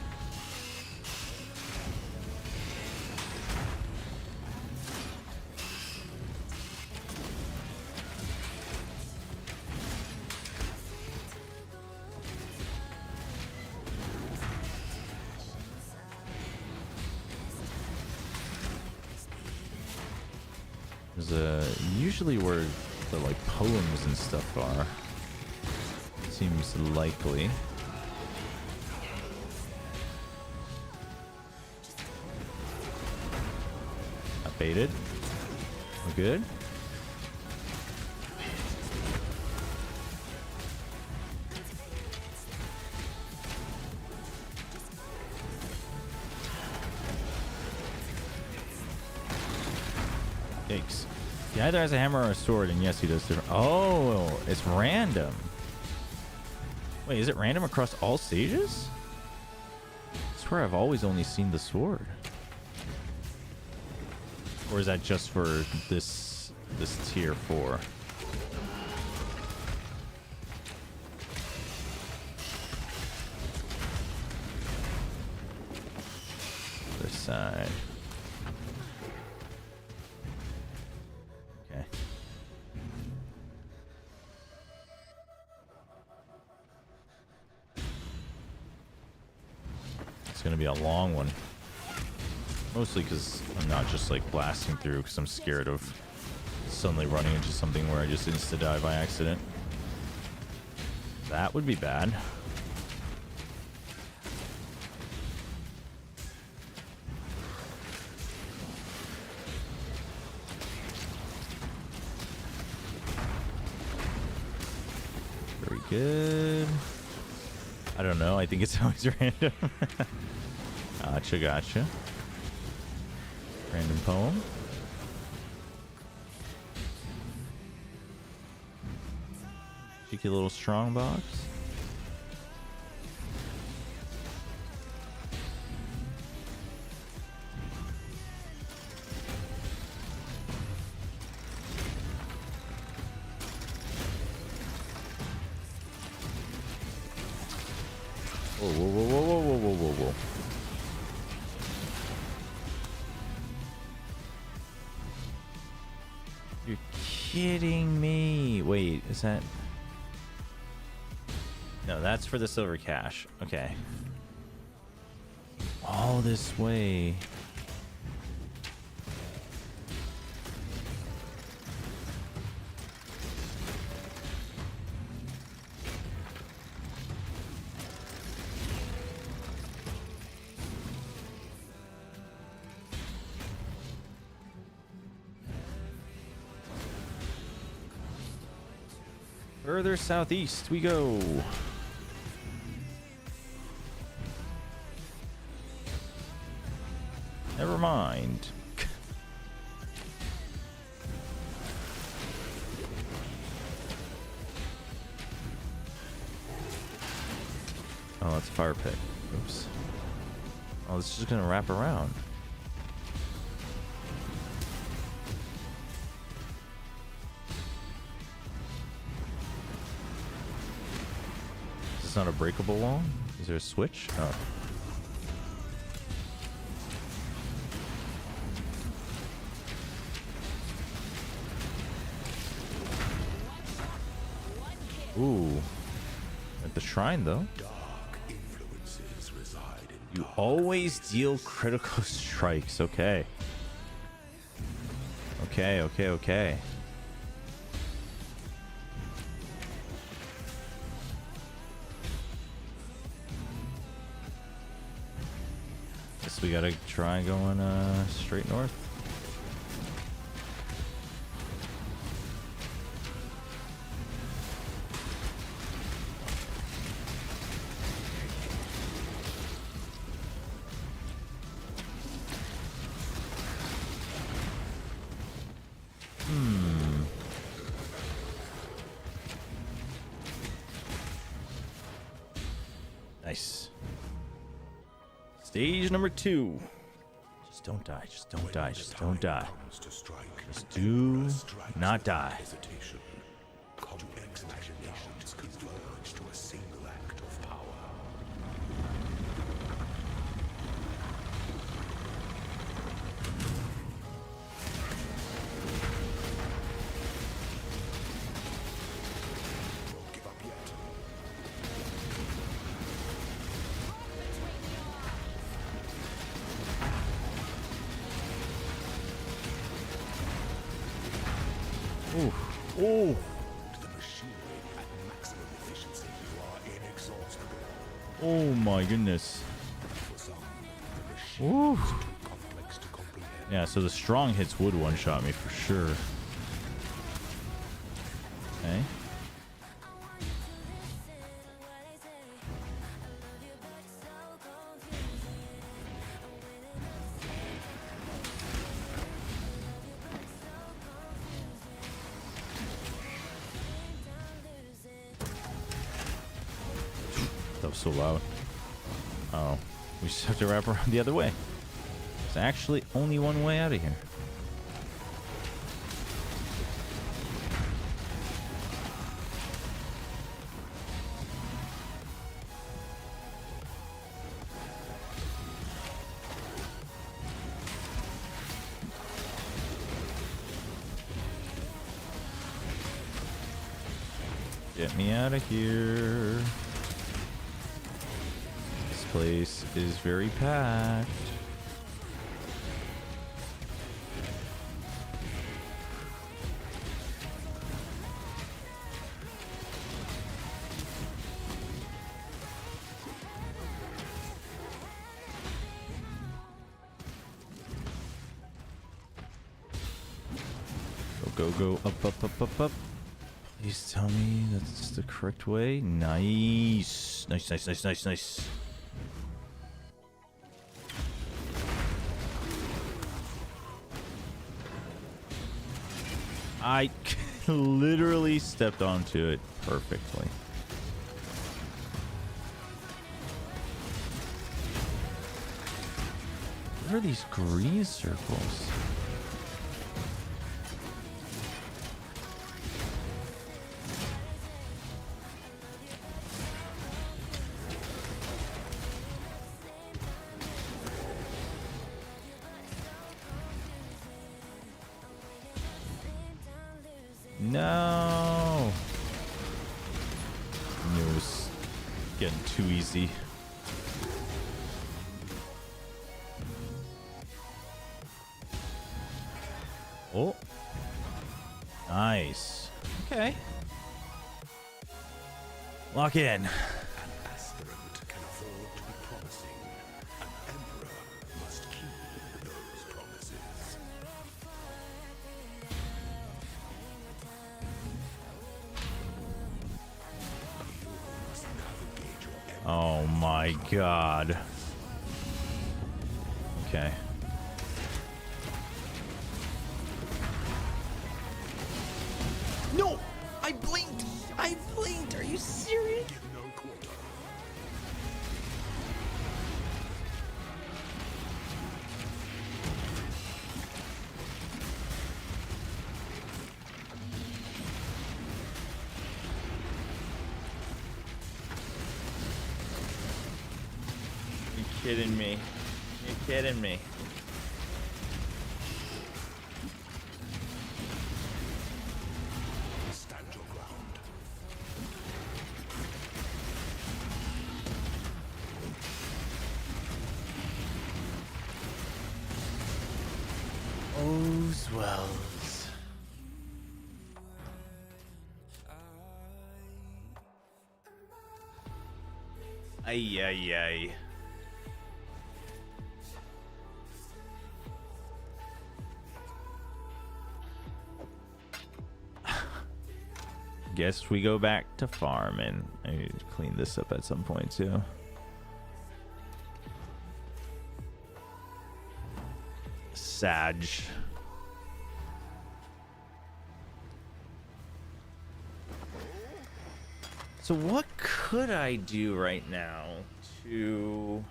Usually where the like poems and stuff are. Seems likely. Not baited. We're good. Yikes. He either has a hammer or a sword, and yes, he does different. Oh, it's random. Wait, is it random across all stages? I swear I've always only seen the sword. Or is that just for this tier 4? Other side. It's gonna be a long one, mostly because I'm not just like blasting through because I'm scared of suddenly running into something where I just insta die by accident. That would be bad. Very good. I don't know. I think it's always random. Gotcha. Random poem. Cheeky little strong box. Whoa. You're kidding me. Wait, is that... No, that's for the silver cash. Okay. All this way. Further southeast we go. Never mind. Oh, that's a fire pit. Oops. Oh, it's just gonna wrap around. It's not a breakable wall? Is there a switch? Oh. Ooh. At the shrine, though. Dark influences reside in You always deal critical strikes. Okay. Okay, okay, okay. Guess we gotta try going straight north. Nice. Stage number 2. Just don't die. Just don't die. Just don't die. Just do not die. Complex imaginations converge to a single act of power. Don't give up yet. Ooh. Ooh. The machinery at maximum efficiency, you are inexhaustible. Oh my goodness. For some, the machine Ooh. is too complex to comprehend. Yeah, so the strong hits would one-shot me for sure. Okay. That was so loud. Oh, we just have to wrap around the other way. There's actually only one way out of here. Get me out of here. This place is very packed. Go, go, go, up. Please tell me that's the correct way. Nice. Nice. I literally stepped onto it perfectly. What are these green circles? No. I knew it was getting too easy. Oh. Nice. Okay. Lock in. An aspirant can afford to be promising. An emperor must keep those promises. Oh my god. Okay. No! I blinked! I blinked! Are you serious? Give no quarter. You kidding me? You kidding me? Stand your ground. Those wells. Ay, ay, ay. Guess we go back to farming. I need to clean this up at some point too. Sag. So what could I do right now to...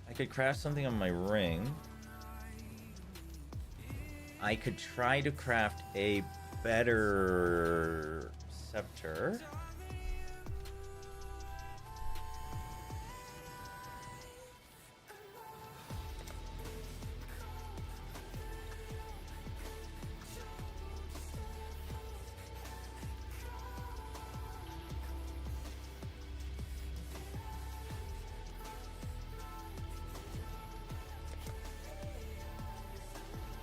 I could craft something on my ring. I could try to craft a better scepter.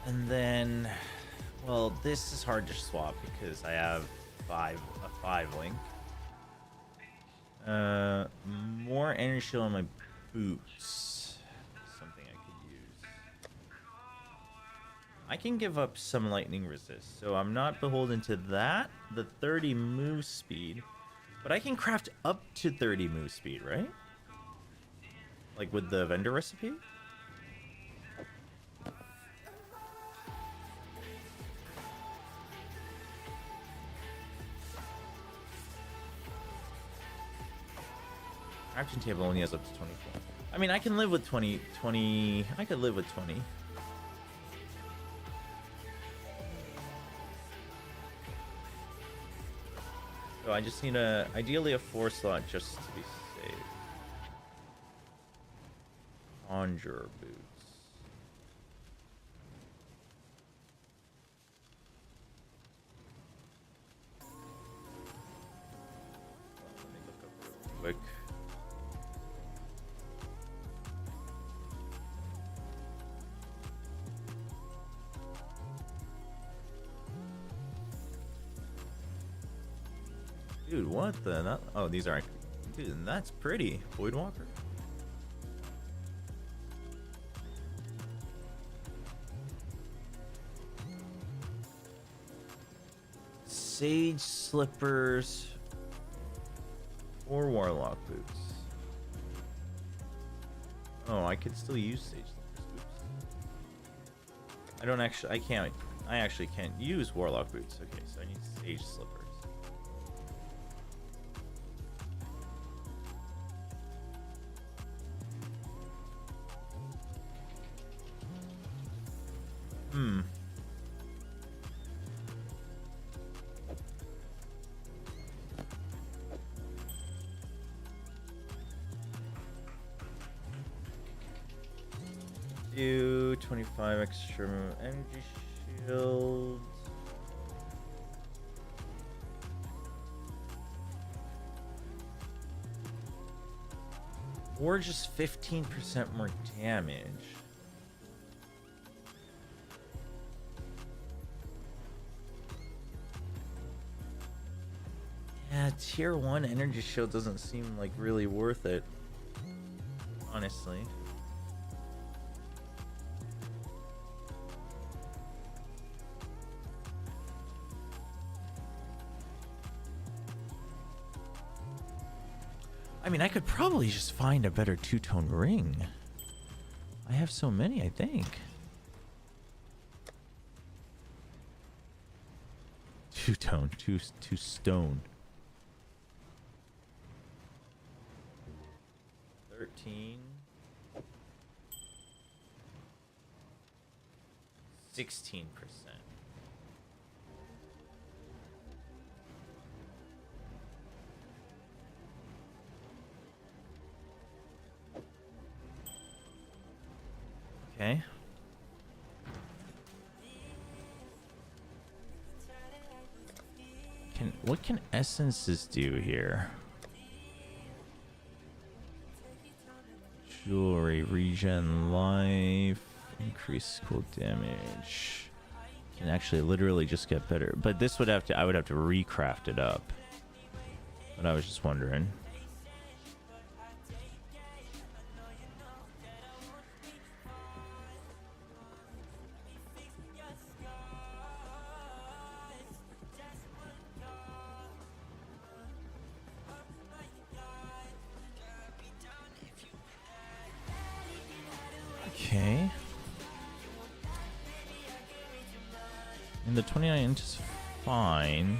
And then, well, this is hard to swap because I have a 5 link. More energy shield on my boots. Something I could use. I can give up some lightning resist, so I'm not beholden to that. The 30 move speed, but I can craft up to 30 move speed, right? Like with the vendor recipe. Crafting table only has up to 24. I mean, I can live with 20. I could live with 20. So I just need ideally a 4 slot just to be safe. Conjurer boots. Let me look up real quick. Dude, what the? Oh, these aren't. Dude, that's pretty. Voidwalker. Sage slippers or warlock boots. Oh, I could still use sage slippers. Oops. I don't actually. I actually can't use warlock boots. Okay, so I need sage slippers. Do 25 extra energy shield. Or just 15% more damage. Yeah, tier 1 energy shield doesn't seem like really worth it, honestly. I mean, I could probably just find a better two-tone ring. I have so many, I think. Two-tone, two stone. 13. 16%. Okay. What can essences do here? Jewelry, regen life, increase cool damage. Can actually literally just get better. But this would have to, I would have to recraft it up. But I was just wondering. Okay. And the 29 inch is fine.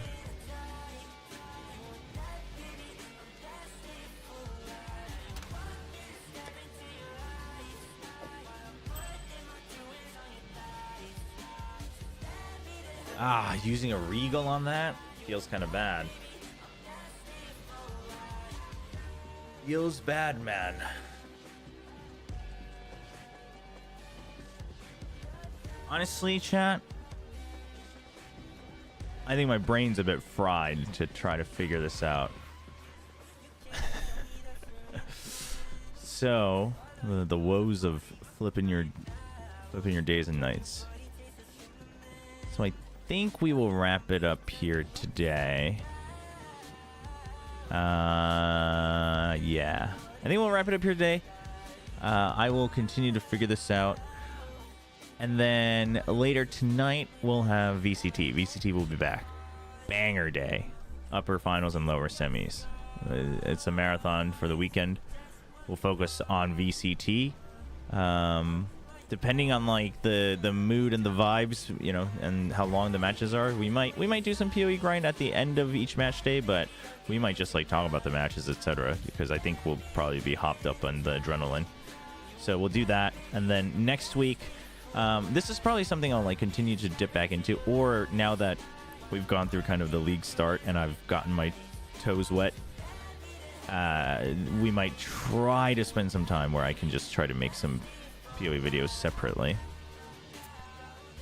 Ah, using a Regal on that feels kind of bad. Feels bad, man. Honestly, chat, I think my brain's a bit fried to try to figure this out. So, the woes of flipping your days and nights. So I think we will wrap it up here today. Yeah. I think we'll wrap it up here today. I will continue to figure this out. And then later tonight, we'll have VCT. VCT will be back. Banger day. Upper finals and lower semis. It's a marathon for the weekend. We'll focus on VCT. Depending on like the mood and the vibes, you know, and how long the matches are, we might do some POE grind at the end of each match day, but we might just like talk about the matches, etc. Because I think we'll probably be hopped up on the adrenaline. So we'll do that, and then next week, this is probably something I'll like continue to dip back into, or now that we've gone through kind of the league start and I've gotten my toes wet, we might try to spend some time where I can just try to make some POE videos separately.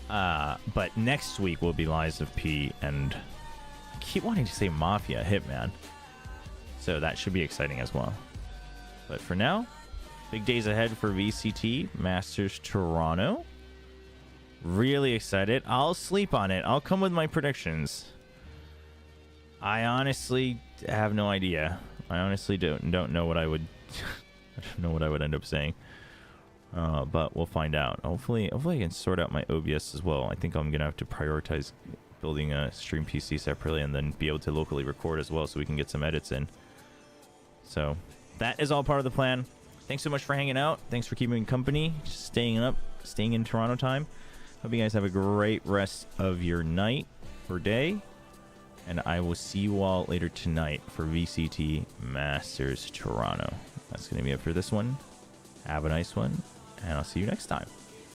But next week will be Lies of P, and I keep wanting to say Mafia Hitman, so that should be exciting as well. But for now, big days ahead for VCT Masters Toronto. Really excited. I'll sleep on it. I'll come with my predictions. I honestly have no idea. I honestly don't know what I would I don't know what I would end up saying. But we'll find out. Hopefully I can sort out my OBS as well. I think I'm gonna have to prioritize building a stream PC separately and then be able to locally record as well, so we can get some edits in. So that is all part of the plan. Thanks so much for hanging out. Thanks for keeping me company, staying in Toronto time. Hope you guys have a great rest of your night or day. And I will see you all later tonight for VCT Masters Toronto. That's going to be it for this one. Have a nice one, and I'll see you next time.